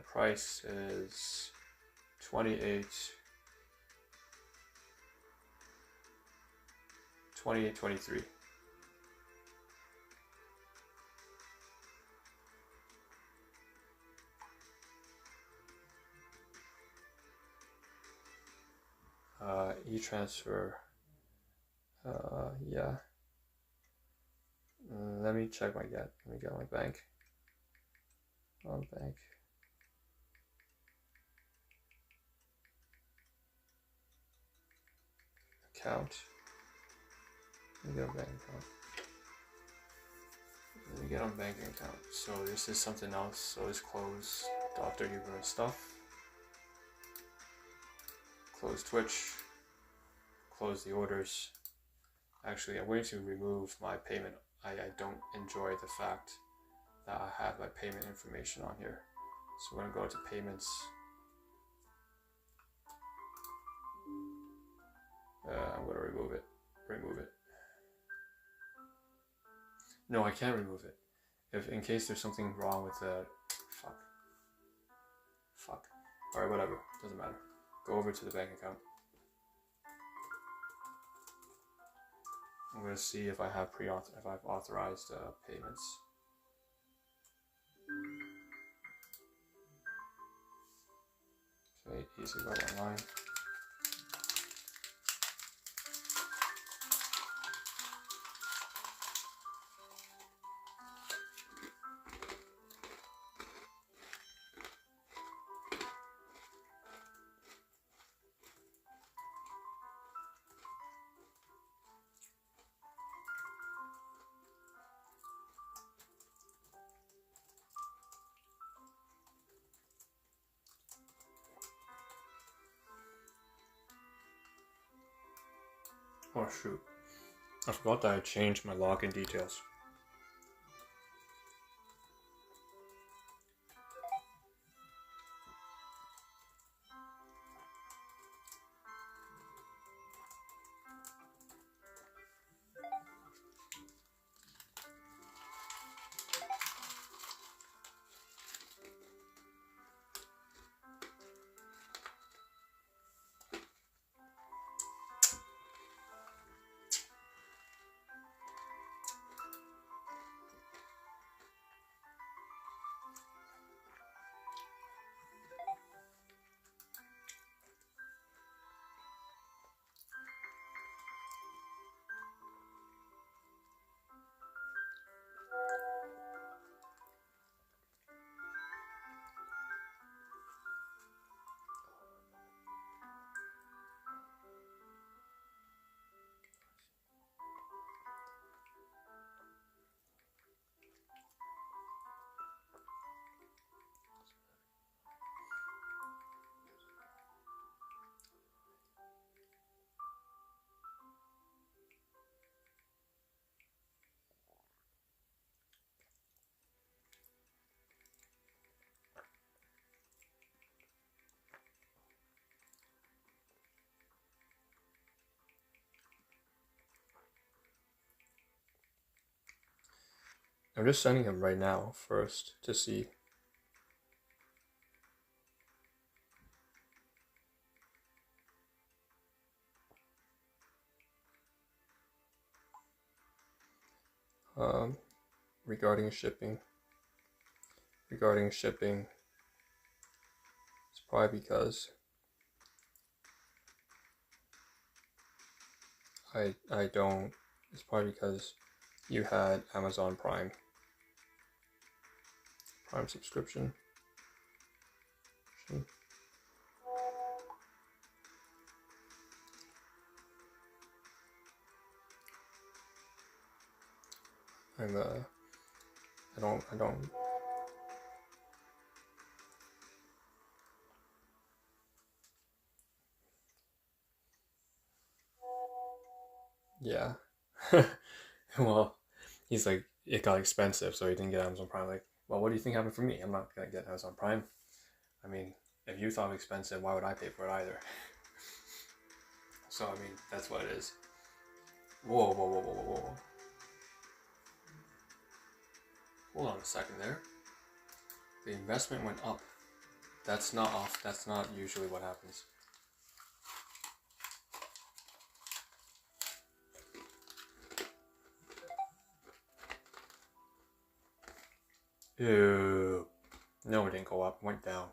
price is 28, 23. E-transfer, yeah. Let me check let me get my bank. On bank. Account. Let me get a bank account. Let me get on banking account. So this is something else. So let's close Dr. Huber and stuff. Close Twitch. Close the orders. Actually, I'm going to remove my payment. I don't enjoy the fact that I have my payment information on here. So we're going to go to payments. I'm going to remove it. No, I can't remove it. If in case there's something wrong with the fuck. Alright, whatever. Doesn't matter. Go over to the bank account. I'm going to see if I have if I've authorized payments. Okay, easy web online. Oh shoot, I forgot that I changed my login details. I'm just sending him right now first to see. Regarding shipping, it's probably because I don't. It's probably because you had Amazon Prime subscription. I don't. Yeah. Well, he's like, it got expensive, so he didn't get Amazon Prime. Like, well, what do you think happened for me? I'm not gonna get Amazon Prime. I mean, if you thought it was expensive, why would I pay for it either? So, I mean, that's what it is. Whoa. Hold on a second there. The investment went up. That's not off. That's not usually what happens. Ew. No, it didn't go up. It went down.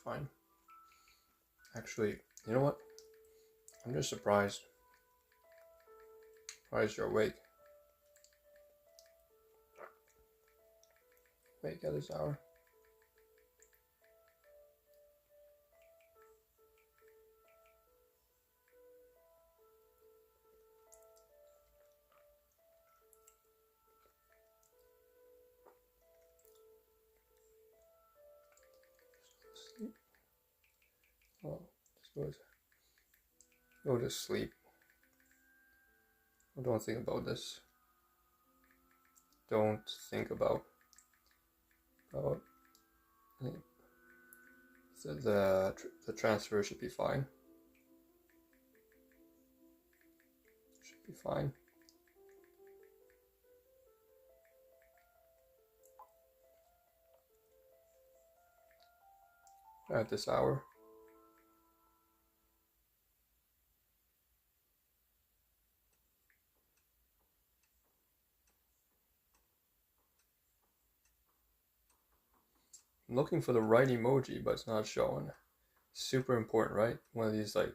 Fine. Actually, you know what? I'm just surprised. Surprised you're awake. Wake at this hour. Go to sleep. Don't think about this. Don't think about so the transfer should be fine. Should be fine. At this hour. I'm looking for the right emoji, but it's not showing. Super important, right? One of these like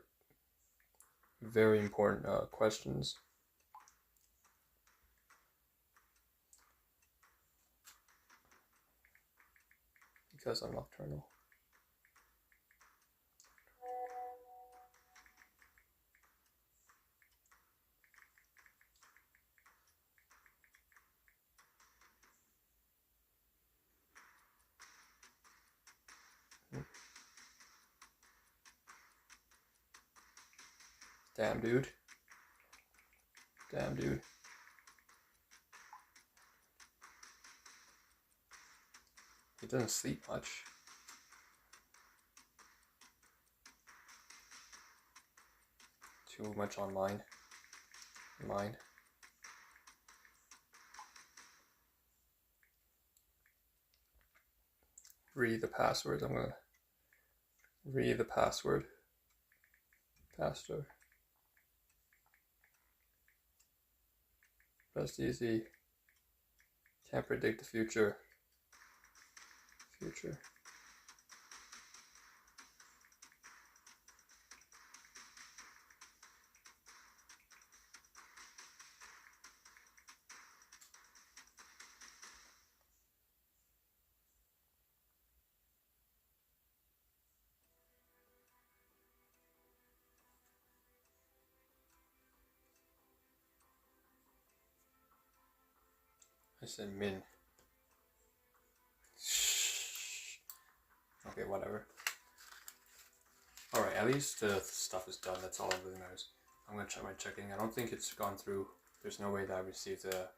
very important questions. Because I'm nocturnal. Damn, dude. Damn, dude. He doesn't sleep much. Too much on mine. Read the password. I'm gonna read the password. Faster. Rest easy. Can't predict the future. I said min. Okay, whatever. Alright, at least the stuff is done. That's all that really matters. I'm going to check my checking. I don't think it's gone through. There's no way that I received the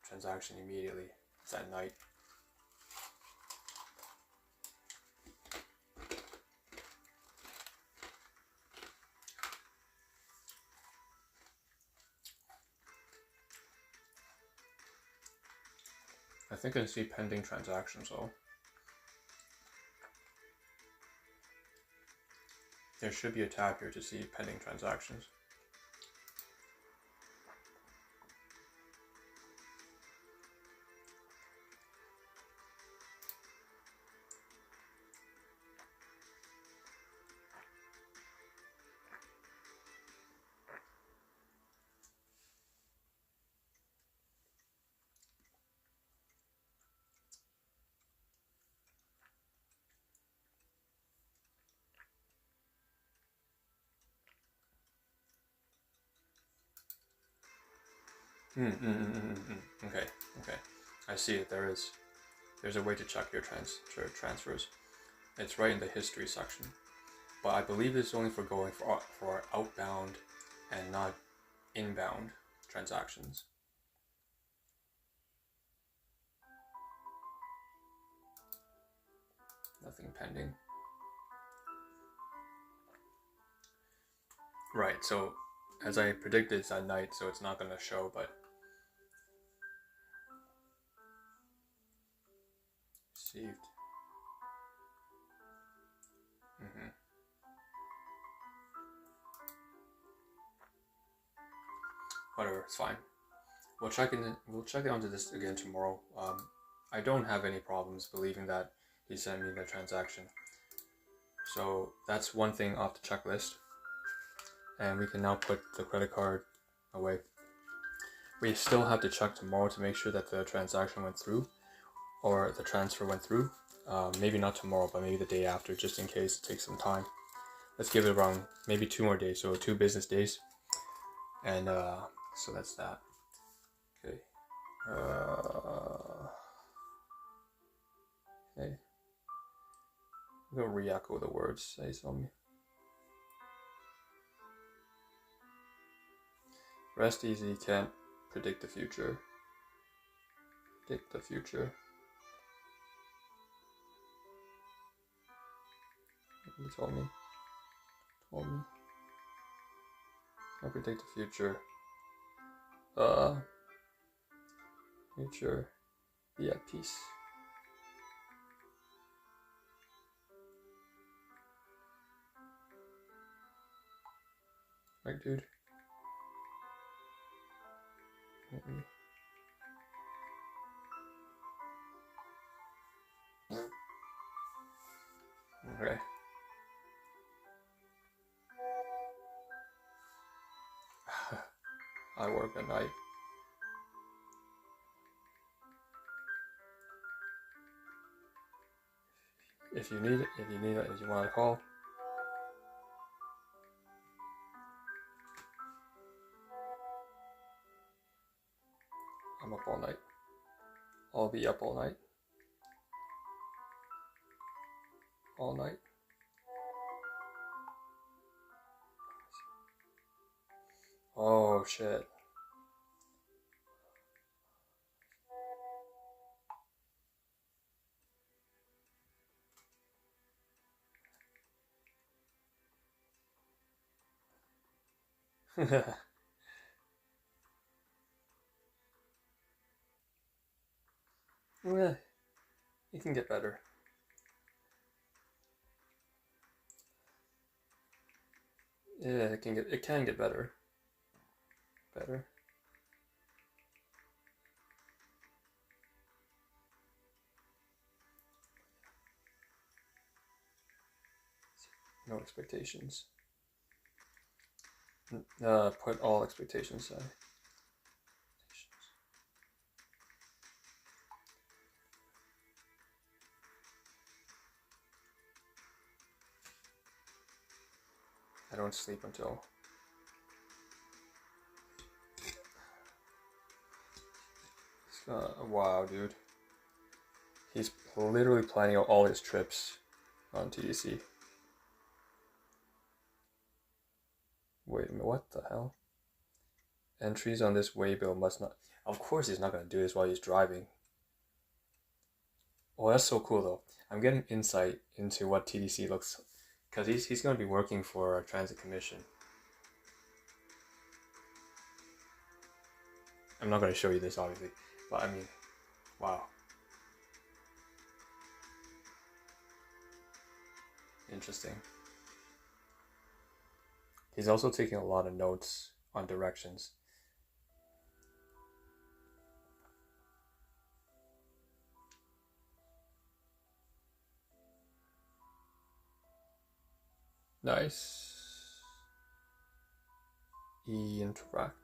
transaction immediately. It's at night. I think I see pending transactions though. There should be a tab here to see pending transactions. Okay. I see it. There's a way to check your transfers. It's right in the history section. But I believe it's only for going for outbound and not inbound transactions. Nothing pending. Right, so as I predicted, it's at night, so it's not going to show, but received. Whatever, it's fine. We'll check it onto this again tomorrow. I don't have any problems believing that he sent me the transaction. So that's one thing off the checklist. And we can now put the credit card away. We still have to check tomorrow to make sure that the transaction went through, or the transfer went through. Maybe not tomorrow, but maybe the day after, just in case it takes some time. Let's give it around maybe 2 more days, so 2 business days. And so that's that. Okay. Okay. I'm gonna re-echo the words. Say something. Rest easy, can't predict the future. Predict the future. You told me. Can't predict the future. Future. Be at peace. Right, dude? Okay. I work at night. If you need it, if you want to call. I'm up all night. I'll be up all night. All night. Oh shit. Well, it can get better. Yeah, it can get better. Better. No expectations. Put all expectations aside. I don't sleep until wow, dude. He's literally planning out all his trips on TDC. Wait a minute, what the hell? Entries on this waybill must not... Of course he's not going to do this while he's driving. Oh, that's so cool though. I'm getting insight into what TDC looks like. Because he's going to be working for a transit commission. I'm not going to show you this obviously, but I mean, wow. Interesting. He's also taking a lot of notes on directions. Nice. Interact.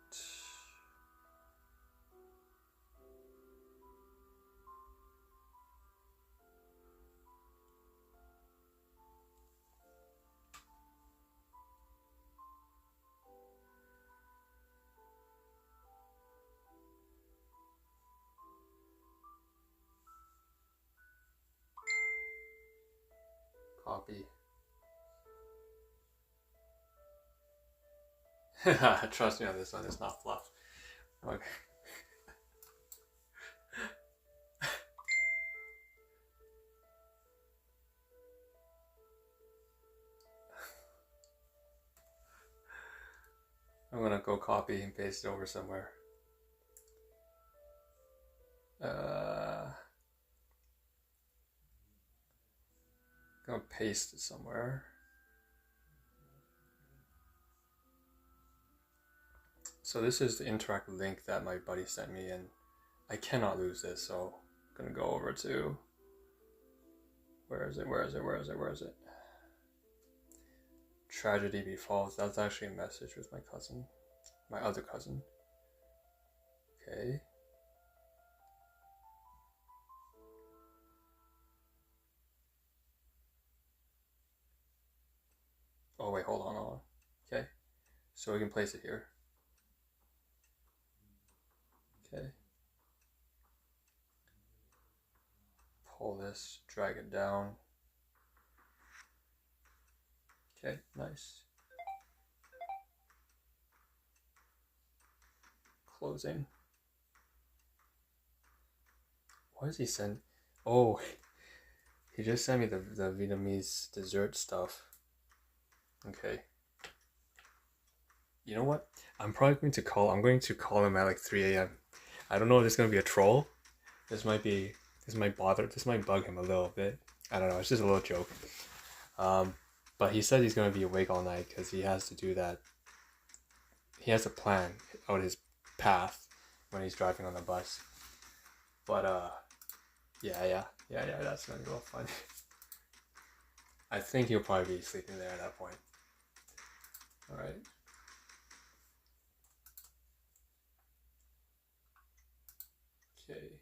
Copy. Trust me on this one, it's not fluff. Okay. I'm gonna go copy and paste it over somewhere. Gonna paste it somewhere. So this is the interact link that my buddy sent me, and I cannot lose this, so I'm gonna go over to... Where is it? Tragedy befalls. That's actually a message with my cousin. My other cousin. Okay. Oh wait, hold on. Okay. So we can place it here. Okay. Pull this, drag it down. Okay, nice. Closing. What does he send? Oh, he just sent me the Vietnamese dessert stuff. Okay. You know what? I'm going to call him at like 3 a.m. I don't know if this is gonna be a troll. This might bug him a little bit. I don't know, it's just a little joke. But he said he's gonna be awake all night because he has to do that. He has to plan out his path when he's driving on the bus. But yeah, that's gonna be a little fun. I think he'll probably be sleeping there at that point. Alright. Okay.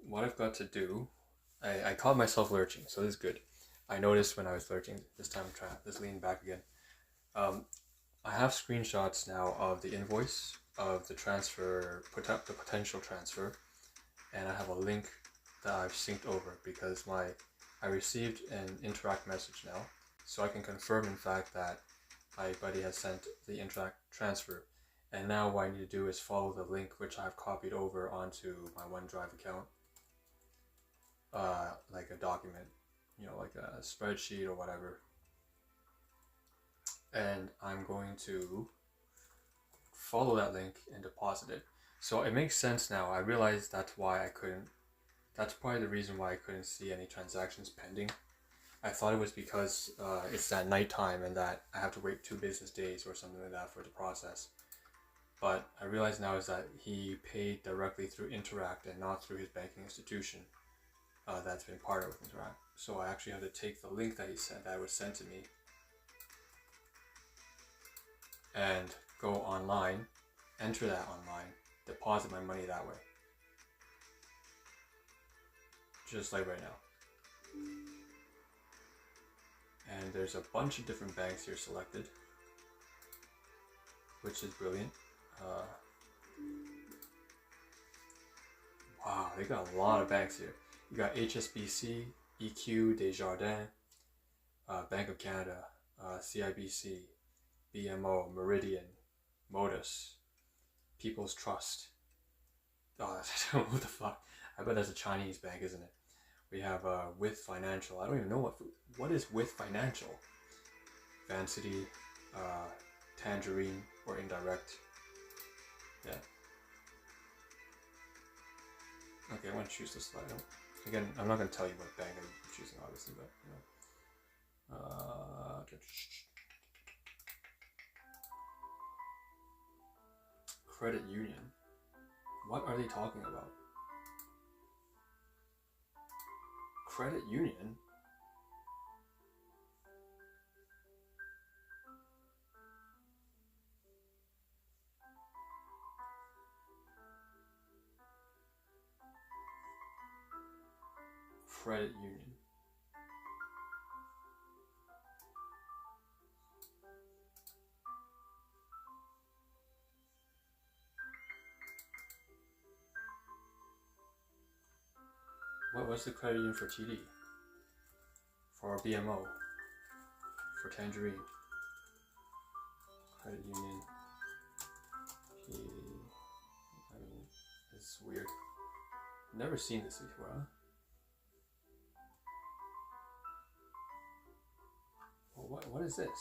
What I've got to do, I caught myself lurching, so this is good. I noticed when I was lurching, this time I'm trying to just lean back again. I have screenshots now of the invoice, of the transfer, the potential transfer, and I have a link that I've synced over because I received an Interact message now, so I can confirm in fact that my buddy has sent the Interact transfer. And now what I need to do is follow the link which I've copied over onto my OneDrive account, like a document, like a spreadsheet or whatever. And I'm going to follow that link and deposit it. So it makes sense now. I realize that's probably the reason why I couldn't see any transactions pending. I thought it was because it's at nighttime and that I have to wait 2 business days or something like that for it to process. But I realize now is that he paid directly through Interact and not through his banking institution that's been partnered with Interact. So I actually have to take the link that was sent to me and go online, enter that online, deposit my money that way. Just like right now. And there's a bunch of different banks here selected, which is brilliant. Wow, they got a lot of banks here. You got HSBC, EQ, Desjardins, Bank of Canada, CIBC, BMO, Meridian, Modus, People's Trust. Oh, what the fuck? I bet that's a Chinese bank, isn't it? We have With Financial. I don't even know what is With Financial. Vancity, Tangerine, or Indirect. Yeah. Okay, I'm going to choose this slide. Again, I'm not going to tell you what bank I'm choosing, obviously, but Credit Union. What are they talking about? Credit Union? Credit Union. What's the credit union for TD? For BMO? For Tangerine? Credit union. TD. I mean, it's weird. Never seen this before, huh? Well, what is this?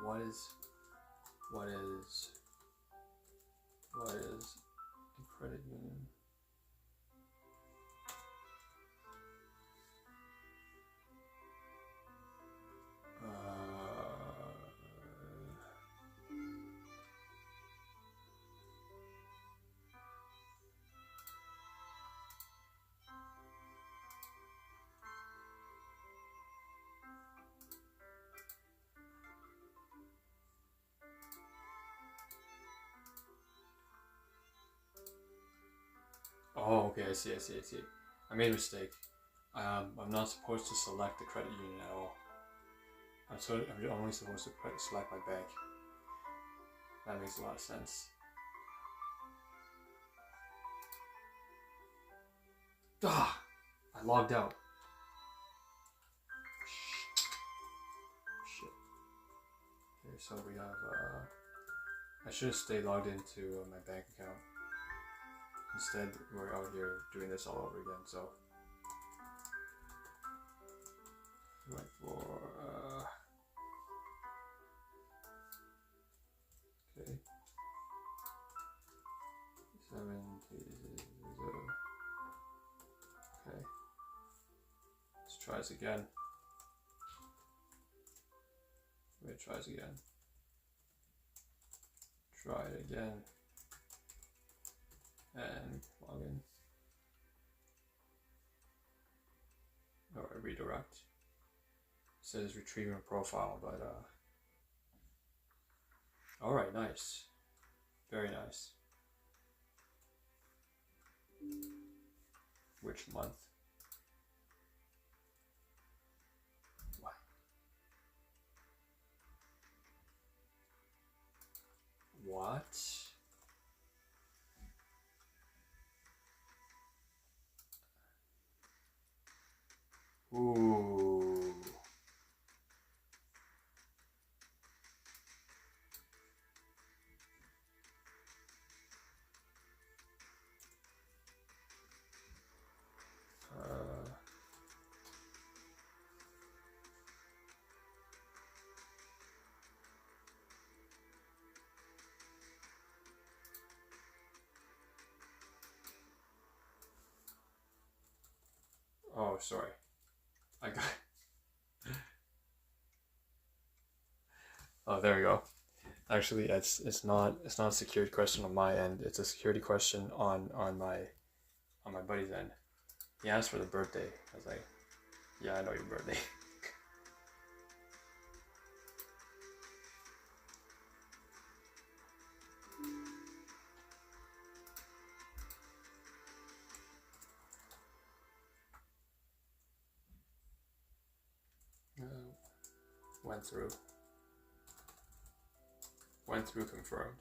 What is the credit union? Oh, okay, I see. I made a mistake. I'm not supposed to select the credit union at all. I'm only supposed to select my bank. That makes a lot of sense. Ah! I logged out. Shit. Okay, so we have I should have stayed logged into my bank account. Instead, we're out here doing this all over again, so. Went for, okay. 70, okay. Let's try this again. Wait, try this again. Try it again. And log in. Or redirect. It says retrieving a profile, but alright, nice. Very nice. Which month? What? What? Ooh. Oh, sorry. I got. Oh, there we go. Actually, it's not a security question on my end. It's a security question on my buddy's end. He asked for the birthday. I was like, yeah, I know your birthday. Went through confirmed.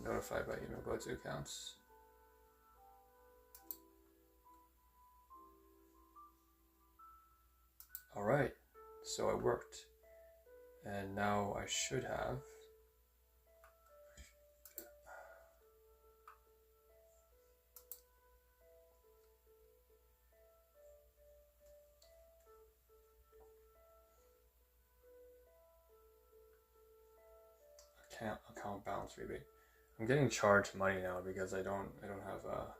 Notified by email, go to accounts. Alright, so it worked. And now I should have. Account balance rebate. I'm getting charged money now because I don't have a.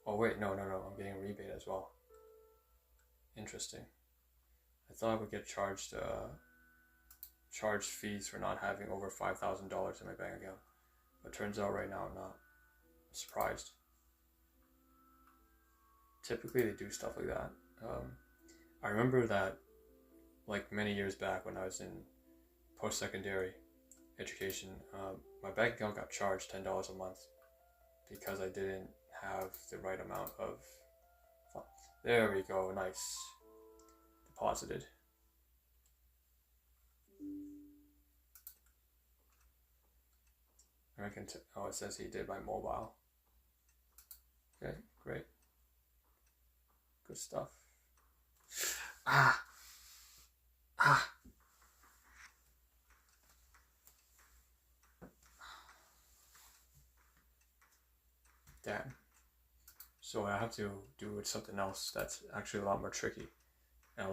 Oh wait, no, I'm getting a rebate as well. Interesting. I thought I would get charged fees for not having over $5,000 in my bank account, but turns out right now I'm not. I'm surprised. Typically they do stuff like that. I remember that like many years back when I was in post-secondary education, my bank account got charged $10 a month because I didn't have the right amount of funds. There we go, nice. Deposited. Oh, it says he did by mobile. Okay, great. Good stuff. Damn. So I have to do something else that's actually a lot more tricky and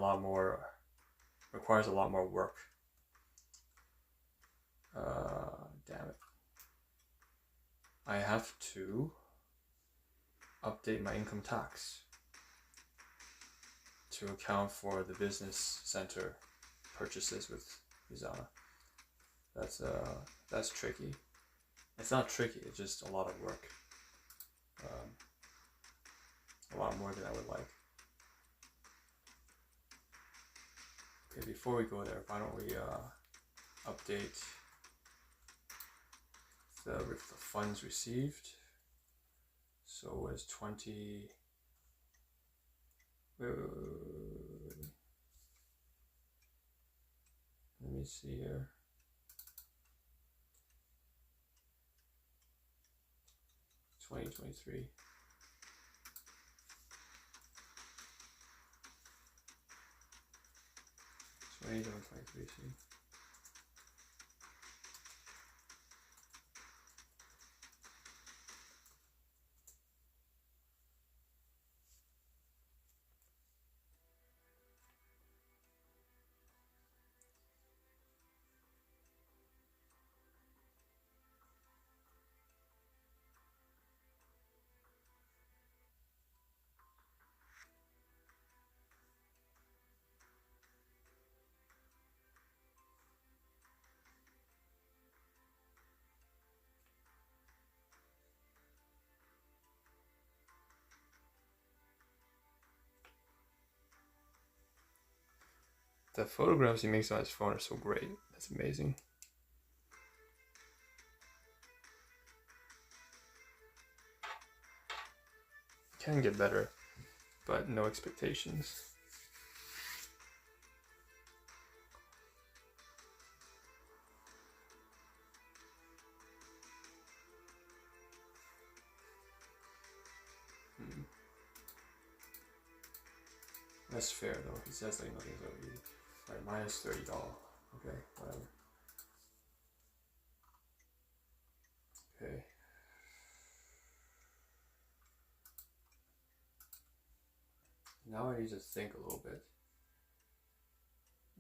requires a lot more work. Damn it. I have to update my income tax to account for the business center purchases with Usana. That's tricky. It's not tricky, it's just a lot of work. A lot more than I would like. Okay, before we go there, why don't we update the funds received. So it was 20. Let me see here. (2023). See. The photographs he makes on his phone are so great. That's amazing. Can get better, but no expectations. That's fair though. He says like nothing's over easy. Alright, minus $30. Okay, whatever. Okay. Now I need to think a little bit.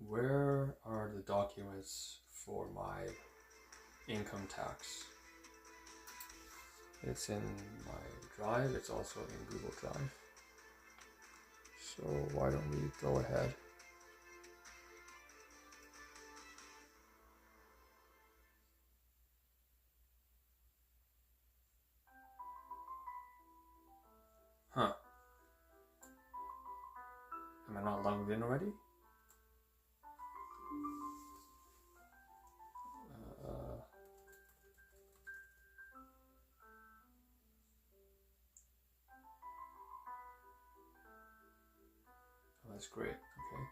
Where are the documents for my income tax? It's in my Drive. It's also in Google Drive. So why don't we go ahead? Huh. Am I not logged in already? Oh, that's great. Okay.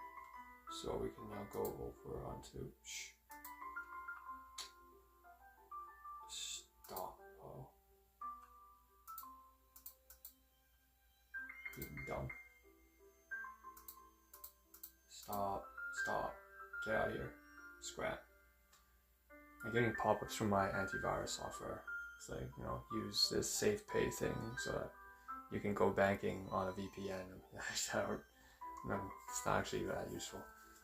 So we can now go over onto... Stop. Oh. Being dumb. Stop. Get out of here. Scrap. I'm getting pop-ups from my antivirus software. It's like, you know, use this safe pay thing so that you can go banking on a VPN. No, it's not actually that useful.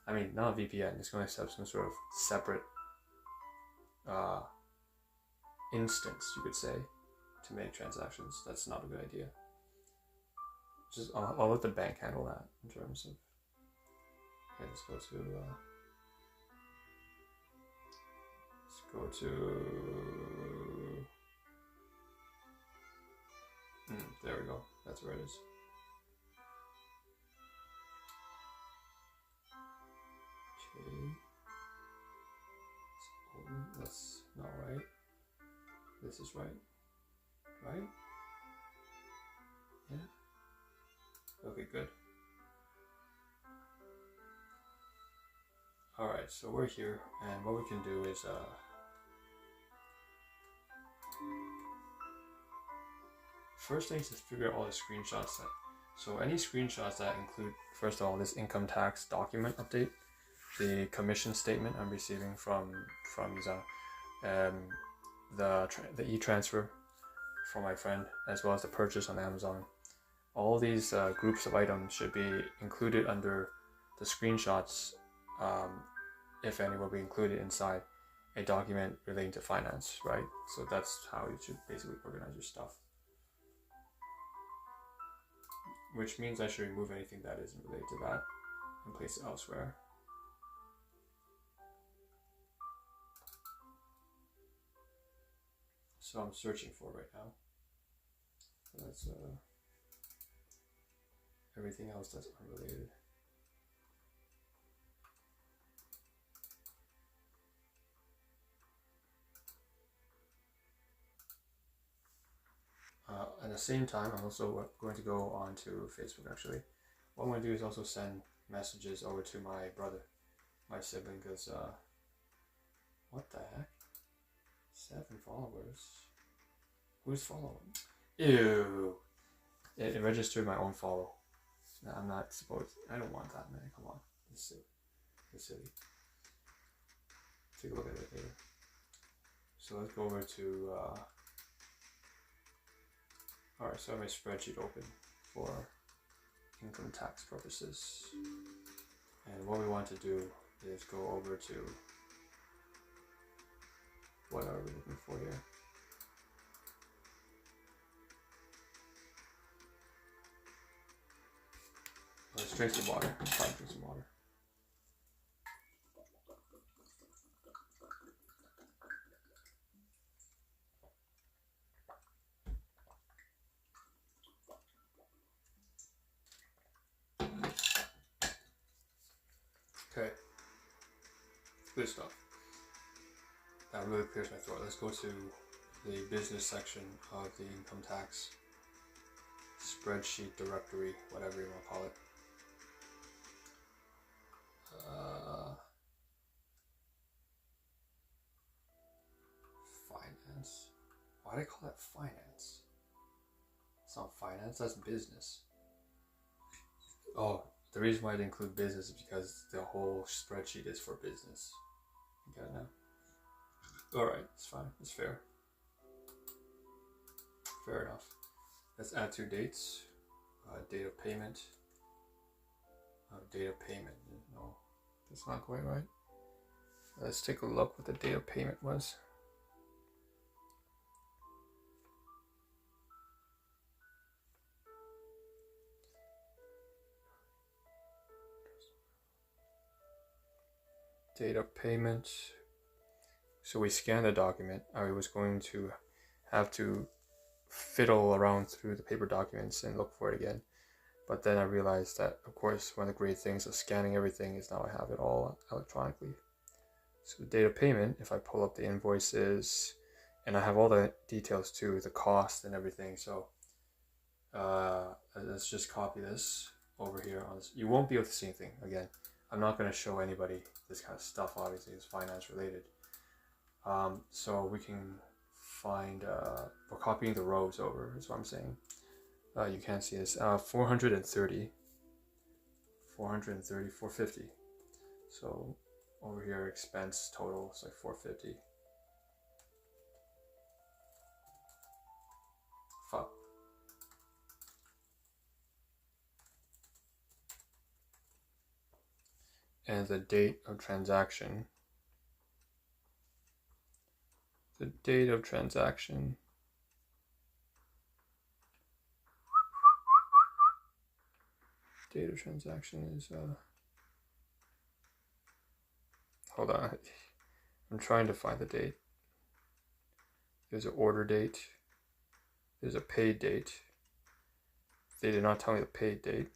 I mean, not a VPN. It's going to set up some sort of separate instance, you could say, to make transactions. That's not a good idea. Just I'll let the bank handle that in terms of. Okay, let's go to. There we go. That's where it is. Okay. That's not right. This is right. Right? Yeah. Okay, good. Alright, so we're here, and what we can do is first I need to figure out all the screenshots that. So any screenshots that include, first of all, this income tax document update, the commission statement I'm receiving from Yiza, the e-transfer from my friend, as well as the purchase on Amazon. All these groups of items should be included under the screenshots, if any will be included inside a document relating to finance, right? So that's how you should basically organize your stuff. Which means I should remove anything that isn't related to that and place it elsewhere. So I'm searching for right now. So that's everything else that's unrelated. At the same time, I'm also going to go on to Facebook actually. What I'm going to do is also send messages over to my brother. my sibling because what the heck? 7 followers. Who's following? Ew. It registered my own follow. No, I'm not supposed. I don't want that, man. Come on. It's silly. It's silly. Take a look at it later. So let's go over to. Alright, so I have my spreadsheet open for income tax purposes. And what we want to do is go over to. What are we looking for here? Let's drink some water. Let's try to drink some water. Okay. Good stuff. That really clears my throat. Let's go to the business section of the income tax spreadsheet directory, whatever you want to call it. Finance. Why do I call that finance? It's not finance, that's business. Oh, the reason why I didn't include business is because the whole spreadsheet is for business. You got it now? Alright, it's fine, it's fair. Fair enough. Let's add 2 dates. Date of payment. Date of payment. No, that's not quite right. Let's take a look what the date of payment was. Date of payment. So we scanned the document. I was going to have to fiddle around through the paper documents and look for it again. But then I realized that, of course, one of the great things of scanning everything is now I have it all electronically. So the date of payment, if I pull up the invoices, and I have all the details too, the cost and everything. So let's just copy this over here. On this. You won't be able to see anything. Again, I'm not going to show anybody this kind of stuff. Obviously, it's finance related. So we can find, we're copying the rows over, is what I'm saying. You can't see this. 430, 450. So over here, expense total is like 450. Fuck. And the date of transaction. The date of transaction. Date of transaction is hold on, I'm trying to find the date. There's an order date. There's a paid date. They did not tell me the paid date.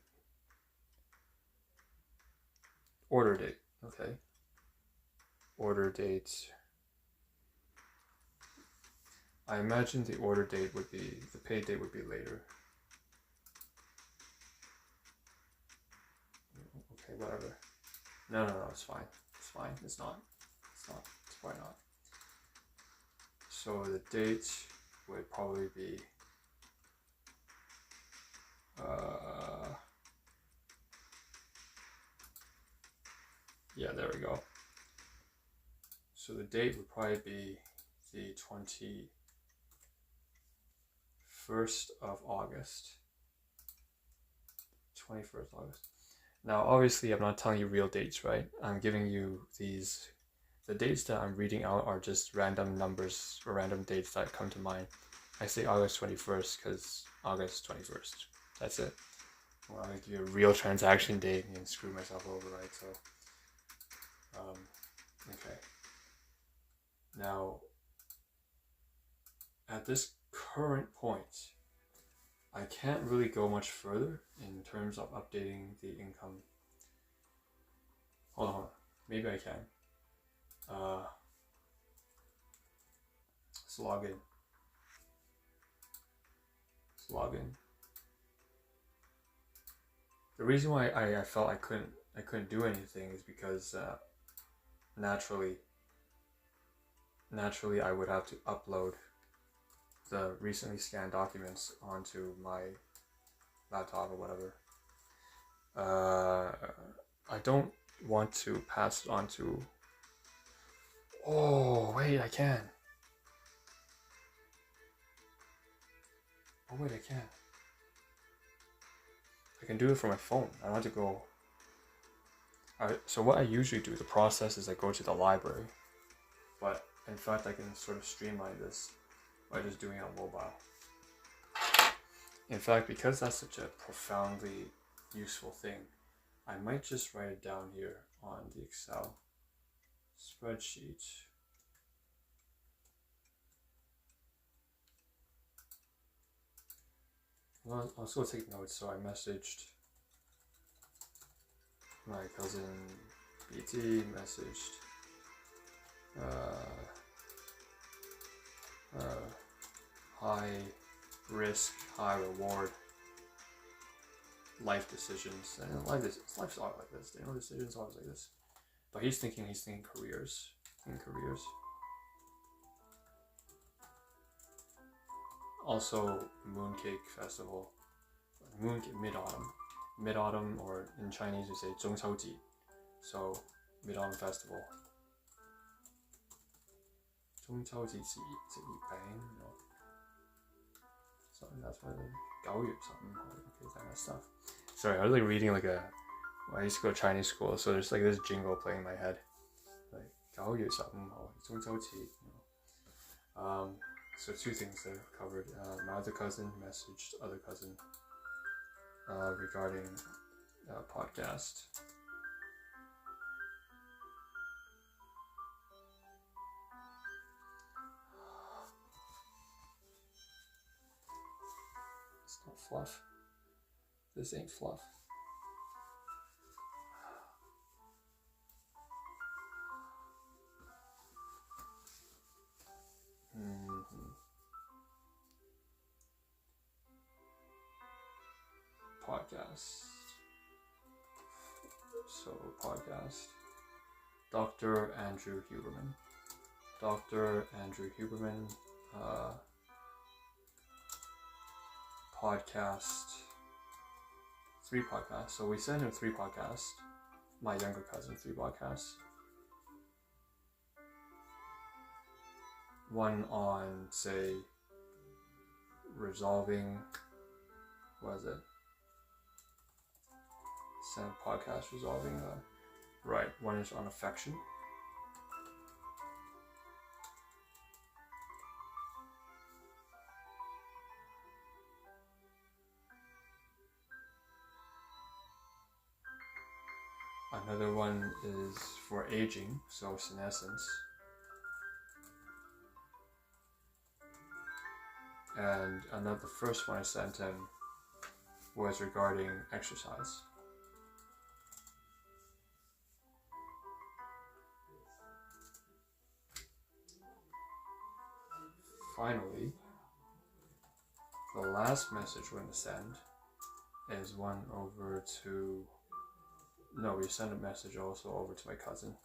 Order date, okay. Order date. I imagine the order date would be, the paid date would be later. Okay, whatever. No, it's fine. It's fine. It's not. It's not. It's probably not. So the date would probably be yeah, there we go. So the date would probably be the 21st of August. 21st August. Now, obviously, I'm not telling you real dates, right? I'm giving you these. The dates that I'm reading out are just random numbers or random dates that come to mind. I say August 21st because August 21st. That's it. Well, I give you a real transaction date and screw myself over, right? So, okay. Now, at this current point, I can't really go much further in terms of updating the income. Hold on. Maybe I can. Let's log in. Let's log in. The reason why I felt I couldn't do anything is because naturally I would have to upload the recently scanned documents onto my laptop or whatever. I don't want to pass it on to... Oh, wait, I can. Oh, wait, I can. I can do it from my phone. I don't have to go... Alright, so what I usually do, the process is I go to the library. But, in fact, I can sort of streamline this by just doing it on mobile. In fact, because that's such a profoundly useful thing, I might just write it down here on the Excel spreadsheet. Well, I'll also take notes, so I messaged my cousin BT, messaged high risk, high reward life decisions. And life's always like this. You know, decisions always like this. But he's thinking careers. Also, Mooncake Festival. Mid-autumn. Mid-autumn, or in Chinese we say 中秋节. So, Mid-autumn Festival. 中秋節是月餅, no. So that's what something. Okay, that kind of stuff. Sorry, I was like reading like I used to go to Chinese school, so there's like this jingle playing in my head. Like 9月15號, 中秋節. So two things that I've covered. My other cousin messaged other cousin regarding podcast. It's not fluff. This ain't fluff. Podcast. So, podcast. Dr. Andrew Huberman. Dr. Andrew Huberman. Podcast. 3 podcasts. So we sent him 3 podcasts. My younger cousin, 3 podcasts. One on, say, resolving, what is it? Send podcast resolving, right, one is on affection. Another one is for aging, so senescence. And the first one I sent him was regarding exercise. Finally, the last message we're going to send is one over to... No, we sent a message also over to my cousin.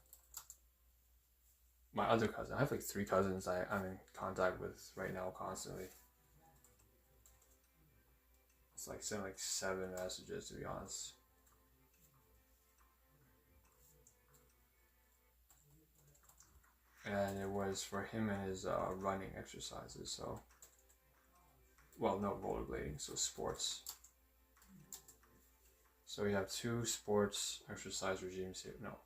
My other cousin. I have like 3 cousins I'm in contact with right now constantly. It's like sent like 7 messages, to be honest. And it was for him and his running exercises, so... Well, no, rollerblading, so sports. So we have 2 sports exercise regimes here. No.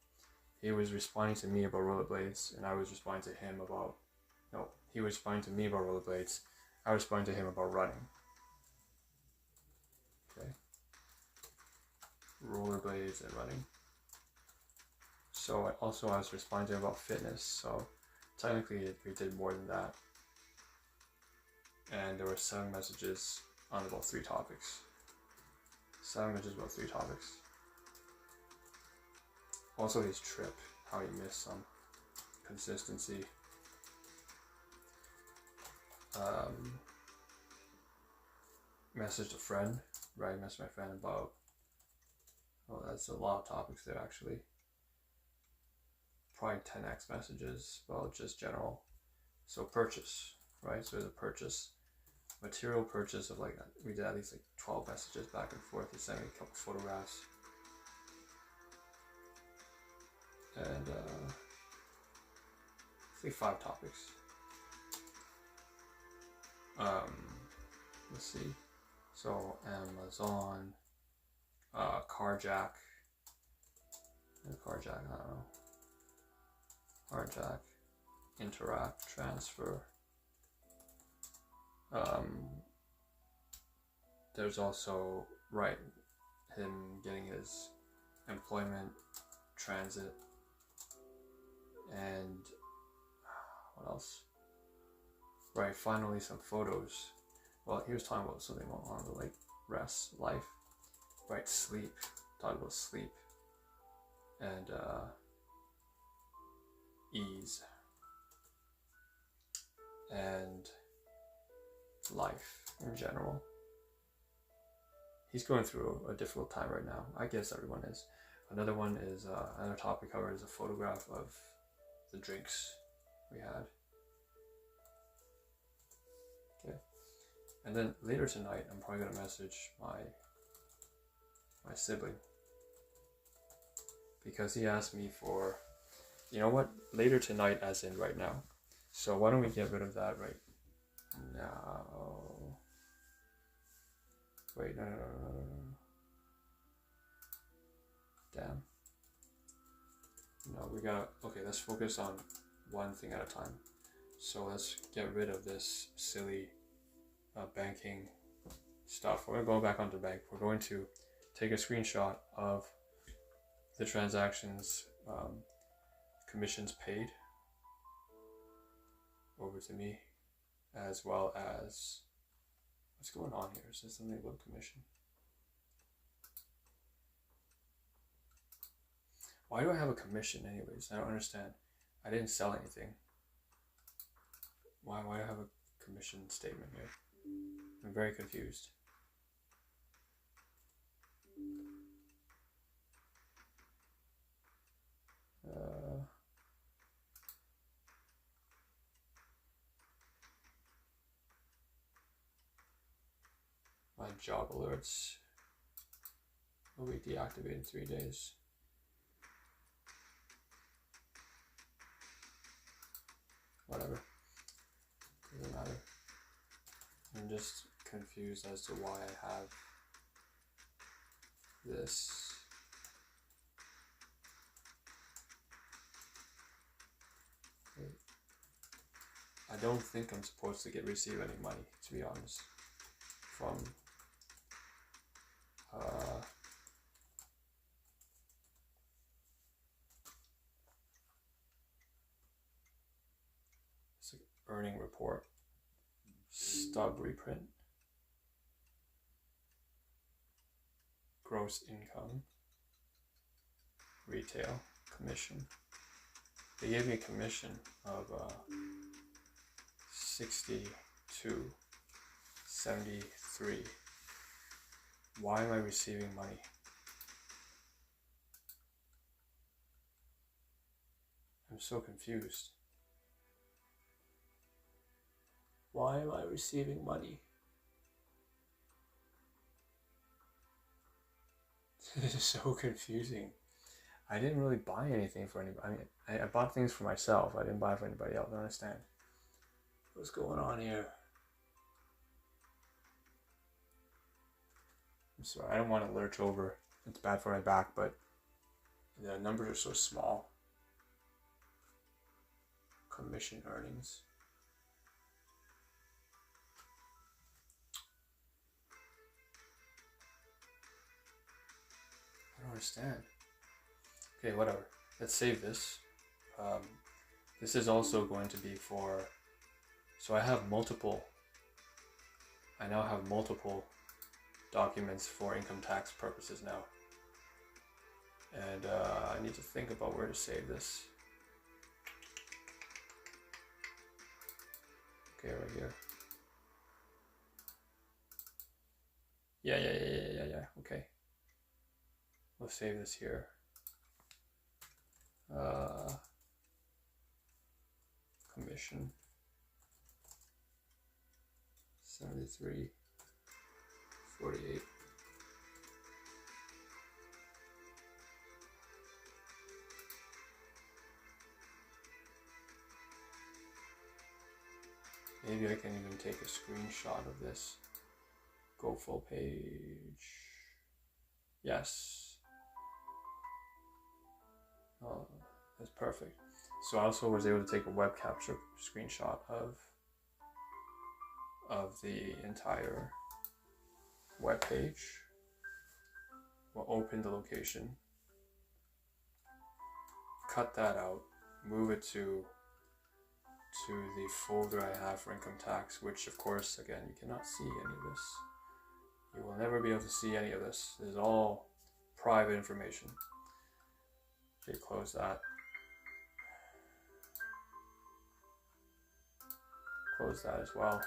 He was responding to me about rollerblades, and I was responding to him about... No, he was responding to me about rollerblades. I was responding to him about running. Okay. Rollerblades and running. So I was responding to him about fitness, so technically we did more than that. And there were 7 messages on about 3 topics. 7 messages about 3 topics. Also his trip, how he missed some consistency. Messaged a friend, right? Messaged my friend about... Oh, that's a lot of topics there actually. probably 10x messages, well, just general. So purchase, right? So there's a purchase, material purchase of like, we did at least like 12 messages back and forth. He sent me a couple photographs. And I think 5 topics. Let's see. So Amazon, carjack, I don't know. Carjack, interact, transfer. There's also, right, him getting his employment, transit, and what else? Right, finally some photos. Well, he was talking about something on the like rest, life, right, sleep, talking about sleep, and ease, and life in general. He's going through a difficult time right now. I guess everyone is. Another one is, another topic cover is a photograph of the drinks we had. Okay. And then later tonight, I'm probably going to message my sibling. Because he asked me for, you know what, later tonight as in right now. So why don't we get rid of that right now? Wait, no. Damn. No, we gotta, okay, let's focus on one thing at a time. So let's get rid of this silly banking stuff. We're going to go back onto the bank. We're going to take a screenshot of the transactions, commissions paid over to me, as well as, what's going on here? Is there something about commission? Why do I have a commission anyways? I don't understand. I didn't sell anything. Why do I have a commission statement here? I'm very confused. My job alerts will be deactivated in 3 days. Whatever. Doesn't matter. I'm just confused as to why I have this. I don't think I'm supposed to receive any money, to be honest, from earning report, stub reprint, gross income, retail, commission. They gave me a commission of 62.73. Why am I receiving money? I'm so confused. Why am I receiving money? This is so confusing. I didn't really buy anything for anybody. I mean, I bought things for myself. I didn't buy for anybody else. I don't understand. What's going on here? I'm sorry. I don't want to lurch over. It's bad for my back, but the numbers are so small. Commission earnings. I don't understand. Okay, whatever. Let's save this. This is also going to be for, so I now have multiple documents for income tax purposes now. And I need to think about where to save this. Okay, right here. Yeah. Okay. We'll save this here. commission 73.48. Maybe I can even take a screenshot of this. Go full page. Yes. Oh, that's perfect. So I also was able to take a web capture screenshot of the entire web page. We'll open the location, cut that out, move it to the folder I have for income tax, which of course, again, you cannot see any of this. You will never be able to see any of this. This is all private information. Okay, close that. Close that as well.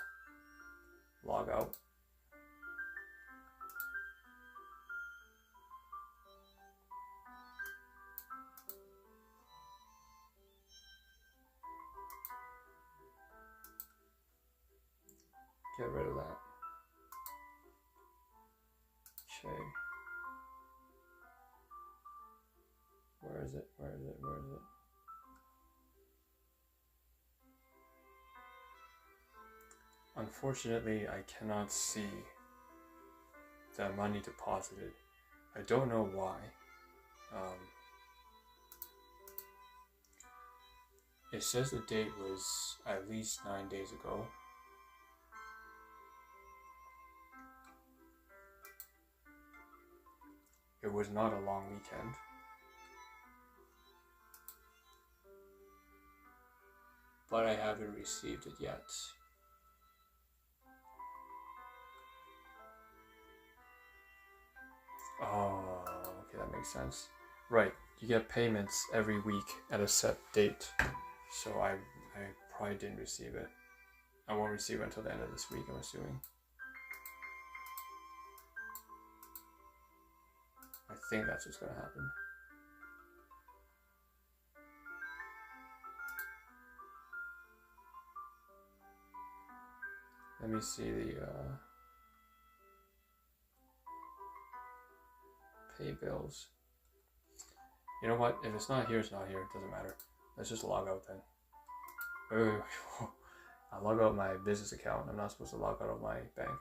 Log out. Get rid of that. Okay. Where is it? Where is it? Where is it? Unfortunately, I cannot see the money deposited. I don't know why. It says the date was at least 9 days ago. It was not a long weekend. But I haven't received it yet. Oh, okay, that makes sense. Right, you get payments every week at a set date. So I probably didn't receive it. I won't receive it until the end of this week, I'm assuming. I think that's what's going to happen. Let me see the pay bills. You know what? If it's not here, it's not here. It doesn't matter. Let's just log out then. Wait. I log out my business account. I'm not supposed to log out of my bank.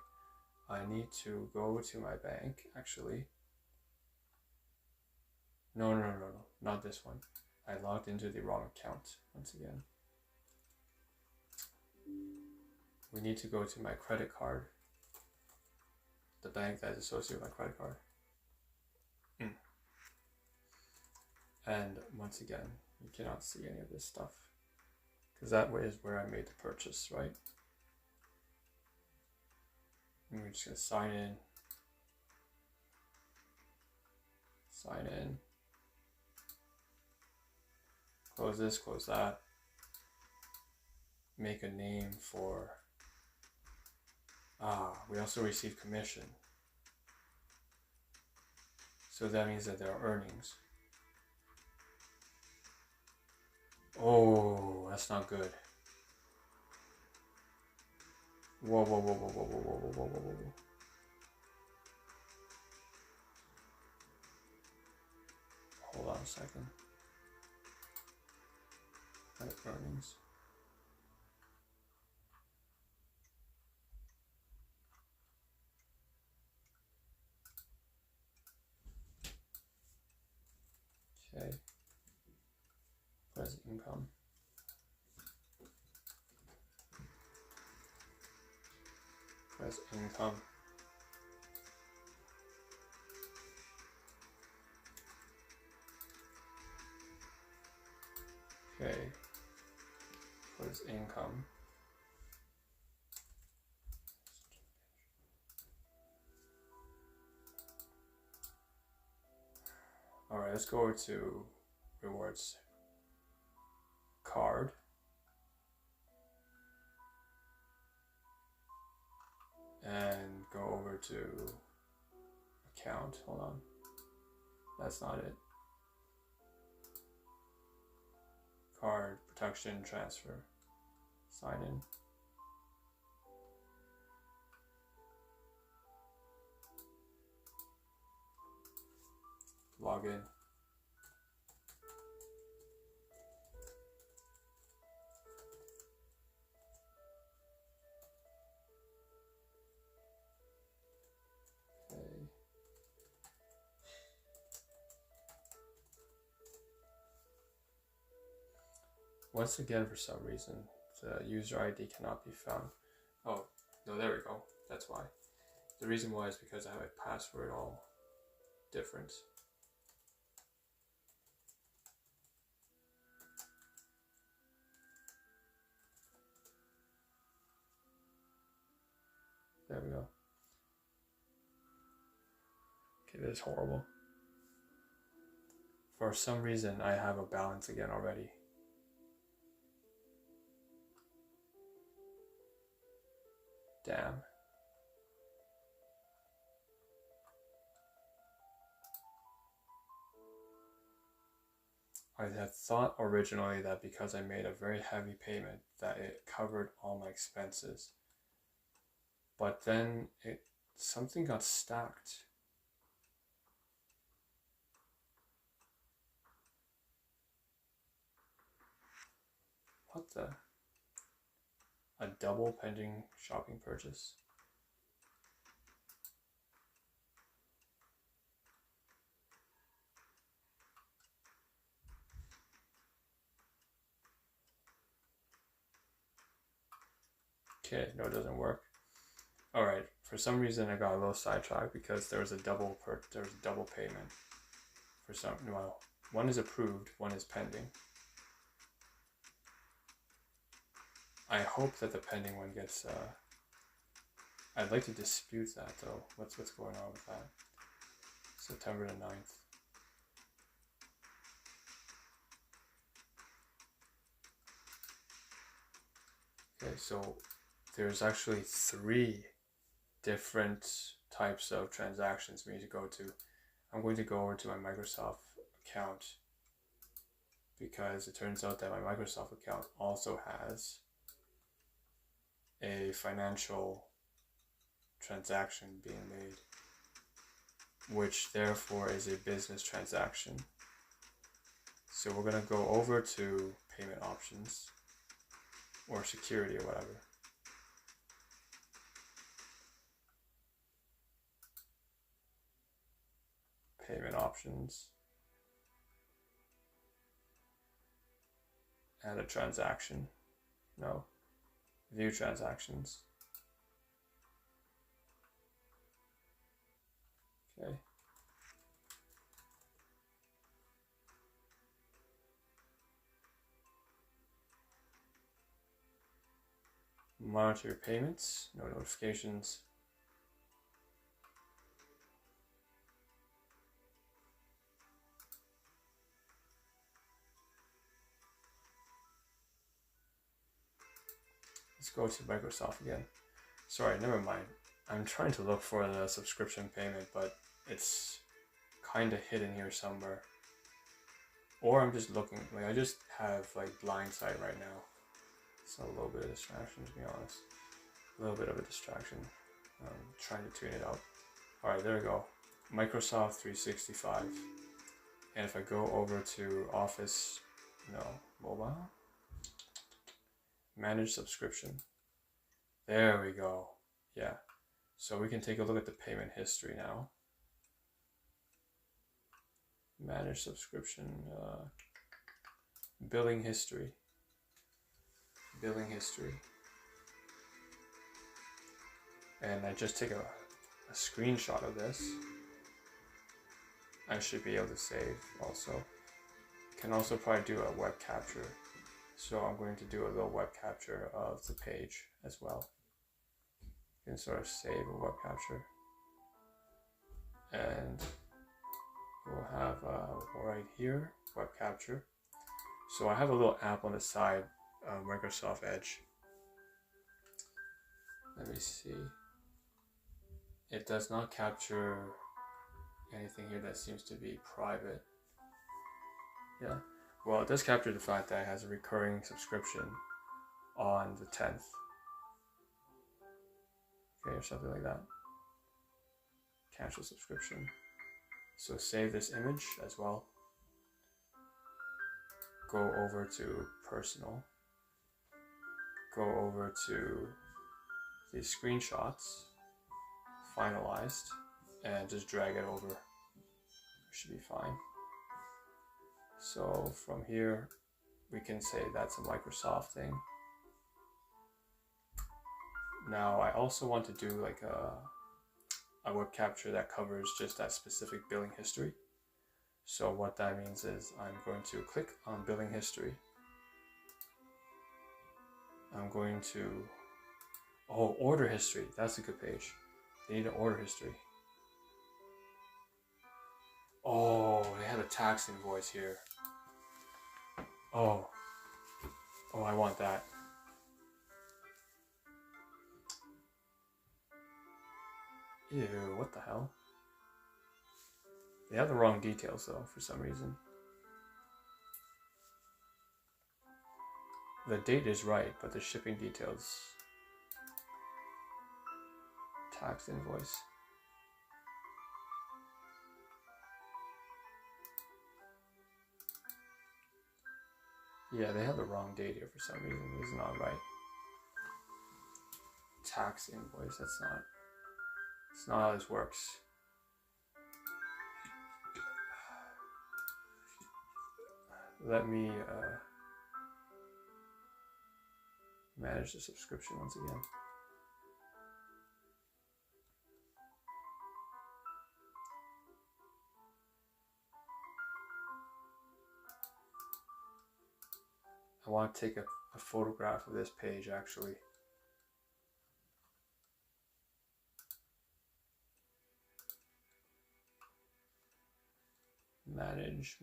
I need to go to my bank, actually. No, not this one. I logged into the wrong account once again. We need to go to my credit card. The bank that is associated with my credit card. And once again, you cannot see any of this stuff. Because that way is where I made the purchase, right? And we're just going to sign in. Sign in. Close this, close that. Make a name for... we also receive commission. So that means that there are earnings. Oh, that's not good. Whoa. Hold on a second. Net earnings. Okay. Present income. Present income. Okay. Present income. All right, let's go over to rewards card. And go over to account. Hold on. That's not it. Card, protection, transfer. Sign in. Log in. Okay. Once again, for some reason, the user ID cannot be found. Oh, no, there we go. That's why. The reason why is because I have a password all different. There we go. Okay, this is horrible. For some reason, I have a balance again already. Damn. I had thought originally that because I made a very heavy payment that it covered all my expenses. But then something got stacked. What the? A double pending shopping purchase. Okay, no, it doesn't work. All right, for some reason I got a little sidetracked because there was a double payment. For some, well, one is approved, one is pending. I hope that the pending one gets. I'd like to dispute that though. What's going on with that? September the 9th. Okay, so there's actually 3 different types of transactions we need to go to. I'm going to go over to my Microsoft account because it turns out that my Microsoft account also has a financial transaction being made, which therefore is a business transaction. So we're going to go over to payment options or security or whatever. Payment options. Add a transaction. No. View transactions. Okay. Monitor your payments. No notifications. Let's go to Microsoft again. Sorry, never mind. I'm trying to look for the subscription payment, but it's kind of hidden here somewhere. Or I'm just looking, like I just have like blind sight right now. It's a little bit of distraction, to be honest. A little bit of a distraction. I'm trying to tune it out. Alright, there we go. Microsoft 365. And if I go over to Office, no, mobile. Manage subscription. There we go. Yeah. So we can take a look at the payment history now. Manage subscription. Billing history. Billing history. And I just take a screenshot of this. I should be able to save also. Can also probably do a web capture. So I'm going to do a little web capture of the page as well. You can sort of save a web capture. And we'll have right here, web capture. So I have a little app on the side, Microsoft Edge. Let me see. It does not capture anything here that seems to be private. Yeah. Well, it does capture the fact that it has a recurring subscription on the 10th. Okay, or something like that. Cancel subscription. So save this image as well. Go over to personal. Go over to the screenshots, finalized, and just drag it over. Should be fine. So from here, we can say that's a Microsoft thing. Now I also want to do like a web capture that covers just that specific billing history. So what that means is I'm going to click on billing history. I'm going to, order history. That's a good page. They need an order history. Oh, they had a tax invoice here. Oh, I want that. Ew, what the hell? They have the wrong details though, for some reason. The date is right, but the shipping details. Tax invoice. Yeah, they have the wrong date here for some reason. It's not right. Tax invoice, that's not how this works. Let me manage the subscription once again. I want to take a photograph of this page actually. Manage.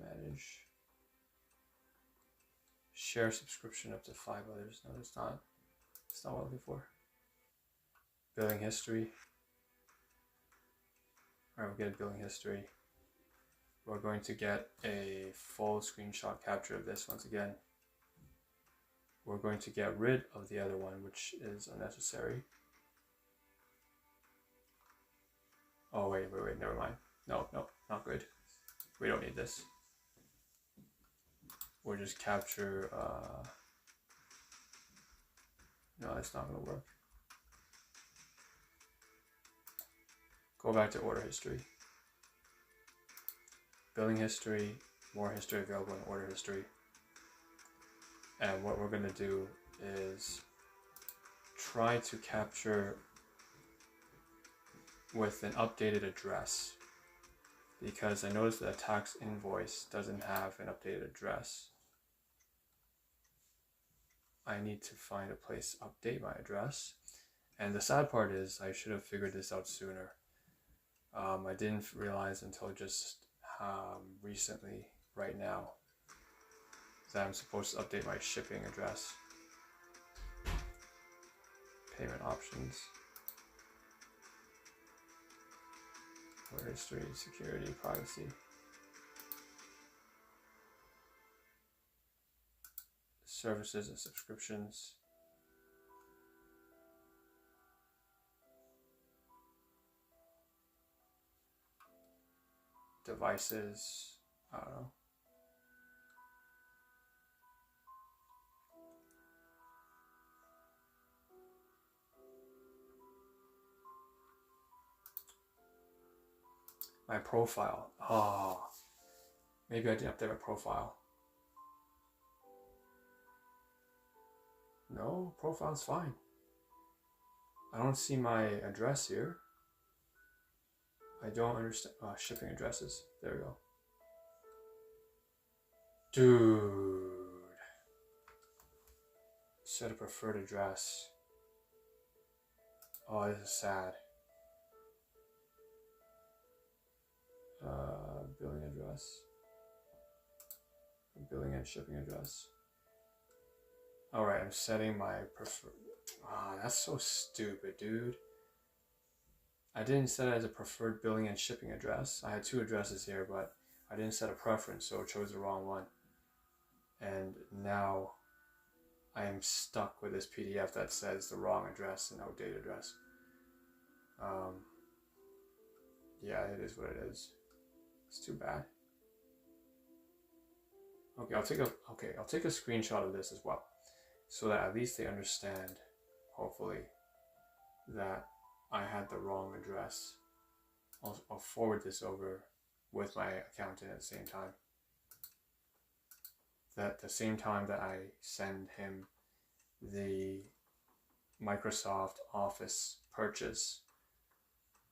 Share subscription up to 5 others. No, it's not. It's not what I'm looking for. Billing history. Alright, we'll get a billing history. We're going to get a full screenshot capture of this once again. We're going to get rid of the other one, which is unnecessary. Oh, wait, never mind. No, not good. We don't need this. We'll just capture, no, that's not gonna work. Go back to order history. Billing history, more history available in order history. And what we're gonna do is try to capture with an updated address, because I noticed that a tax invoice doesn't have an updated address. I need to find a place to update my address. And the sad part is I should have figured this out sooner. I didn't realize until just recently, right now, that I'm supposed to update my shipping address. Payment options. Order history, security, privacy. Services and subscriptions. Devices. I don't know. My profile. Oh, maybe I didn't update my profile. No, profile's fine. I don't see my address here. I don't understand. Shipping addresses. There we go. Dude. Set a preferred address. Oh, this is sad. Billing address. Billing and shipping address. Alright, I'm setting my preferred. That's so stupid, dude. I didn't set it as a preferred billing and shipping address. I had two addresses here, but I didn't set a preference, so it chose the wrong one. And now I am stuck with this PDF that says the wrong address and outdated address. Yeah, it is what it is. It's too bad. Okay, I'll take a screenshot of this as well, so that at least they understand, hopefully, that I had the wrong address. I'll forward this over with my accountant at the same time. That the same time that I send him the Microsoft Office purchase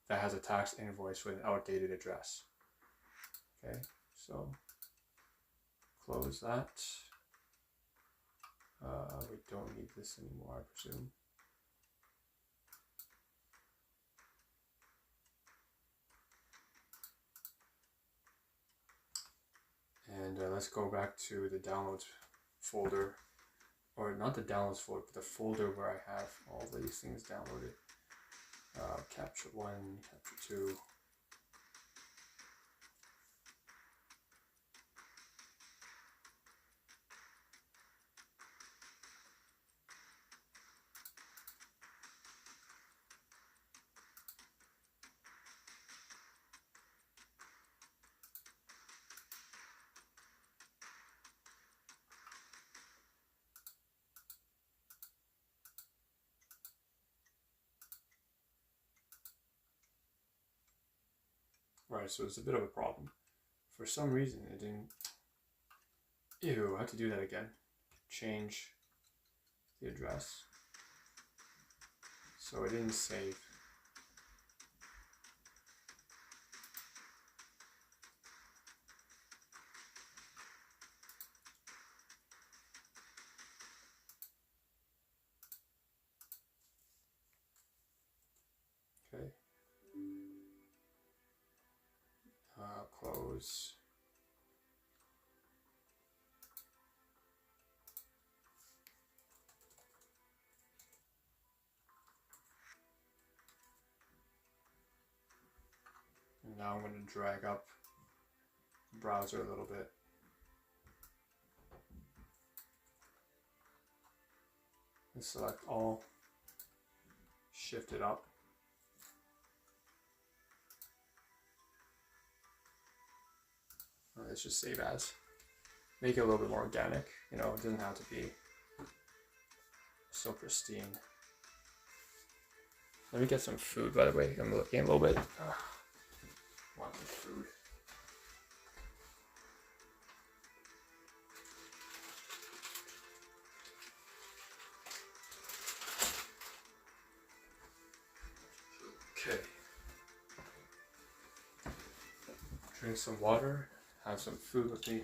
that has a tax invoice with an outdated address. Okay, so close that. We don't need this anymore, I presume. And let's go back to the downloads folder, or not the downloads folder, but the folder where I have all these things downloaded. Capture 1, Capture 2. Right, so it's a bit of a problem. For some reason it didn't... Ew, I have to do that again. Change the address. So it didn't save. Okay. Close. And now I'm going to drag up the browser a little bit. And select all. Shift it up. Let's just save as. Make it a little bit more organic. You know, it doesn't have to be so pristine. Let me get some food, by the way. I'm looking a little bit. Want some food. Okay. Drink some water. Have some food with me.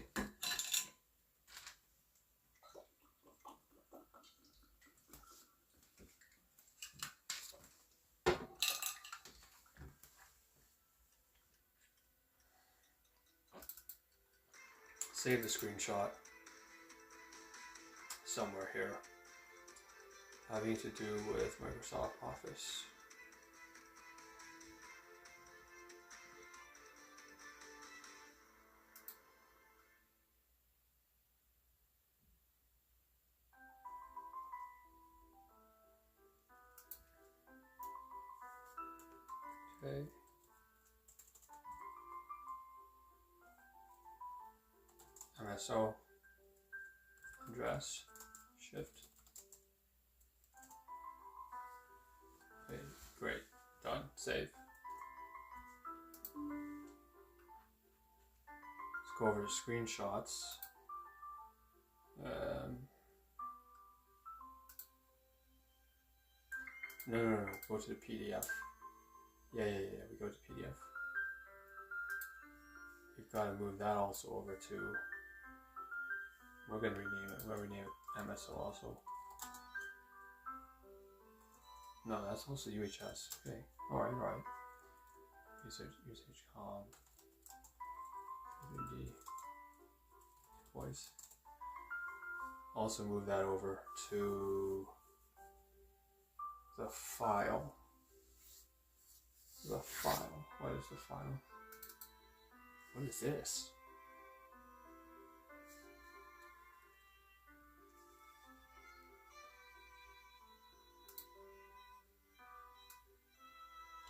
Save the screenshot somewhere here, having to do with Microsoft Office. Okay. MSO address, shift. Okay, great, done, save. Let's go over to screenshots. No, go to the PDF. Yeah, we go to PDF. We've got to move that also over to, we're going to rename it, we'll rename it MSO also. No, that's also UHS, okay, alright. Usage com, voice. Also move that over to the file. The file. What is the file? What is this?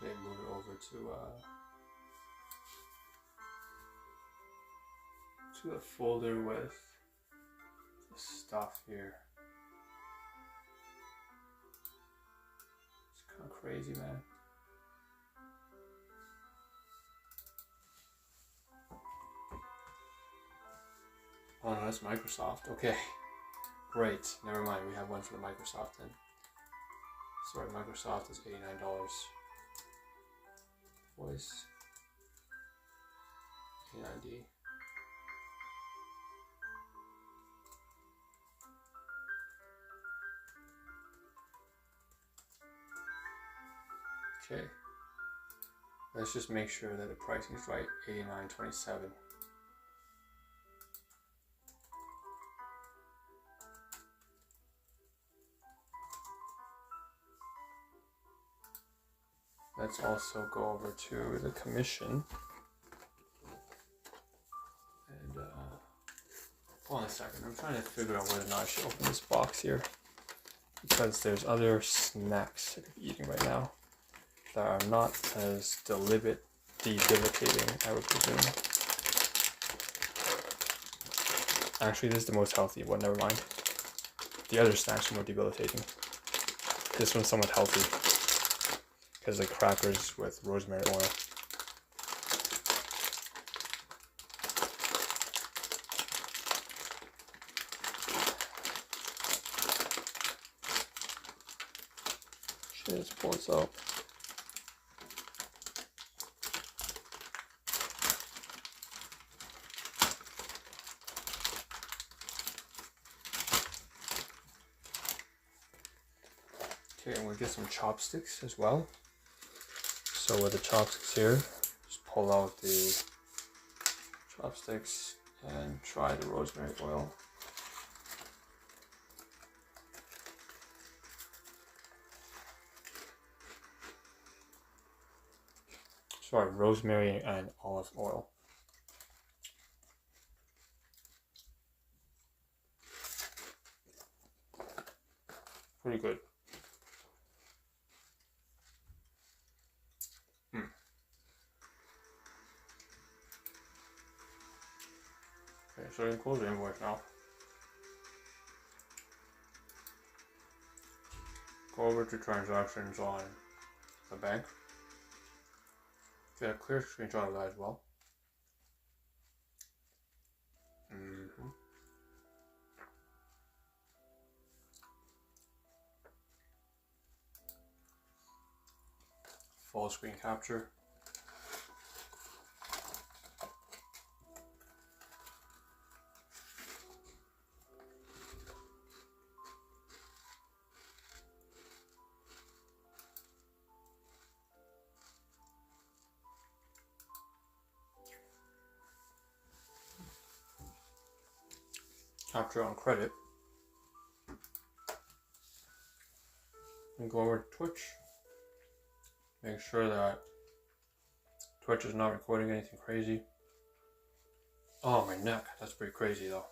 Okay, move it over to the folder with the stuff here. It's kind of crazy, man. Oh no, that's Microsoft. Okay, great. Never mind. We have one for the Microsoft then. Sorry, Microsoft is $89. Voice. 89D. Okay. Let's just make sure that the pricing is right. $89.27. Let's also go over to the commission. And hold on a second. I'm trying to figure out whether or not I should open this box here, because there's other snacks I could be eating right now that are not as debilitating, I would presume. Actually, this is the most healthy one, never mind. The other snacks are more debilitating. This one's somewhat healthy, because the crackers with rosemary oil. Shit, let's pull this out. Okay, and we'll get some chopsticks as well. So with the chopsticks here, just pull out the chopsticks and try the rosemary oil. Sorry, rosemary and olive oil. Pretty good. Okay, so you can close the invoice now. Go over to transactions on the bank. Get a clear screenshot of that as well. Full screen capture. Capture on credit. And go over to Twitch. Make sure that Twitch is not recording anything crazy. Oh, my neck. That's pretty crazy though.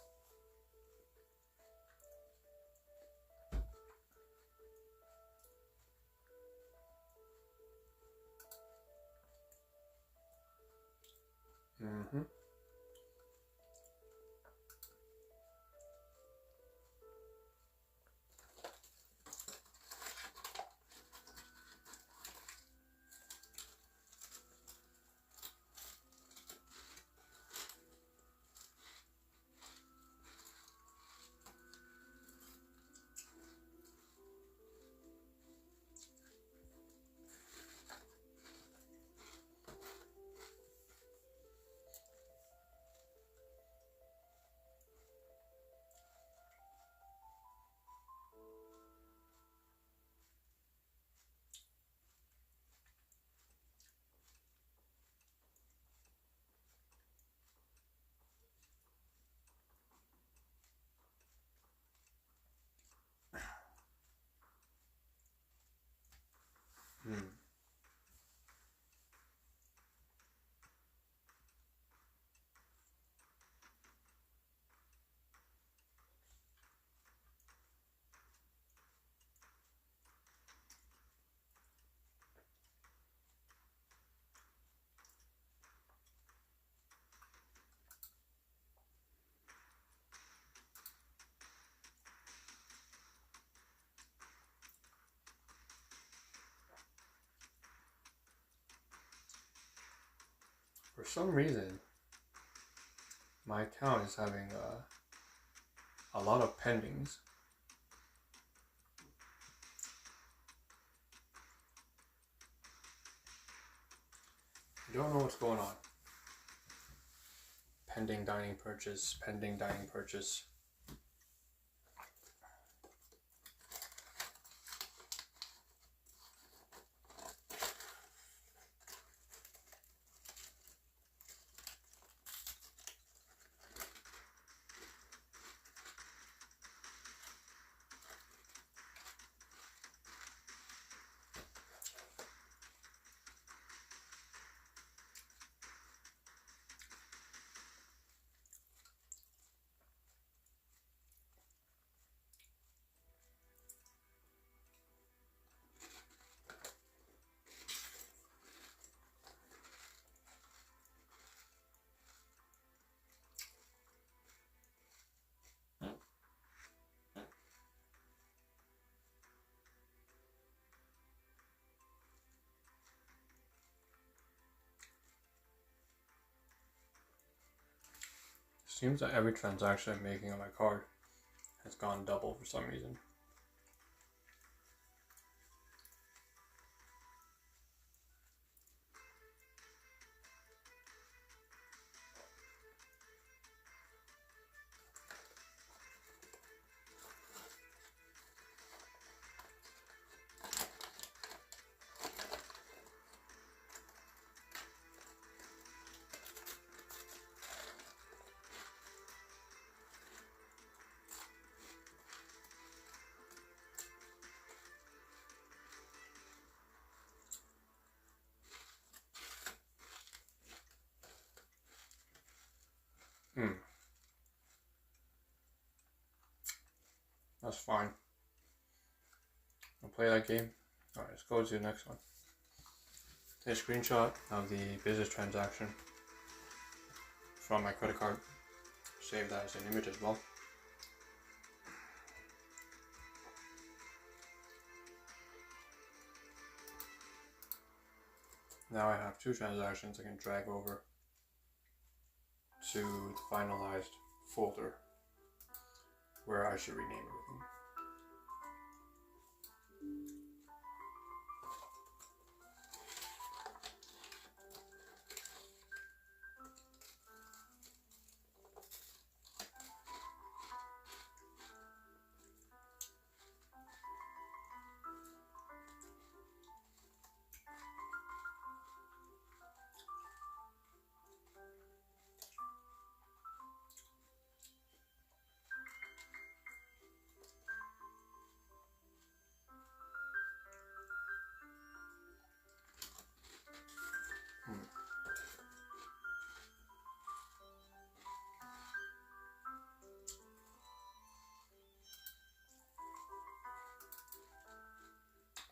some reason, my account is having a lot of pendings. I don't know what's going on. Pending dining purchase, pending dining purchase. Seems that every transaction I'm making on my card has gone double for some reason. That's fine. I'll play that game. Alright, let's go to the next one. Take a screenshot of the business transaction from my credit card. Save that as an image as well. Now I have two transactions I can drag over to the finalized folder where I should rename everything.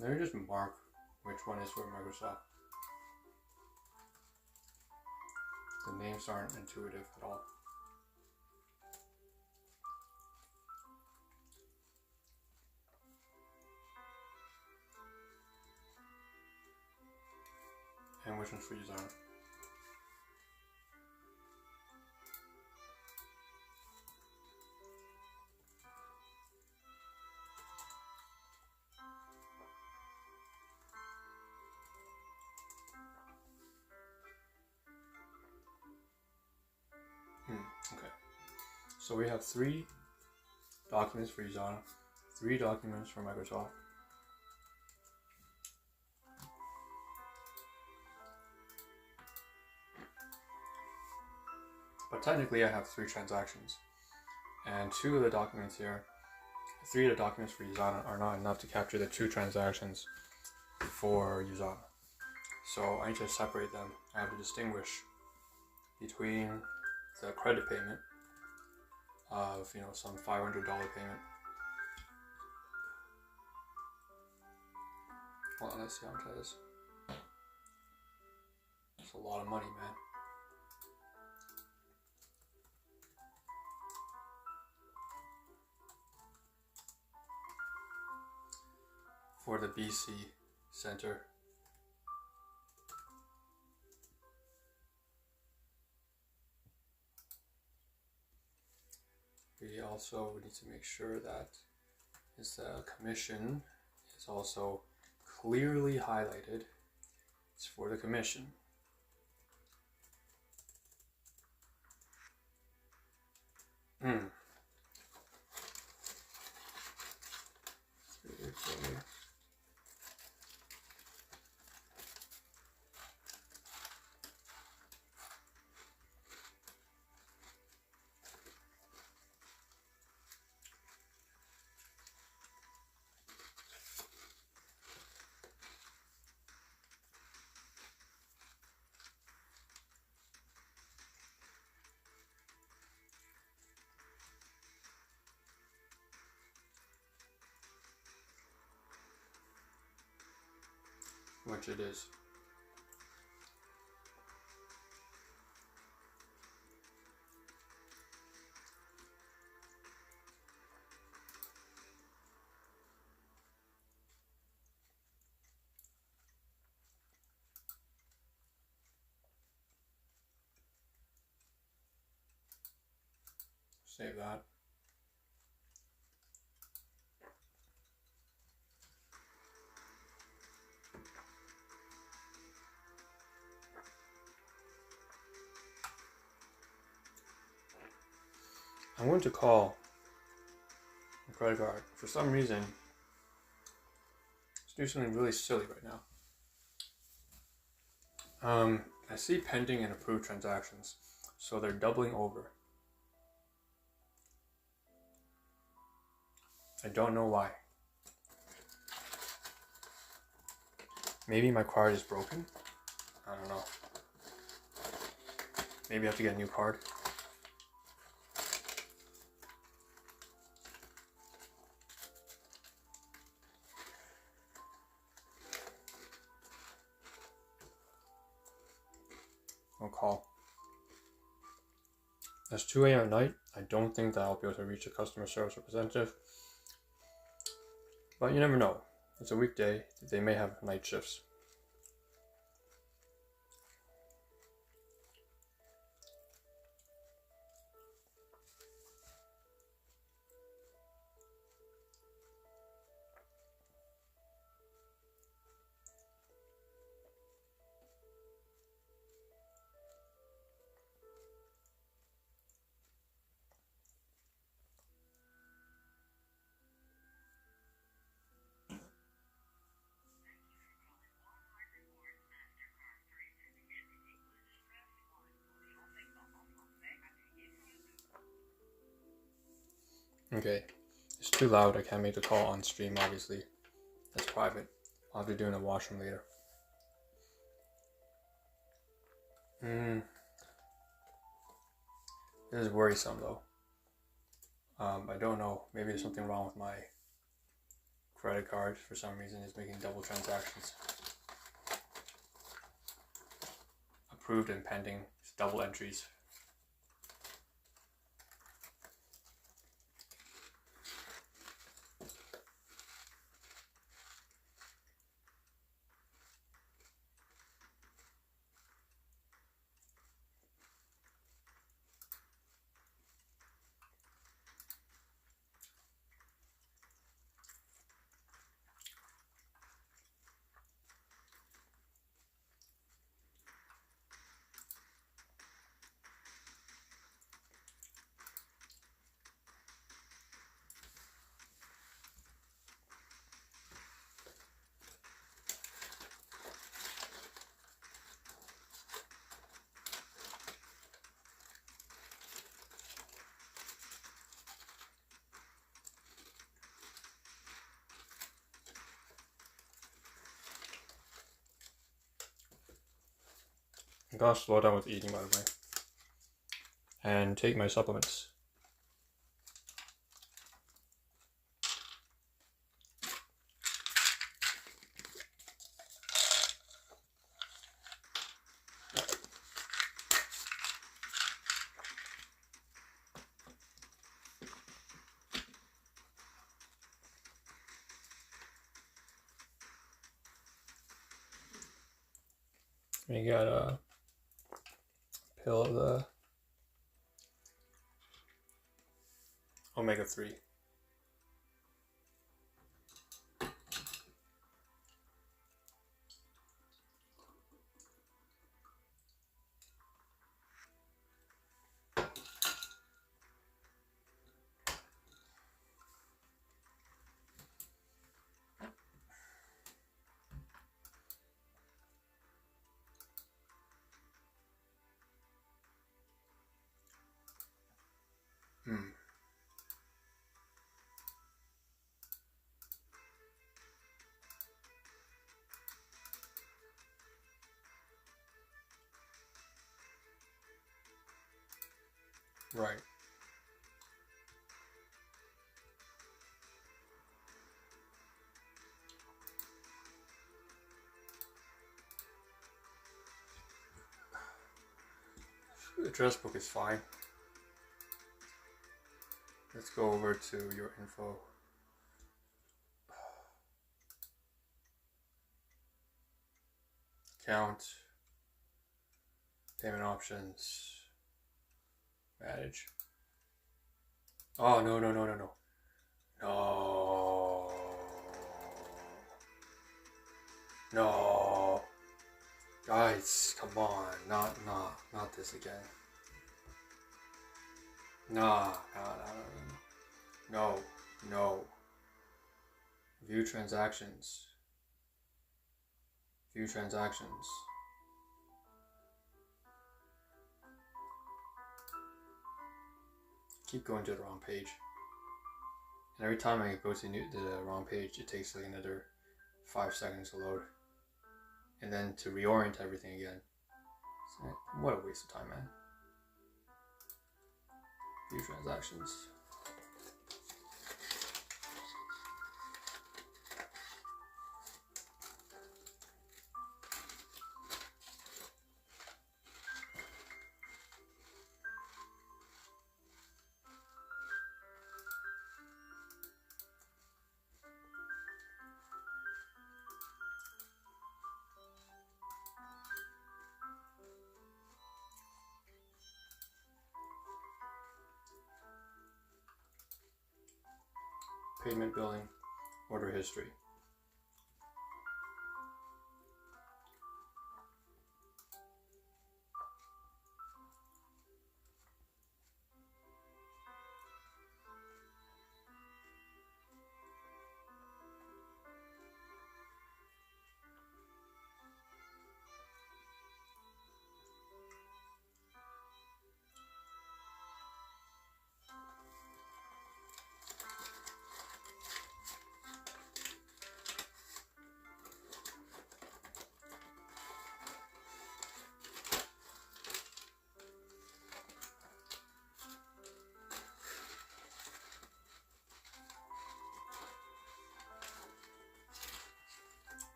Let me just mark which one is for Microsoft. The names aren't intuitive at all. And which one's for Uzana? Okay. So we have 3 documents for Uzana, 3 documents for Microsoft. But technically I have 3 transactions. And 2 of the documents here, 3 of the documents for Uzana are not enough to capture the 2 transactions for Uzana. So I need to separate them. I have to distinguish between the credit payment of, some $500 payment. Hold on, let's see how much that is. That's a lot of money, man. For the BC Center. we also need to make sure that this commission is also clearly highlighted. It's for the commission. Which it is. Save that. I'm going to call a credit card. For some reason, let's do something really silly right now. I see pending and approved transactions, so they're doubling over. I don't know why. Maybe my card is broken? I don't know. Maybe I have to get a new card. I'll call. It's 2 a.m. at night. I don't think that I'll be able to reach a customer service representative. But you never know. It's a weekday. They may have night shifts. Okay, it's too loud. I can't make the call on stream, obviously. That's private. I'll have to do it in the washroom later. This is worrisome though. I don't know. Maybe there's something wrong with my credit card for some reason. It's making double transactions. Approved and pending. It's double entries. I gotta slow down with eating, by the way. And take my supplements. We got a pill of the Omega 3. Right. The address book is fine. Let's go over to your info. Account. Payment options. Manage. Oh, no. No. Guys, come on. Not this again. No. View transactions. Keep going to the wrong page. And every time I go to the wrong page, it takes like another 5 seconds to load. And then to reorient everything again. So, what a waste of time, man. View transactions. Payment, billing, order history.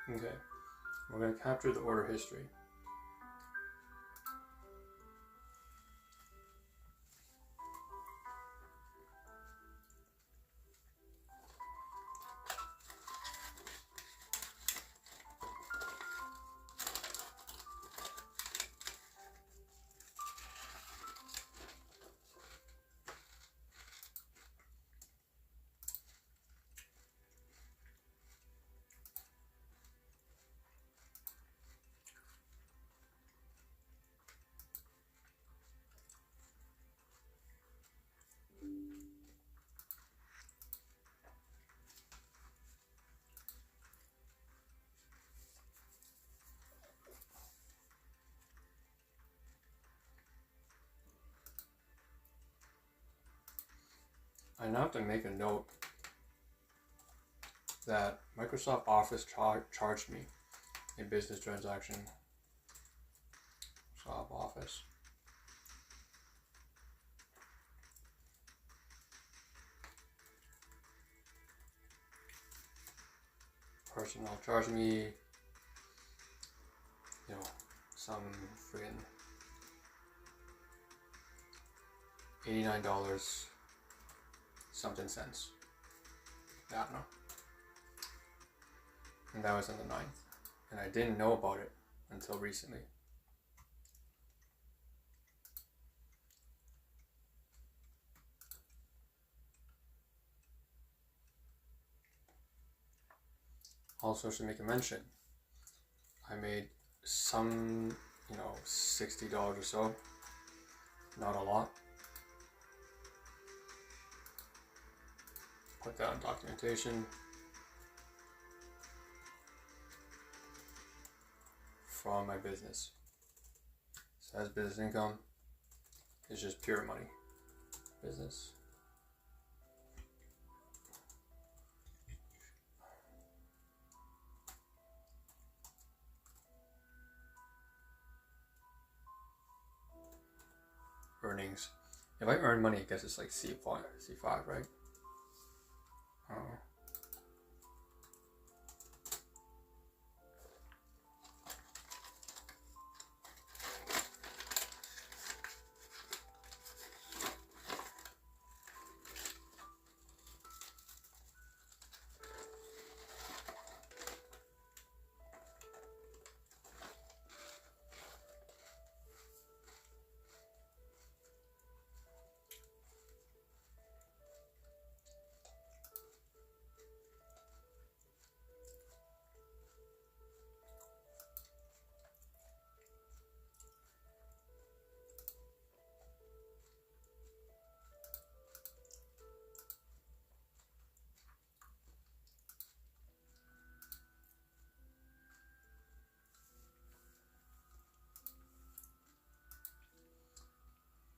Okay, we're going to capture the order history. I now have to make a note that Microsoft Office charged me a business transaction. Microsoft Office. Personnel charged me, some friggin' $89 something cents. I don't know. And that was on the 9th. And I didn't know about it until recently. Also, should make a mention, I made some, $60 or so, not a lot. Put that on documentation from my business. So that's business income. It's just pure money. Business. Earnings. If I earn money, I guess it's like C5, right? Oh.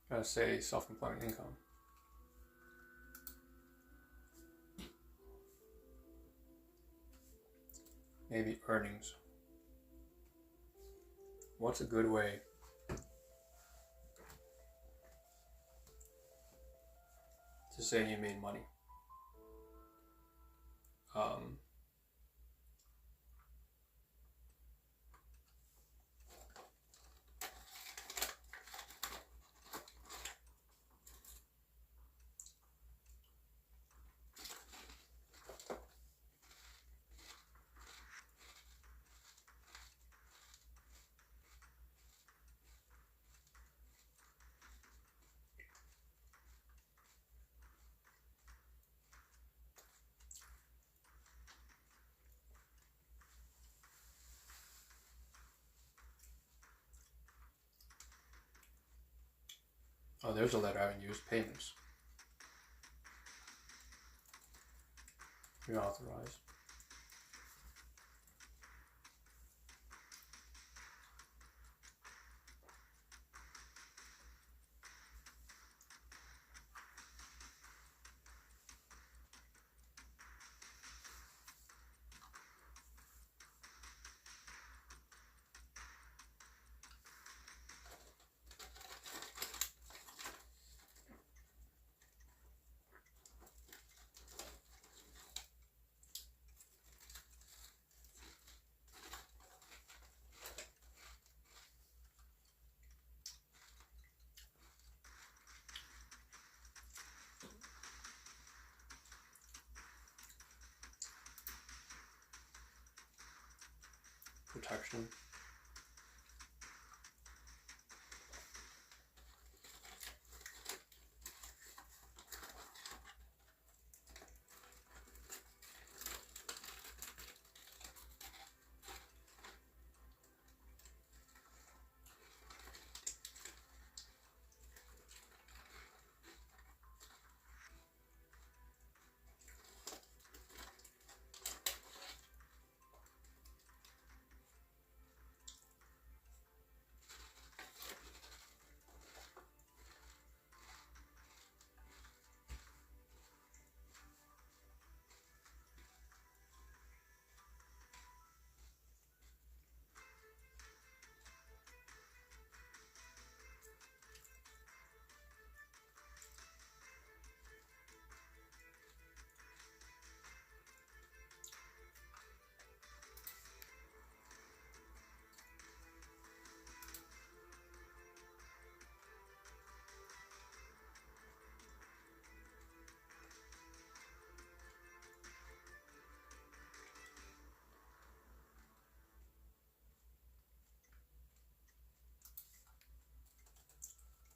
Gotta say self-employment income. Maybe earnings. What's a good way to say you made money? Oh, there's a letter I haven't used. Payments. Reauthorize. Protection.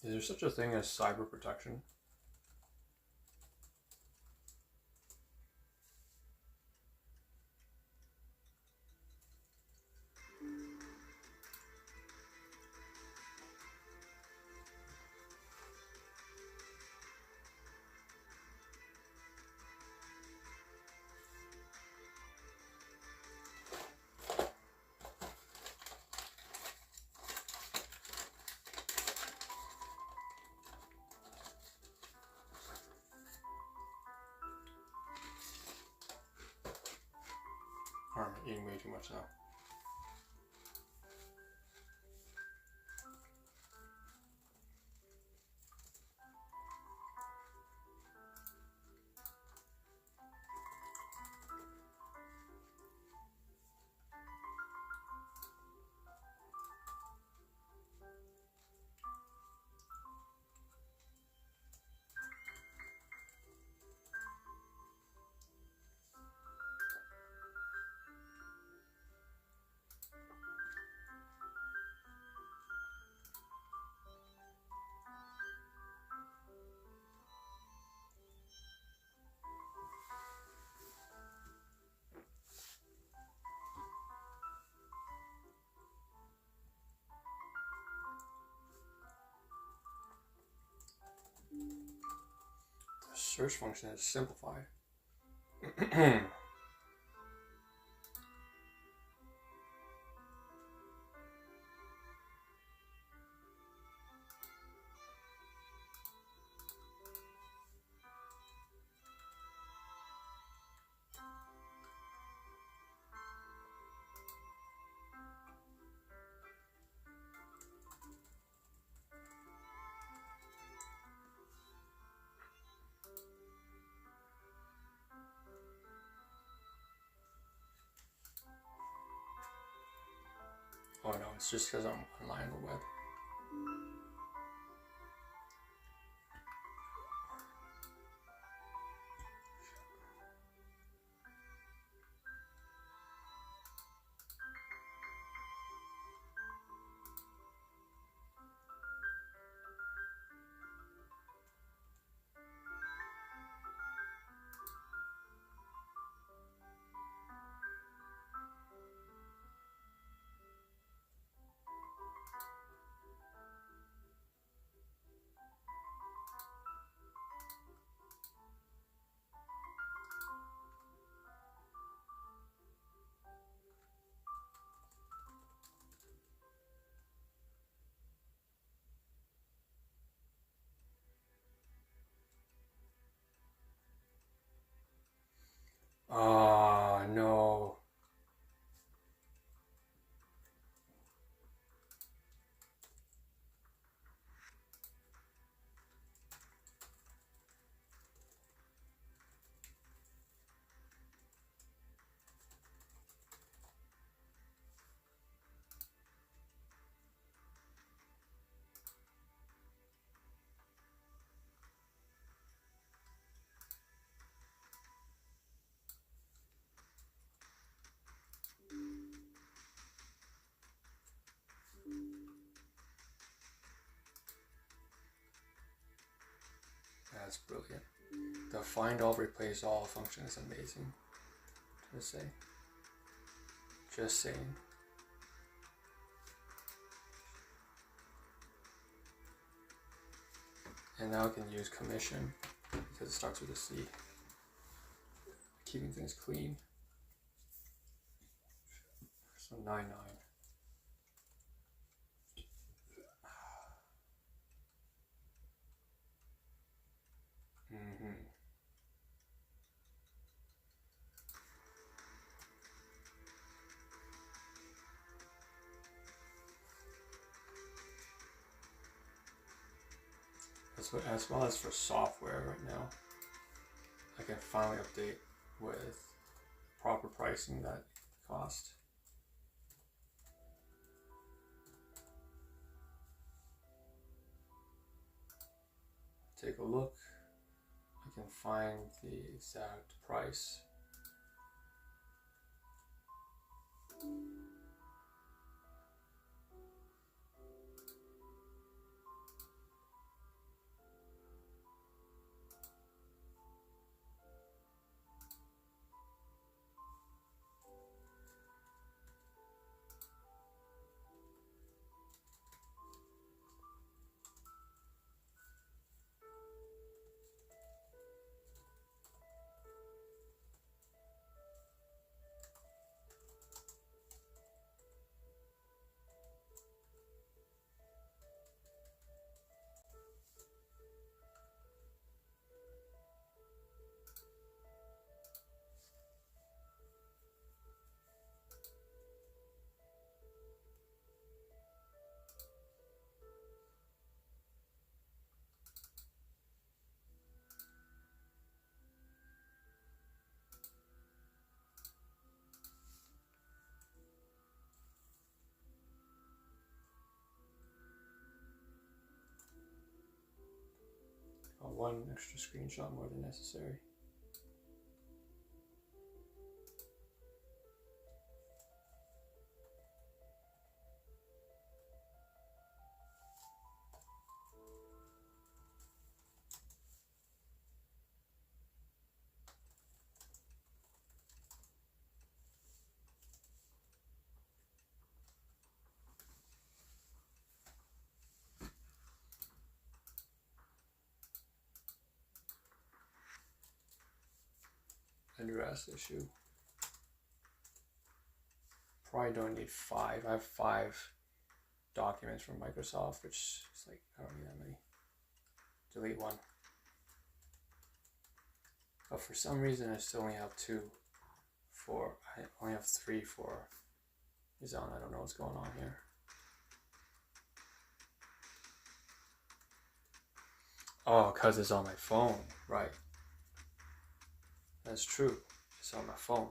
Is there such a thing as cyber protection? Or am I eating way too much now? The search function is simplified. Oh no, it's just because I'm online on the web. Ah, no. That's brilliant. The find all, replace all function is amazing. Just saying. And now I can use commission because it starts with a C. Keeping things clean. So 9-9. As well as for software right now, I can finally update with proper pricing that cost. Take a look. I can find the exact price. one extra screenshot more than necessary. Address issue. Probably don't need 5. I have 5 documents from Microsoft, which is like, I don't need that many. Delete one. But for some reason, I still only have 2 for, I only have 3 for his own. I don't know what's going on here. Oh, because it's on my phone, right. That's true. It's on my phone.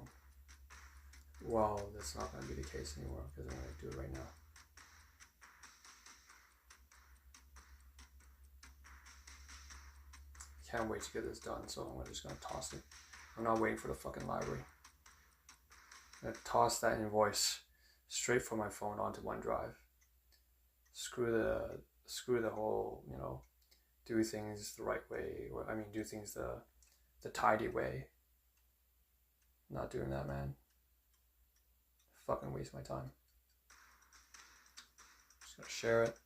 Well, that's not going to be the case anymore because I'm going to do it right now. Can't wait to get this done, so I'm just going to toss it. I'm not waiting for the fucking library. I'm going to toss that invoice straight from my phone onto OneDrive. Screw the whole, you know, do things the right way, or I mean, do things the tidy way. Not doing that, man. Fucking waste my time. Just gonna share it.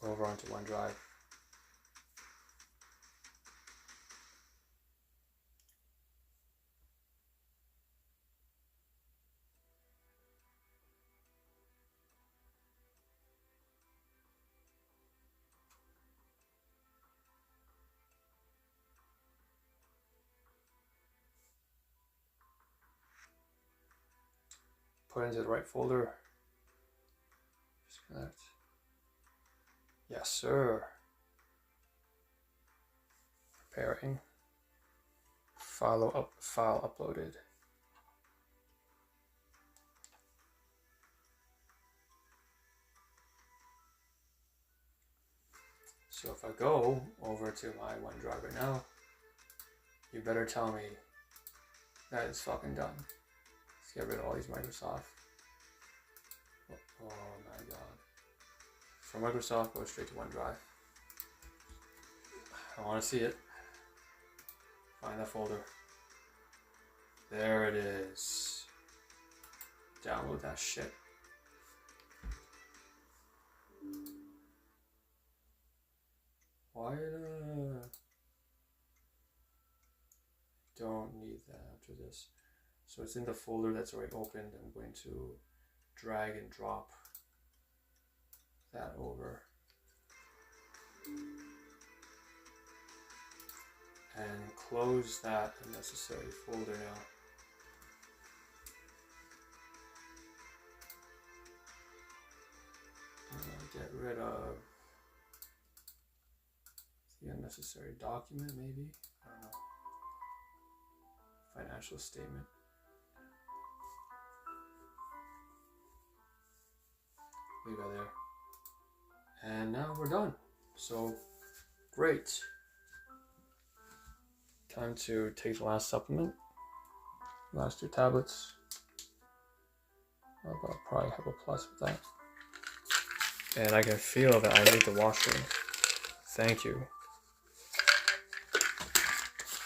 Over onto OneDrive. Put it into the right folder. Disconnect. Yes, sir. Preparing. File uploaded. So if I go over to my OneDrive right now, you better tell me that it's fucking done. Let's get rid of all these Microsoft. Oh my god. From Microsoft, go straight to OneDrive. I want to see it. Find that folder. There it is. Download that shit. Why don't need that after this. So it's in the folder that's already opened. I'm going to drag and drop that over. And close that unnecessary folder now. Get rid of the unnecessary document, maybe? I don't know. Financial statement. Leave that there. And now we're done. So, great. Time to take the last supplement. Last 2 tablets. I'll probably have a plus with that. And I can feel that I need the washroom. Thank you.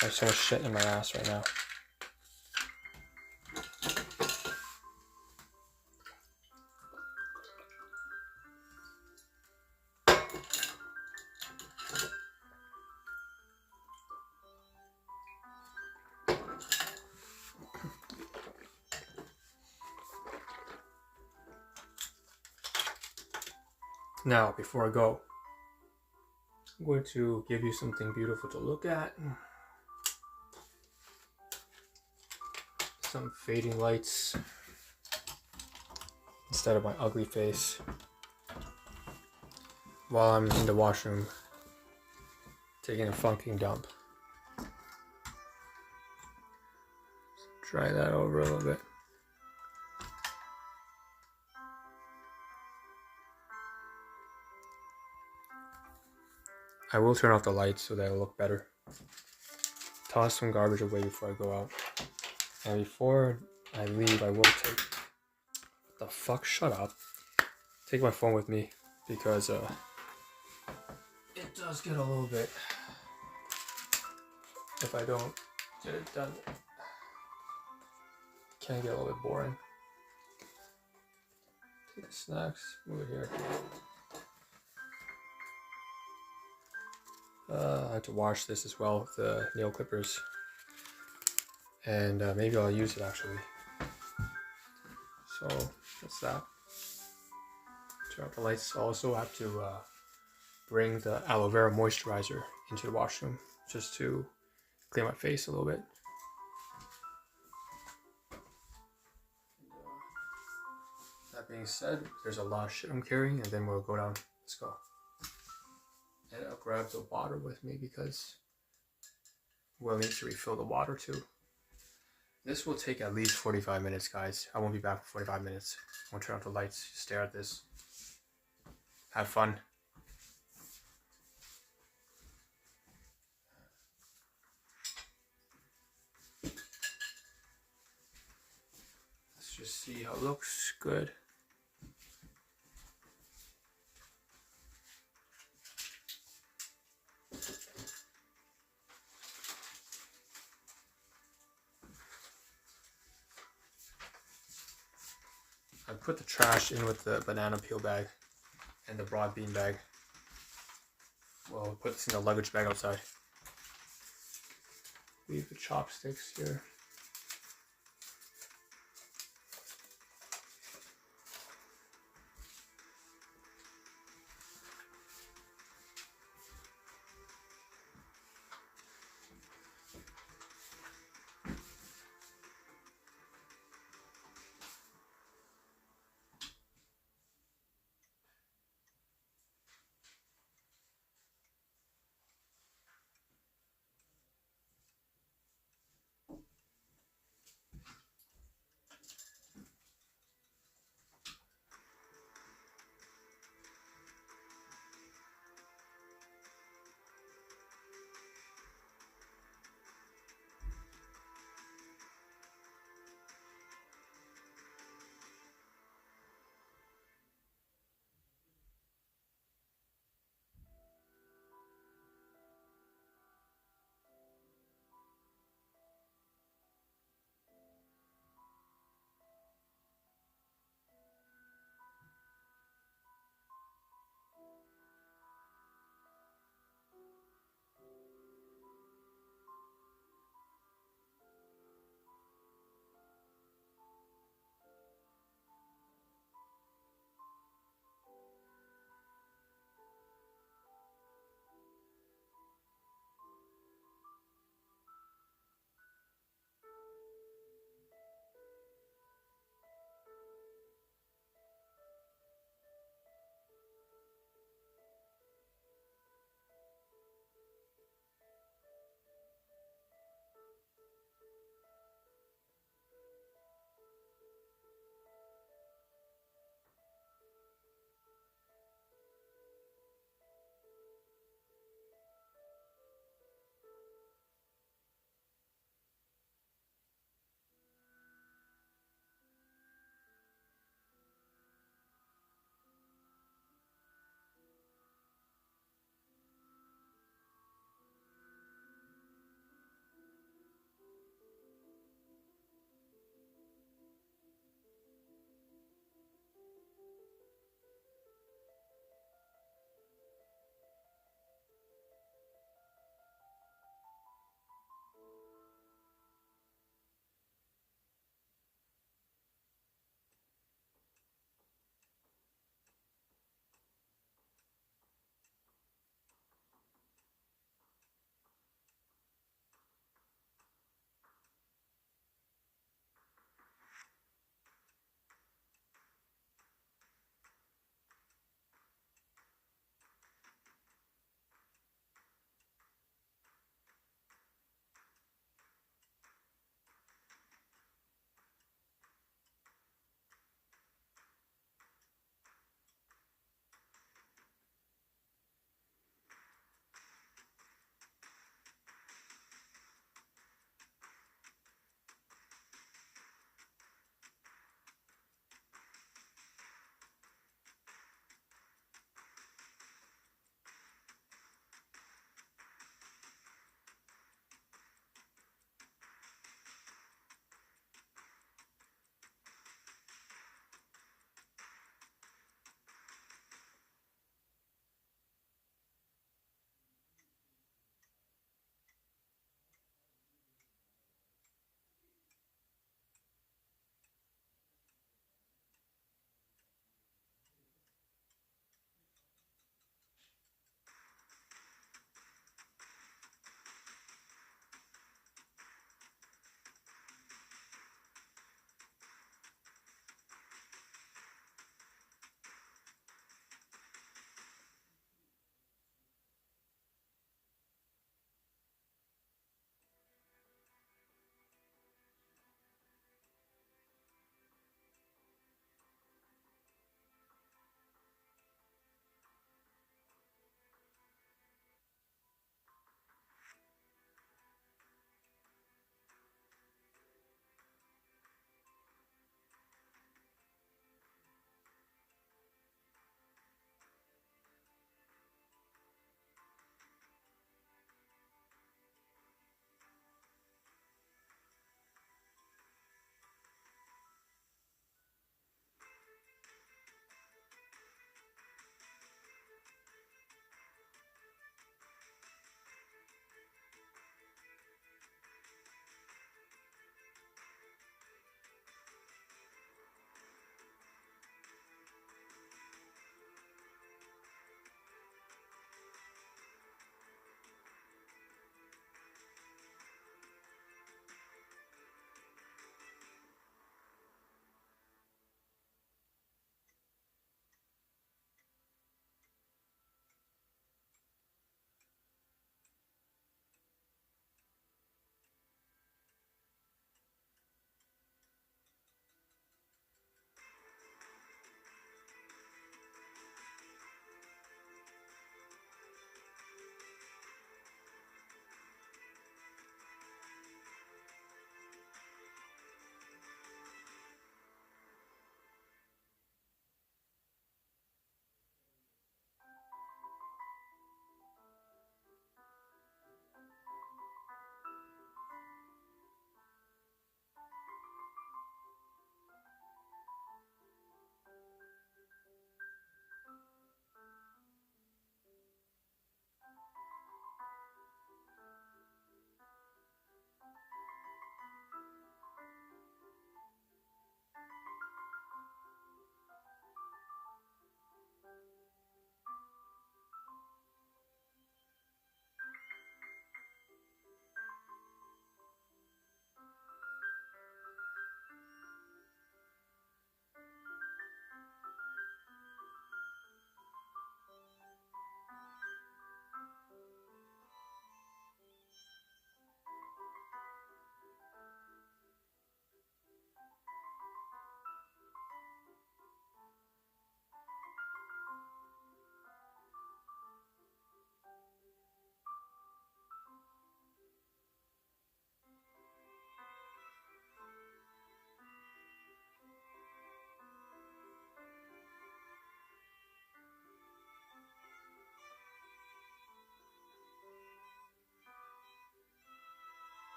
I have so much shit in my ass right now. Now, before I go, I'm going to give you something beautiful to look at. Some fading lights instead of my ugly face while I'm in the washroom taking a funking dump. Dry that over a little bit. I will turn off the lights so that it'll look better. Toss some garbage away before I go out. And before I leave, I will take... What the fuck? Shut up. Take my phone with me because it does get a little bit... If I don't get it done, it can get a little bit boring. Take the snacks, move it here. I have to wash this as well, the nail clippers. And maybe I'll use it actually. So that's that. Turn off the lights. Also have to bring the aloe vera moisturizer into the washroom just to clean my face a little bit. That being said, there's a lot of shit I'm carrying, and then we'll go down. Let's go. And I'll grab the water with me because we'll need to refill the water too. This will take at least 45 minutes, guys. I won't be back for 45 minutes. I won't turn off the lights. Stare at this. Have fun. Let's just see how it looks. Good. I put the trash in with the banana peel bag and the broad bean bag. We'll put this in the luggage bag outside. Leave the chopsticks here.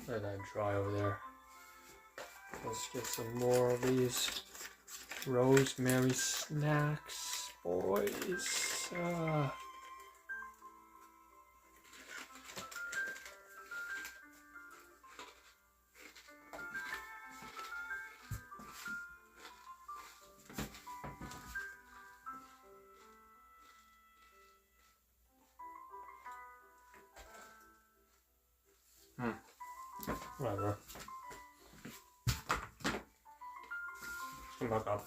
Let that dry over there. Let's get some more of these rosemary snacks, boys. Whatever. Come back up.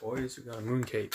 boys. We got a mooncake.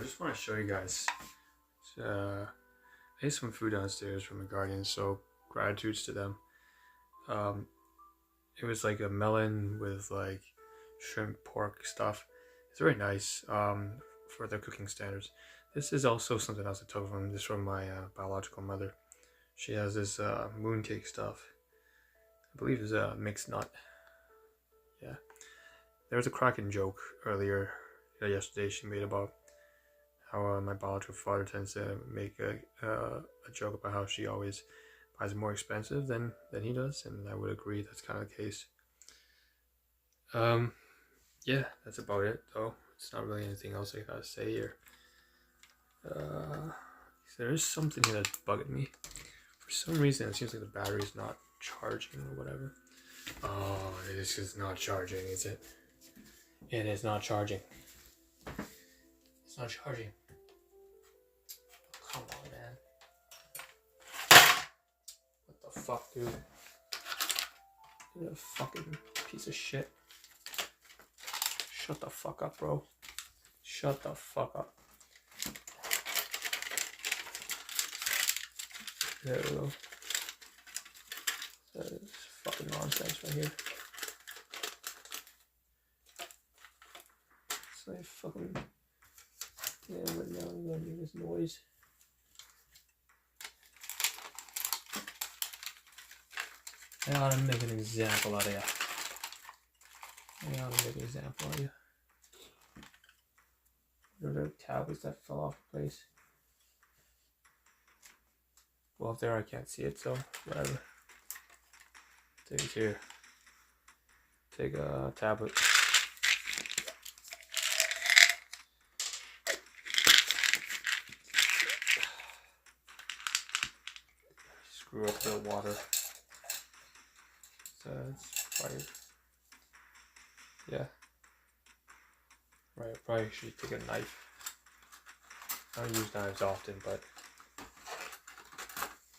I just want to show you guys. I ate some food downstairs from the Guardian, so gratitudes to them. It was like a melon with like shrimp, pork stuff. It's very nice for their cooking standards. This is also something else I took from this from my biological mother. She has this mooncake stuff. I believe it's a mixed nut. Yeah. There was a cracking joke earlier yesterday she made about how my biological father tends to make a joke about how she always buys more expensive than he does, and I would agree that's kind of the case. Yeah, that's about it though. It's not really anything else I gotta say here. There is something here that's bugging me. For some reason it seems like the battery's not charging or whatever. Oh, this is not charging, is it? It is not charging. It's not charging. Come on, man. What the fuck, dude? You're a fucking piece of shit. Shut the fuck up, bro. Shut the fuck up. There we go. That is fucking nonsense right here. It's like fucking... Yeah, right now I'm gonna do this noise. I ought to make an example out of you. I ought to make an example out of you. What are the tablets that fell off the place? Well, up there I can't see it, so whatever. Take it here. Take a tablet. Screw up the water. So it's probably, yeah. Right, I probably should take a knife. I don't use knives often, but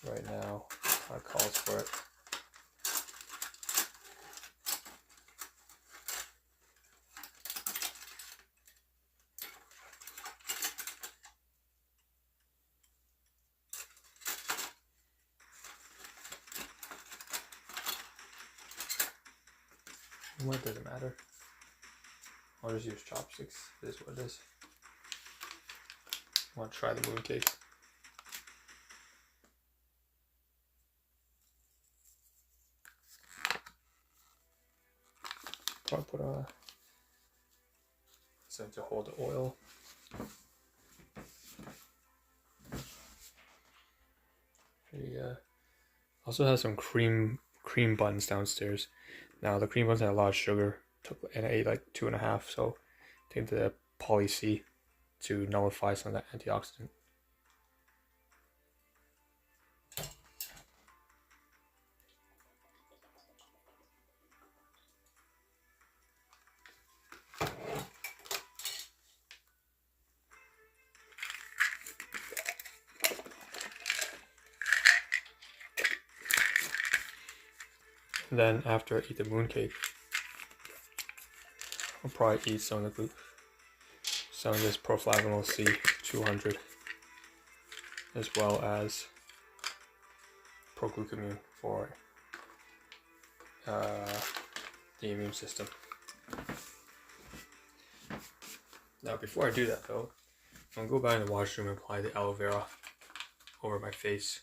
right now it calls for it. What doesn't matter? I'll just use chopsticks. It is what it is. I want to try the mooncake. Probably put a something to hold the oil. Also has some cream buns downstairs. Now the cream buns had a lot of sugar, and I ate like 2.5, so take the poly C to nullify some of that antioxidant. Then after I eat the mooncake, I'll probably eat some of this proflavanol C 200, as well as proclucamine for the immune system. Now before I do that though, I'm gonna go back in the washroom and apply the aloe vera over my face.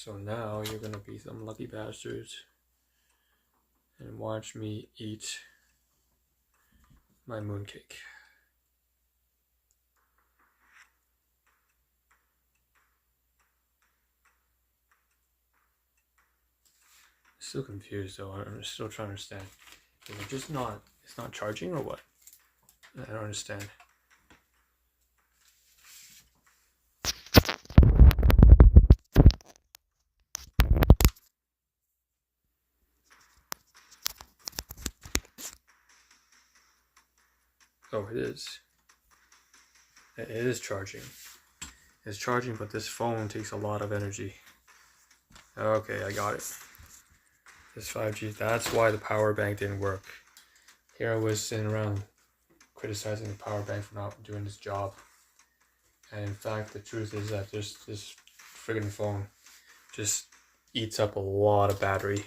So now you're gonna be some lucky bastards and watch me eat my mooncake. Still confused though. I'm still trying to understand. Is it just not? It's not charging or what? I don't understand. Oh, it is. It is charging. It's charging, but this phone takes a lot of energy. Okay, I got it. This 5G, that's why the power bank didn't work. Here I was sitting around criticizing the power bank for not doing its job. And in fact, the truth is that this friggin' phone just eats up a lot of battery.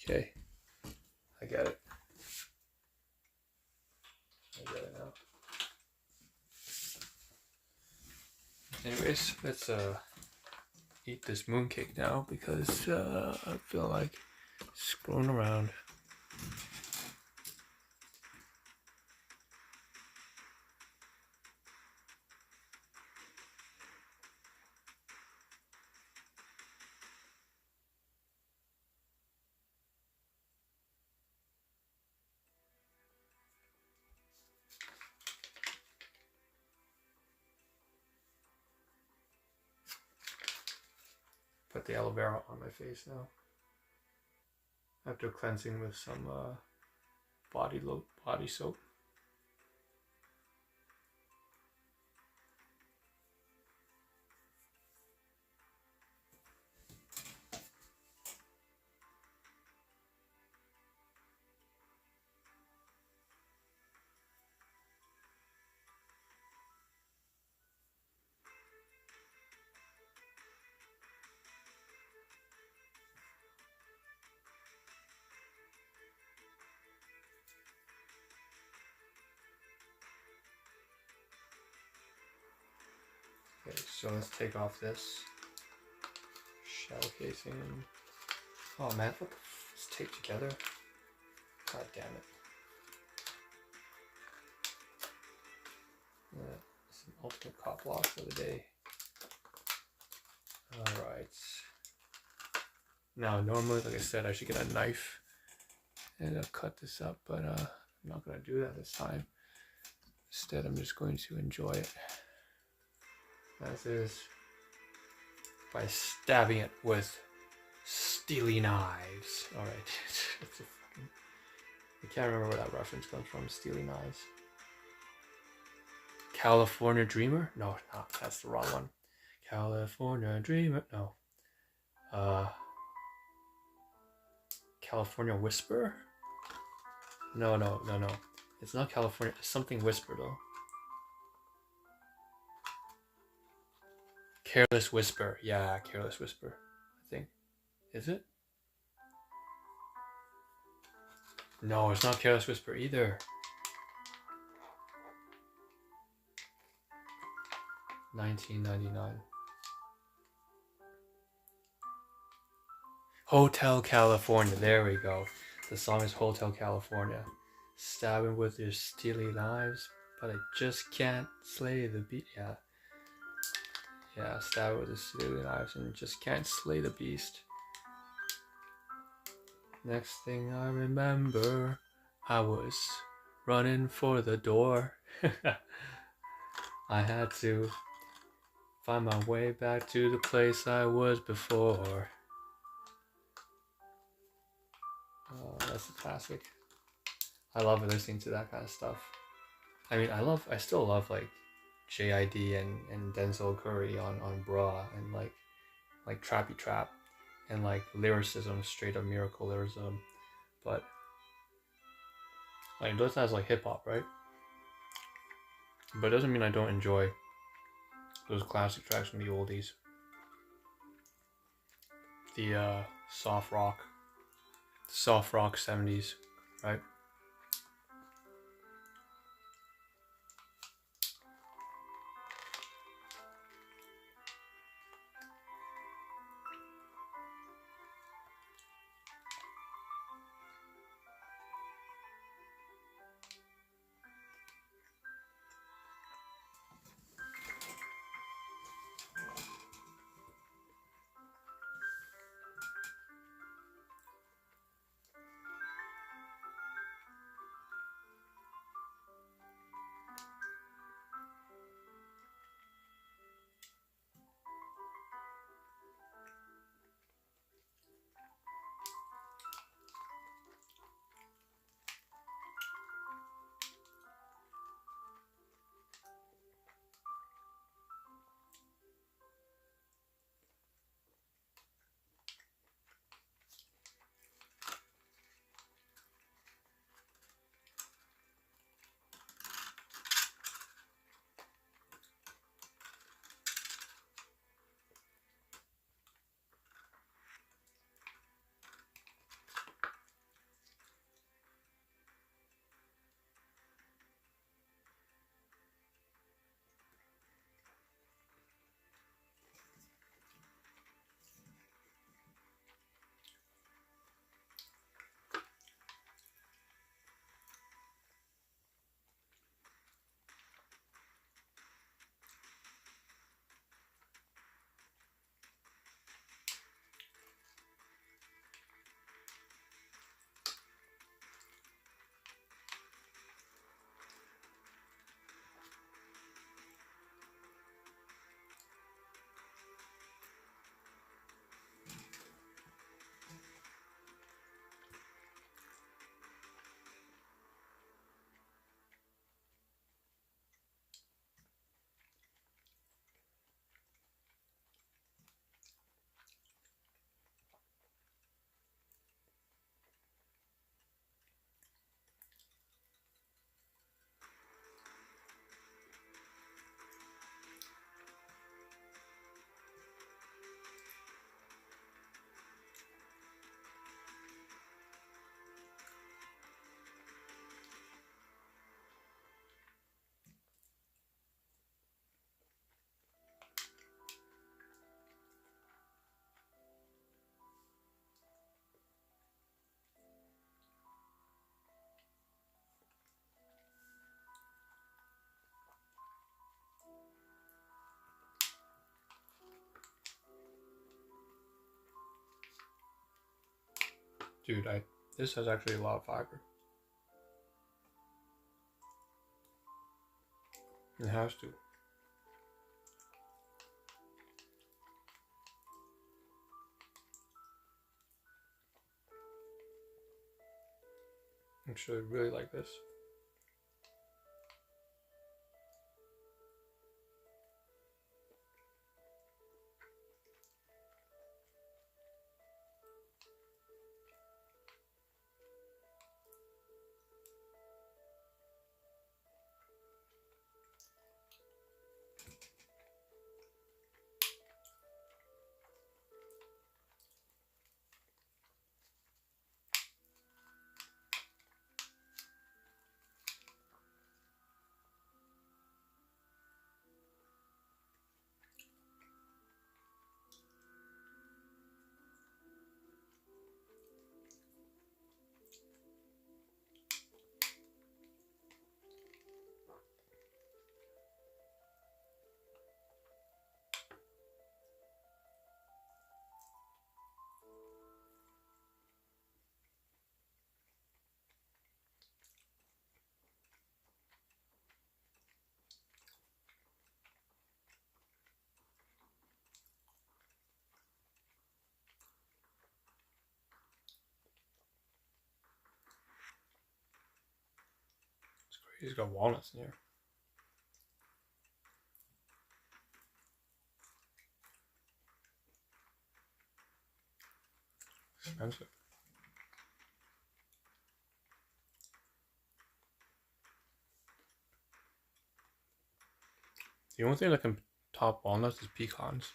Okay, I get it. I get it now. Anyways, let's eat this mooncake now because I feel like screwing around. Put the aloe vera on my face now. After cleansing with some body soap. Okay, so let's take off this shell casing. Oh man, what the f is taped together? God damn it. Yeah, it's an ultimate cop loss for the day. Alright. Now, normally, like I said, I should get a knife and cut this up, but I'm not going to do that this time. Instead, I'm just going to enjoy it as is by stabbing it with steely knives. Alright. I can't remember where that reference comes from, steely knives. California Dreamer? No, that's the wrong one. California Dreamer? No. California Whisper? No. It's not California. It's something Whisper though. Careless Whisper. Yeah, Careless Whisper. I think. Is it? No, it's not Careless Whisper either. 1999. Hotel California. There we go. The song is Hotel California. Stabbing with your steely knives, but I just can't slay the beast. Yeah, stab it with the steely knives and just can't slay the beast. Next thing I remember, I was running for the door. I had to find my way back to the place I was before. Oh, that's a classic. I love listening to that kind of stuff. I mean, I still love like J.I.D. and Denzel Curry on Bra and like Trappy Trap and like lyricism, straight up miracle lyricism. But like those sounds like hip hop, right? But it doesn't mean I don't enjoy those classic tracks from the oldies. The soft rock 70s, right? Dude, this has actually a lot of fiber. It has to. Actually, I really like this. He's got walnuts in here. Expensive. The only thing that can top walnuts is pecans.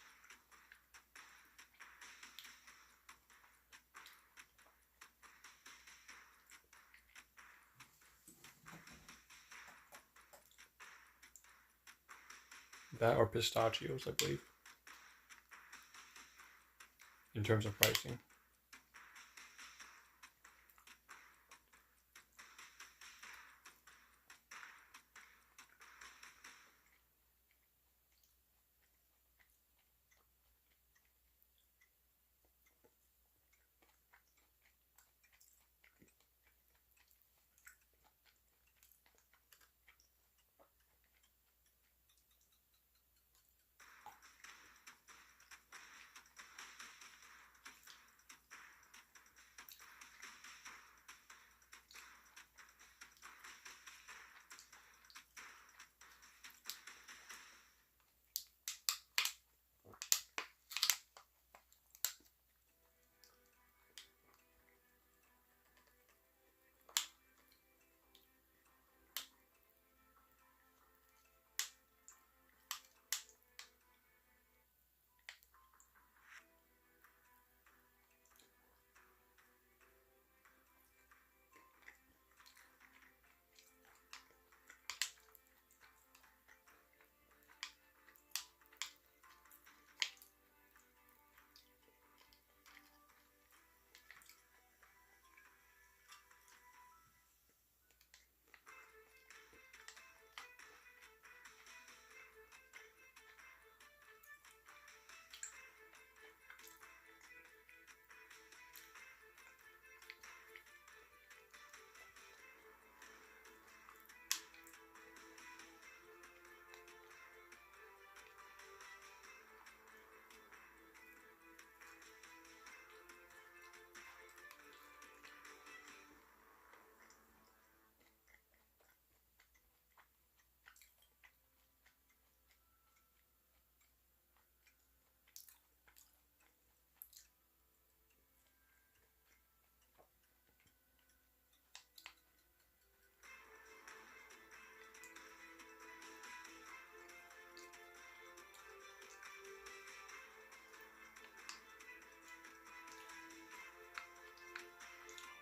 That or pistachios, I believe. In terms of pricing.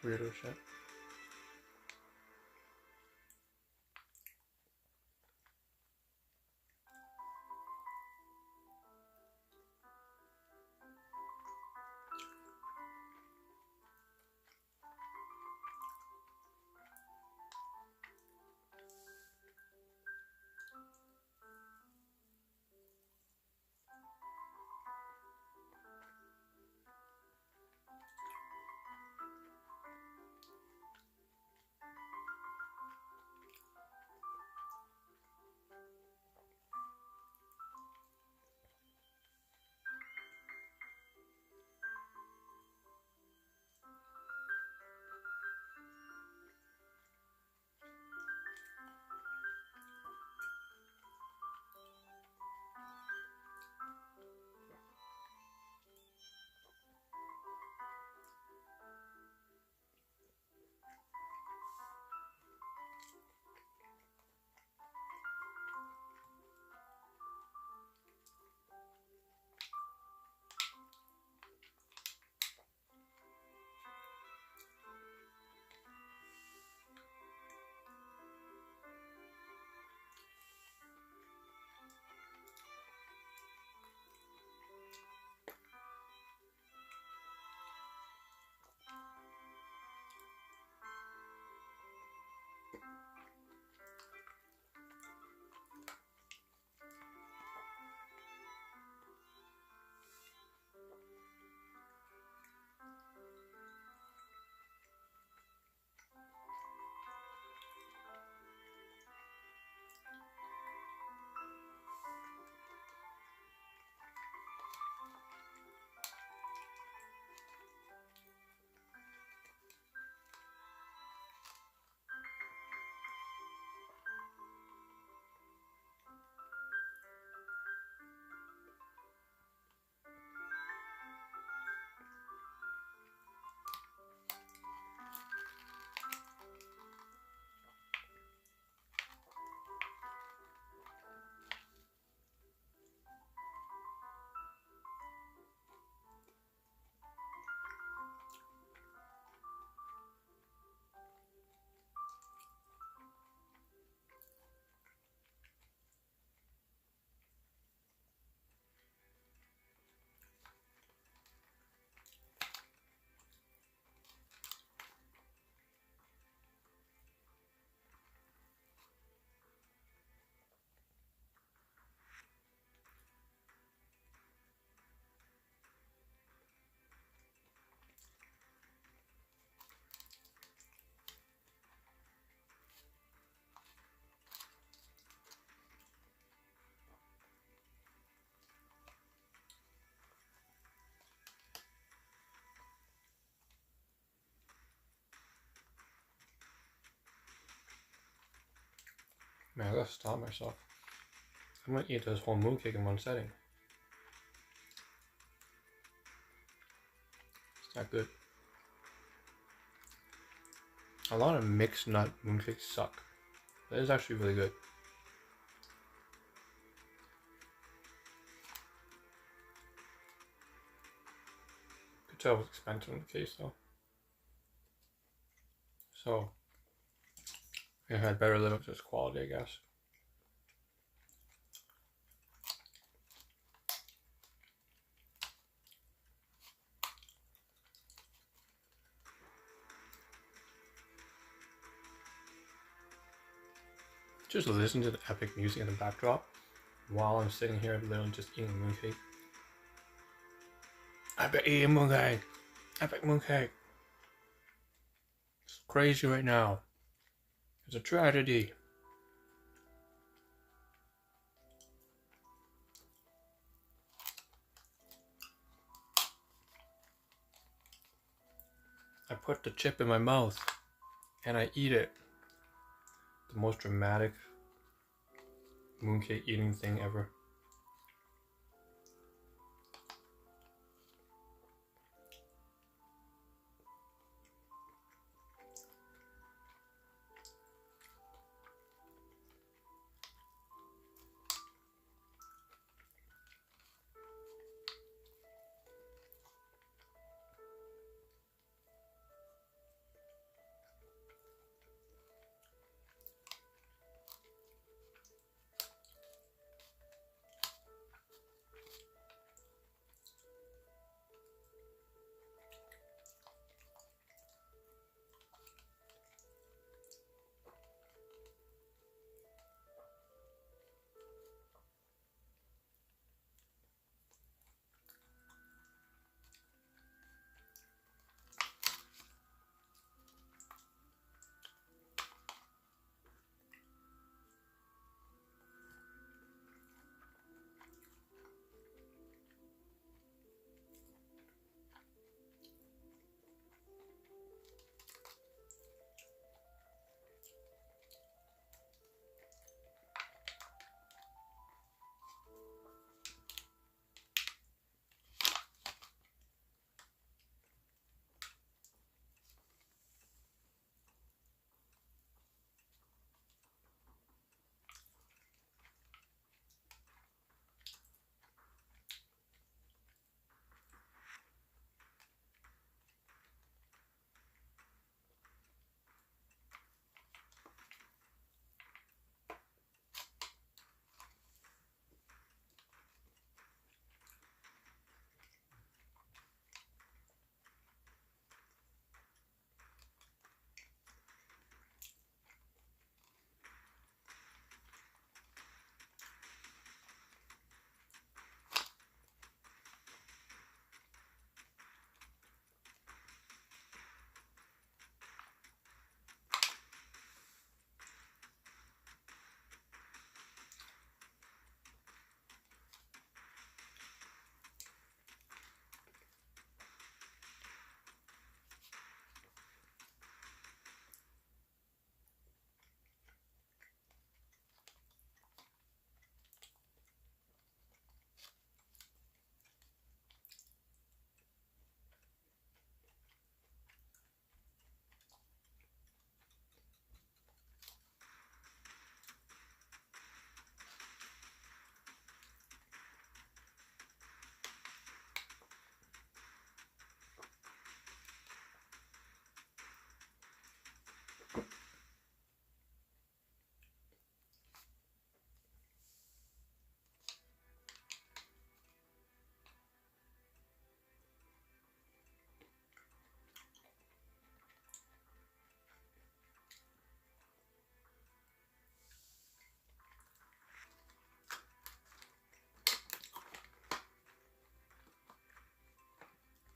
Weirdo shit. Man, I gotta stop myself. I'm gonna eat this whole mooncake in one setting. It's not good. A lot of mixed nut mooncakes suck. That is actually really good. Could tell it was expensive in the case though. So, I had better live up to its quality, I guess. Just listen to the epic music in the backdrop while I'm sitting here literally just eating a mooncake. Epic eating mooncake! Epic mooncake! It's crazy right now. It's a tragedy. I put the chip in my mouth and I eat it. The most dramatic mooncake eating thing ever.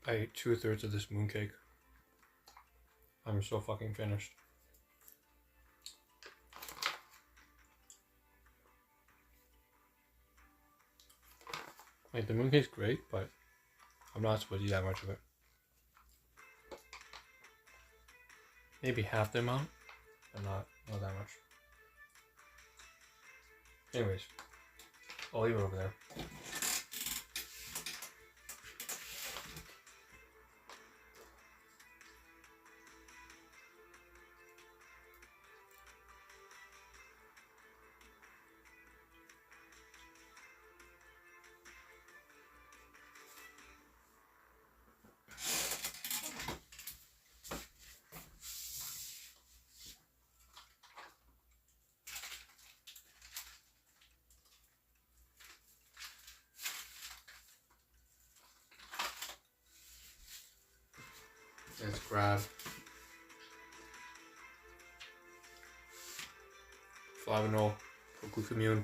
I ate 2/3 of this mooncake. I'm so fucking finished. Like, the mooncake's great, but I'm not supposed to eat that much of it. Maybe half the amount, but not that much. Anyways, I'll leave it over there. Let's grab flavanol, glucamine.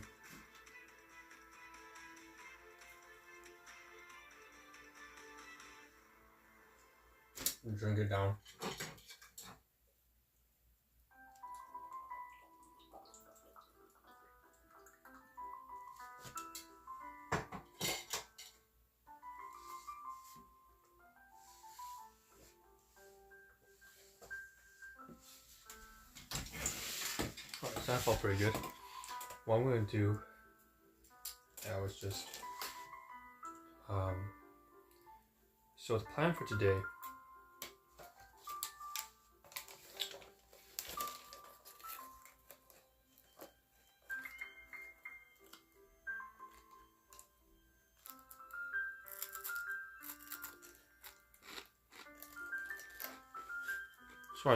Drink it down. Alright, so that felt pretty good. What I'm going to do now is just so the plan for today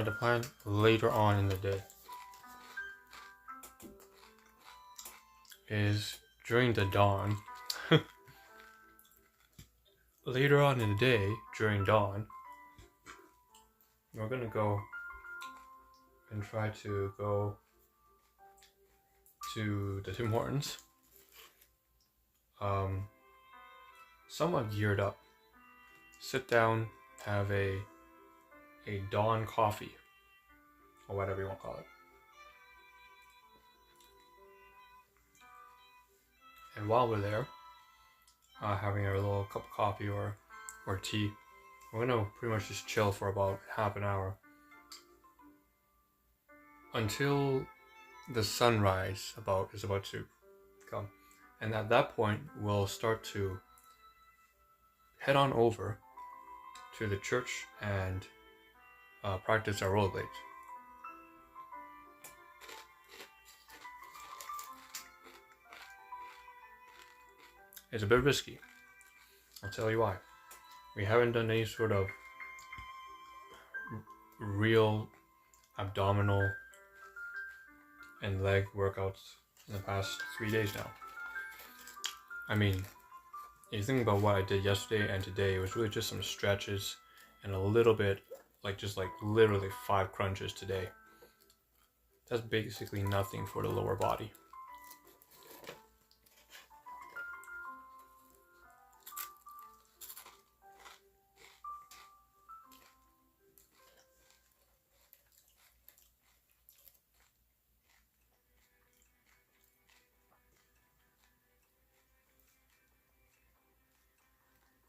the plan later on in the day is during the dawn. Later on in the day, during dawn, we're gonna go and try to go to the Tim Hortons. Somewhat geared up. Sit down, have a dawn coffee, or whatever you want to call it. And while we're there, having a little cup of coffee or tea, we're gonna pretty much just chill for about half an hour until the sunrise is about to come. And at that point, we'll start to head on over to the church and practice our rollerblades. It's a bit risky. I'll tell you why. We haven't done any sort of real abdominal and leg workouts in the past 3 days now. I mean, if you think about what I did yesterday and today, it was really just some stretches and a little bit, just literally 5 crunches today. That's basically nothing for the lower body.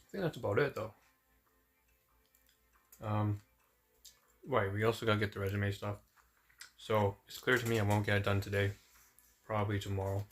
I think that's about it though. Right, we also gotta get the resume stuff. So it's clear to me I won't get it done today. Probably tomorrow.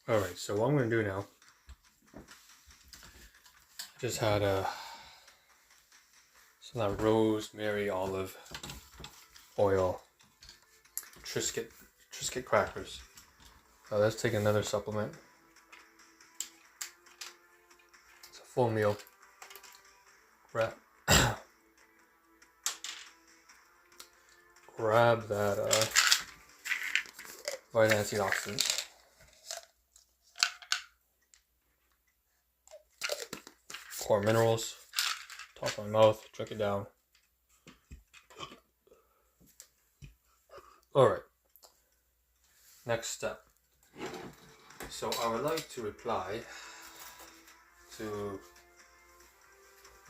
Alright, so what I'm going to do now, I just had some of that rosemary olive oil Triscuit crackers. So let's take another supplement. It's a full meal. Grab that vitamin antioxidant. Core minerals. Top of my mouth. Drink it down. Alright. Next step. So I would like to reply to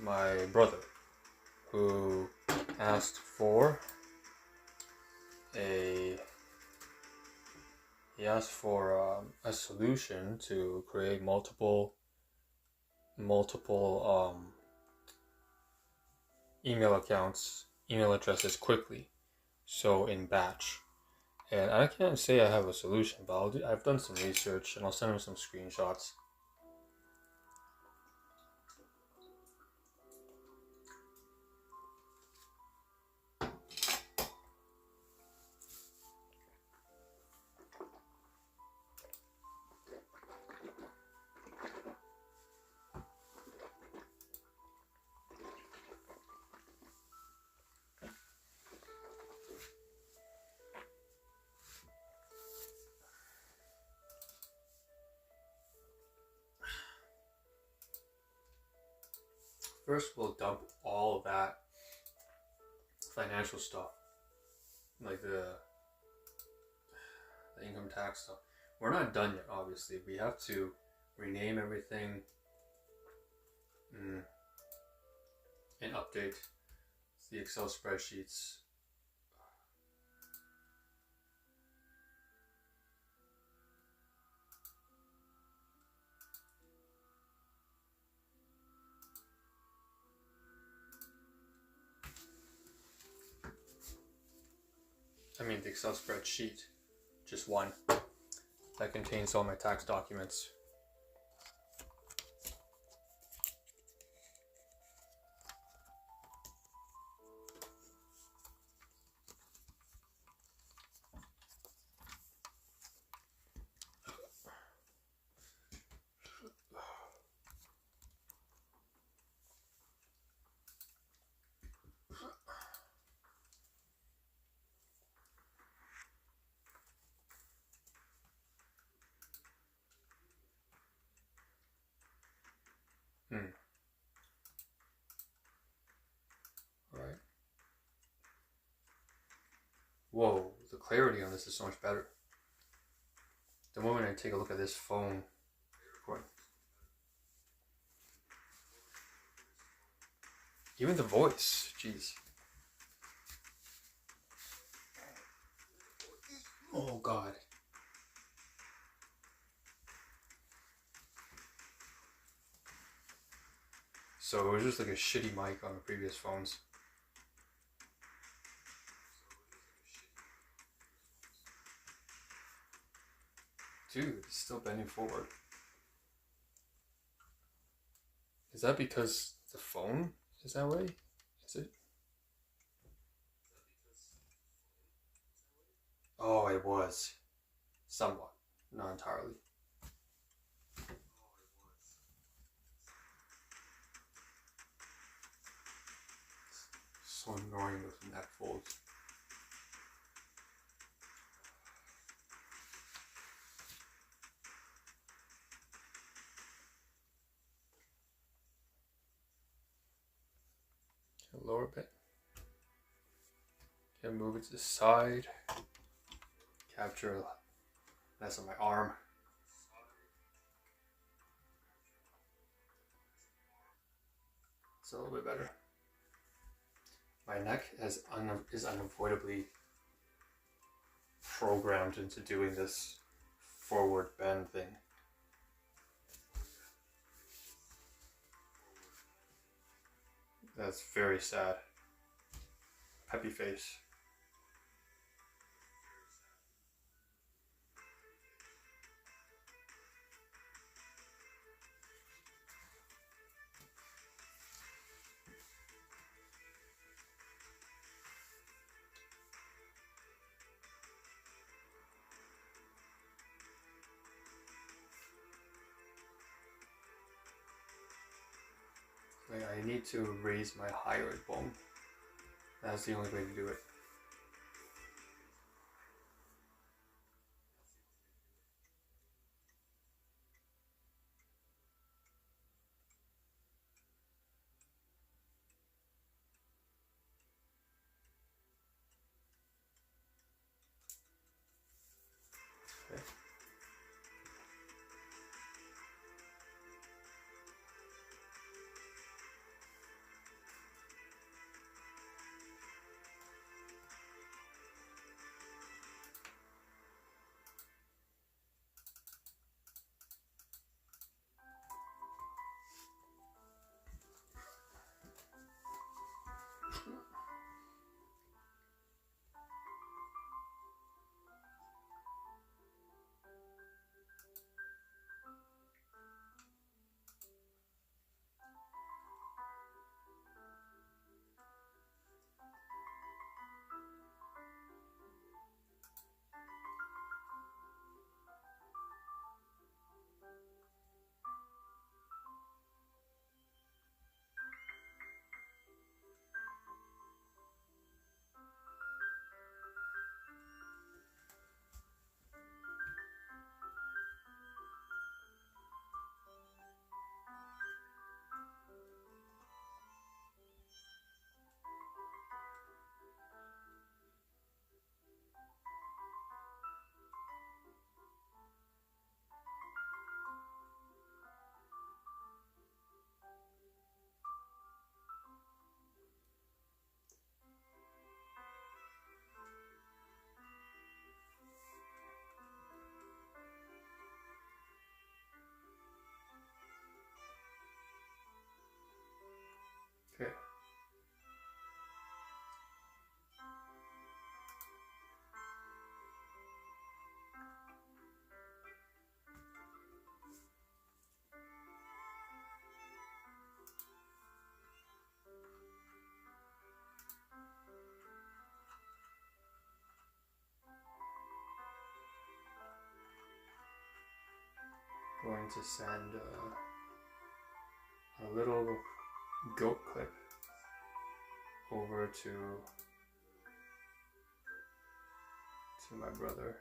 my brother who asked for a solution to create multiple email addresses quickly, so in batch. And I can't say I have a solution, but I've done some research and I'll send him some screenshots. First, we'll dump all of that financial stuff, like the income tax stuff. We're not done yet, obviously. We have to rename everything and update the Excel spreadsheets. The Excel spreadsheet, just one, that contains all my tax documents. Alright. Whoa, the clarity on this is so much better. The moment I take a look at this phone recording, even the voice, jeez. Oh God. So it was just like a shitty mic on the previous phones. Dude, it's still bending forward. Is that because the phone is that way? Is it? Oh, it was. Somewhat. Not entirely. So annoying with neck folds. Lower bit. Okay, move it to the side. Capture that's on my arm. It's a little bit better. My neck is unavoidably programmed into doing this forward bend thing. That's very sad. Happy face. I need to raise my hyoid bone. That's the only way to do it. Okay. Okay. Going to send a little goat clip over to my brother.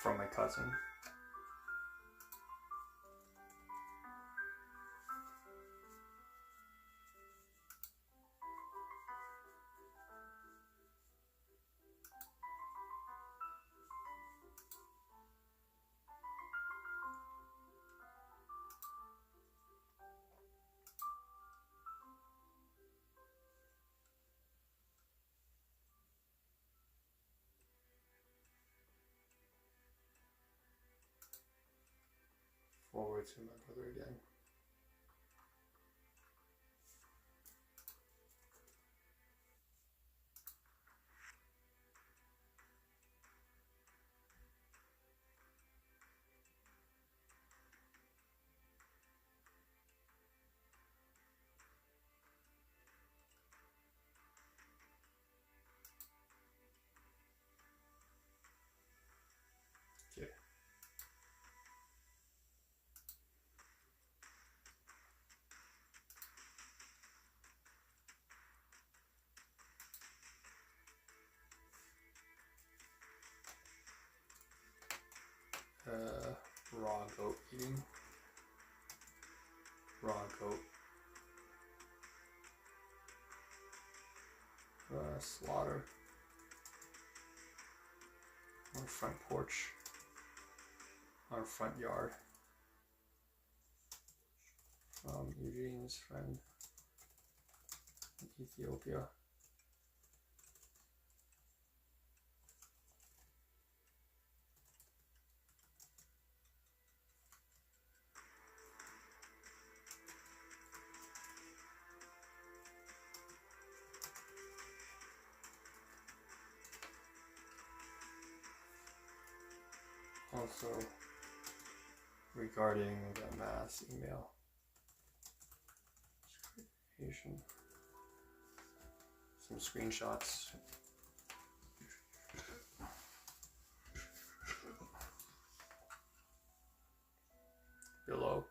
From my cousin. Forward to my brother again. Okay. Raw goat eating. Raw goat. Slaughter. On front porch. Our front yard. From Eugene's friend in Ethiopia. Also, regarding the mass email creation, some screenshots. below.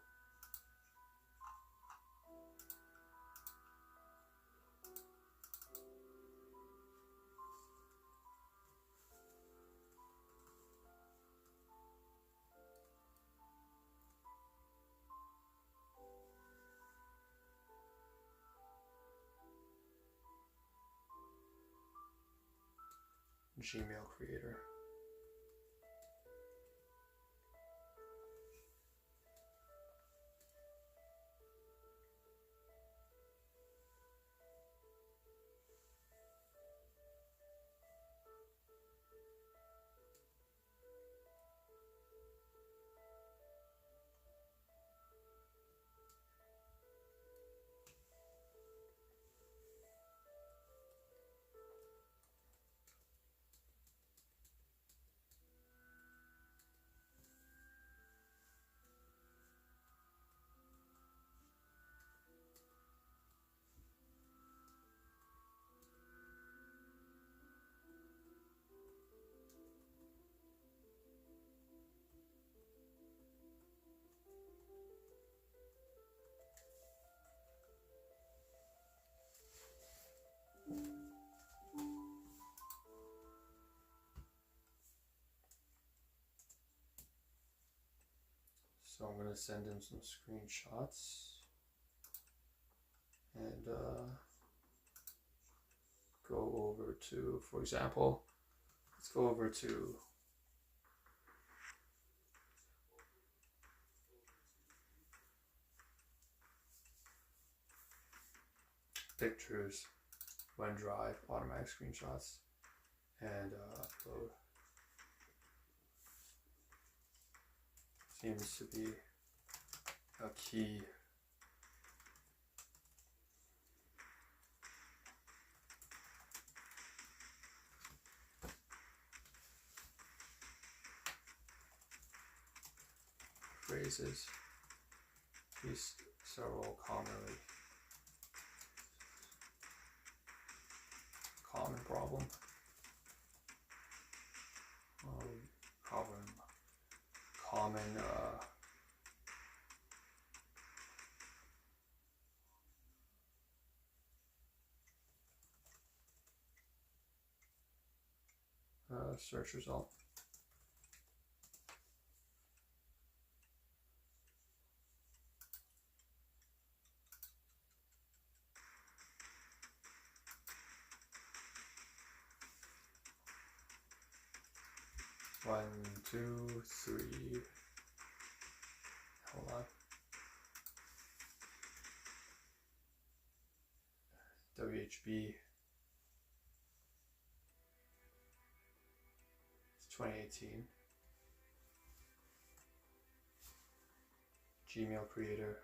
Gmail creator. So I'm going to send him some screenshots and go over to, for example, let's go over to pictures, OneDrive, automatic screenshots, and upload. Seems to be a key. Phrases. These several common problem. Common search result. One, two, three. Hold on. WHB. It's 2018. Gmail creator.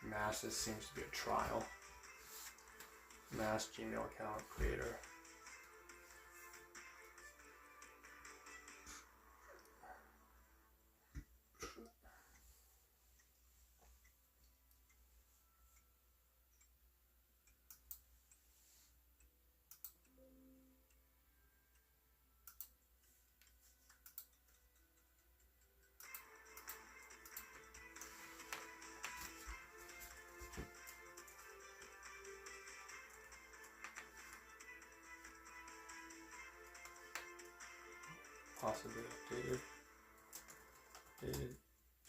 Masses seems to be a trial. Mass Gmail account creator. Possibly updated. Dated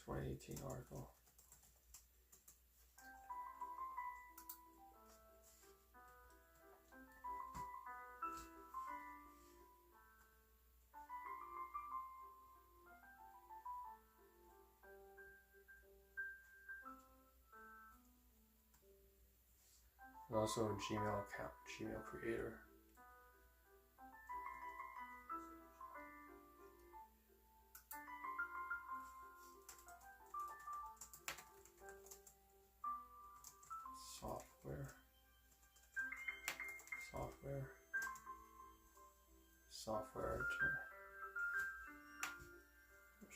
2018 article. And also a Gmail account, Gmail creator. Software.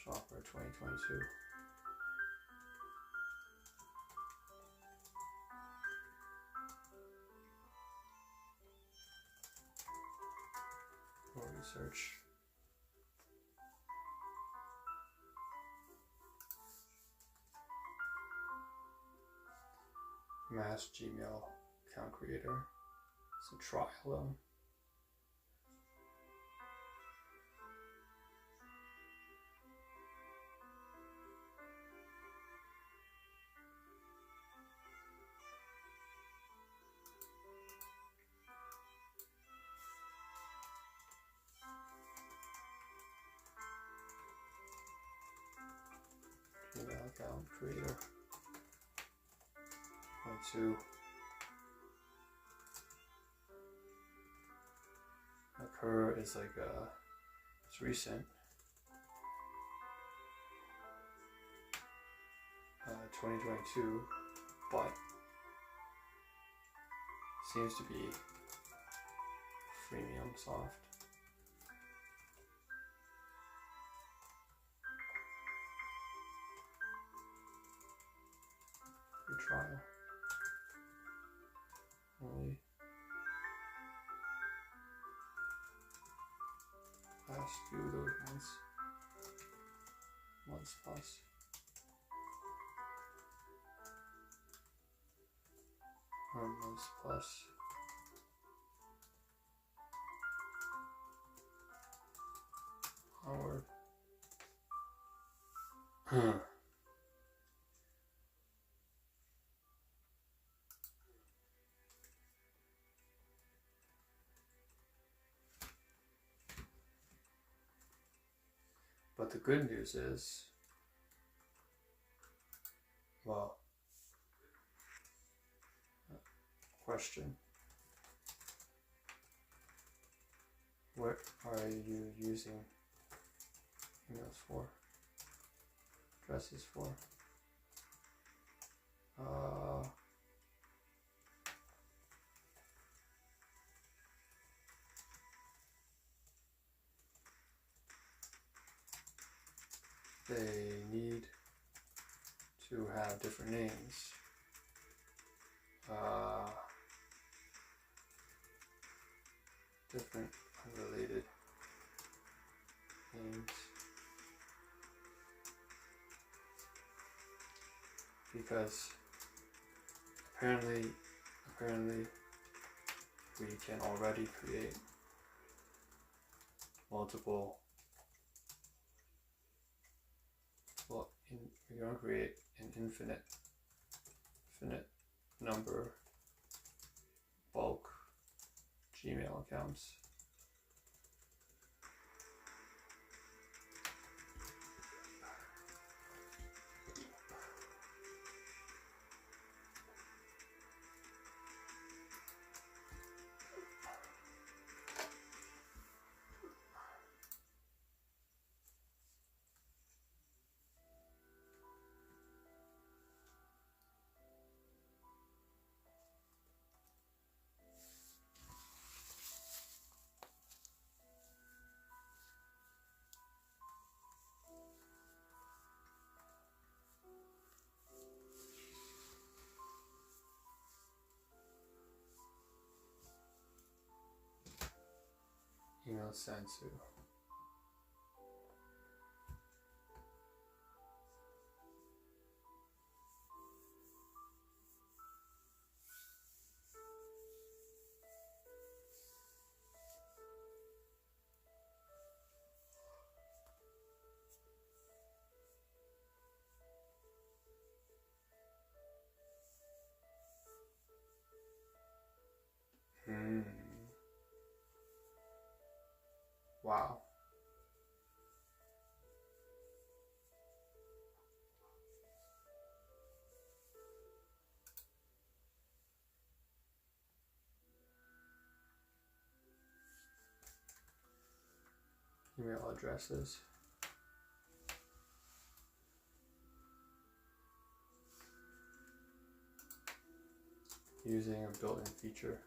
Software 2022. Or research. Mass Gmail account creator. It's a trial though. Gmail account creator. 22. Occur is like it's recent. 2022, but seems to be freemium soft. Free trial. Only last few of those months plus. Or months plus. Onward. But the good news is, well, question. What are you using emails for? Addresses for? They need to have different names. Different unrelated names. Because apparently we can already create multiple, we're going to create an infinite number bulk Gmail accounts. Email sent to. Wow. email addresses. Using a built-in feature.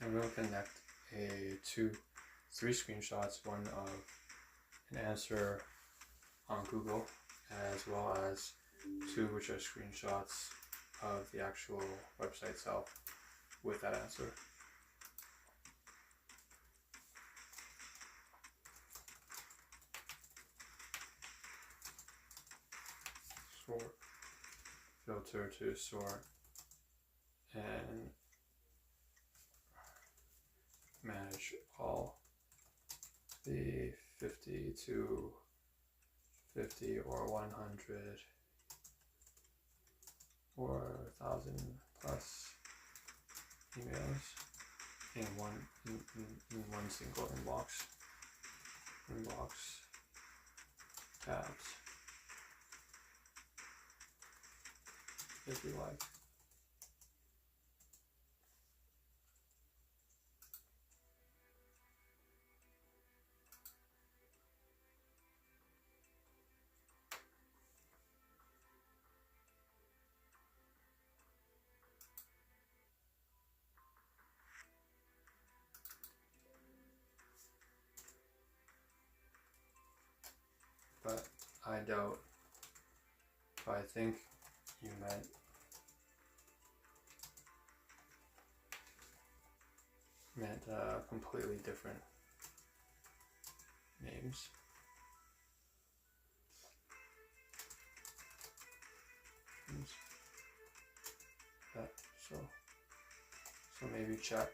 I'm going to connect three screenshots, one of an answer on Google, as well as two which are screenshots of the actual website itself with that answer. Sort, filter to sort, and manage all the 50 to 50 or 100 or 1,000 plus emails in one single inbox tabs, if you like. But I doubt, but I think you meant completely different names. So maybe check.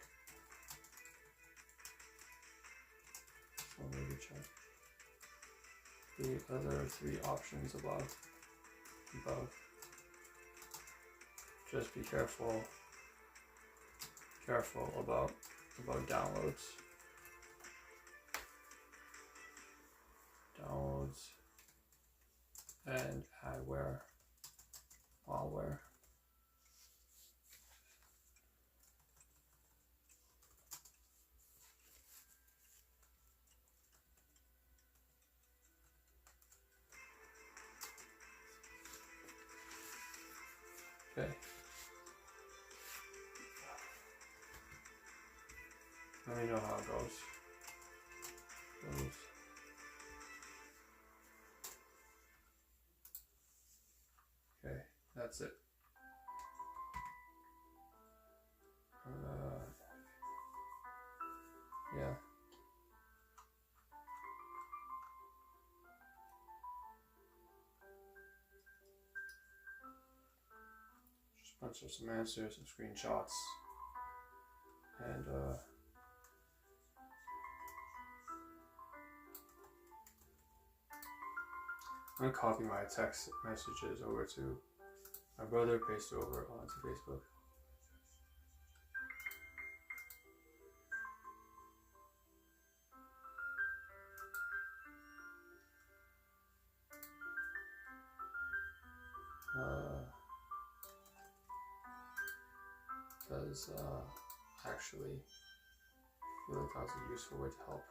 The other three options above. Just be careful about downloads. And adware, malware. Okay. Let me know how it goes. Okay, that's it. Yeah. Just a bunch of some answers and screenshots. And I'm gonna copy my text messages over to my brother, paste it over onto Facebook. Because actually, I feel like that's a useful way to help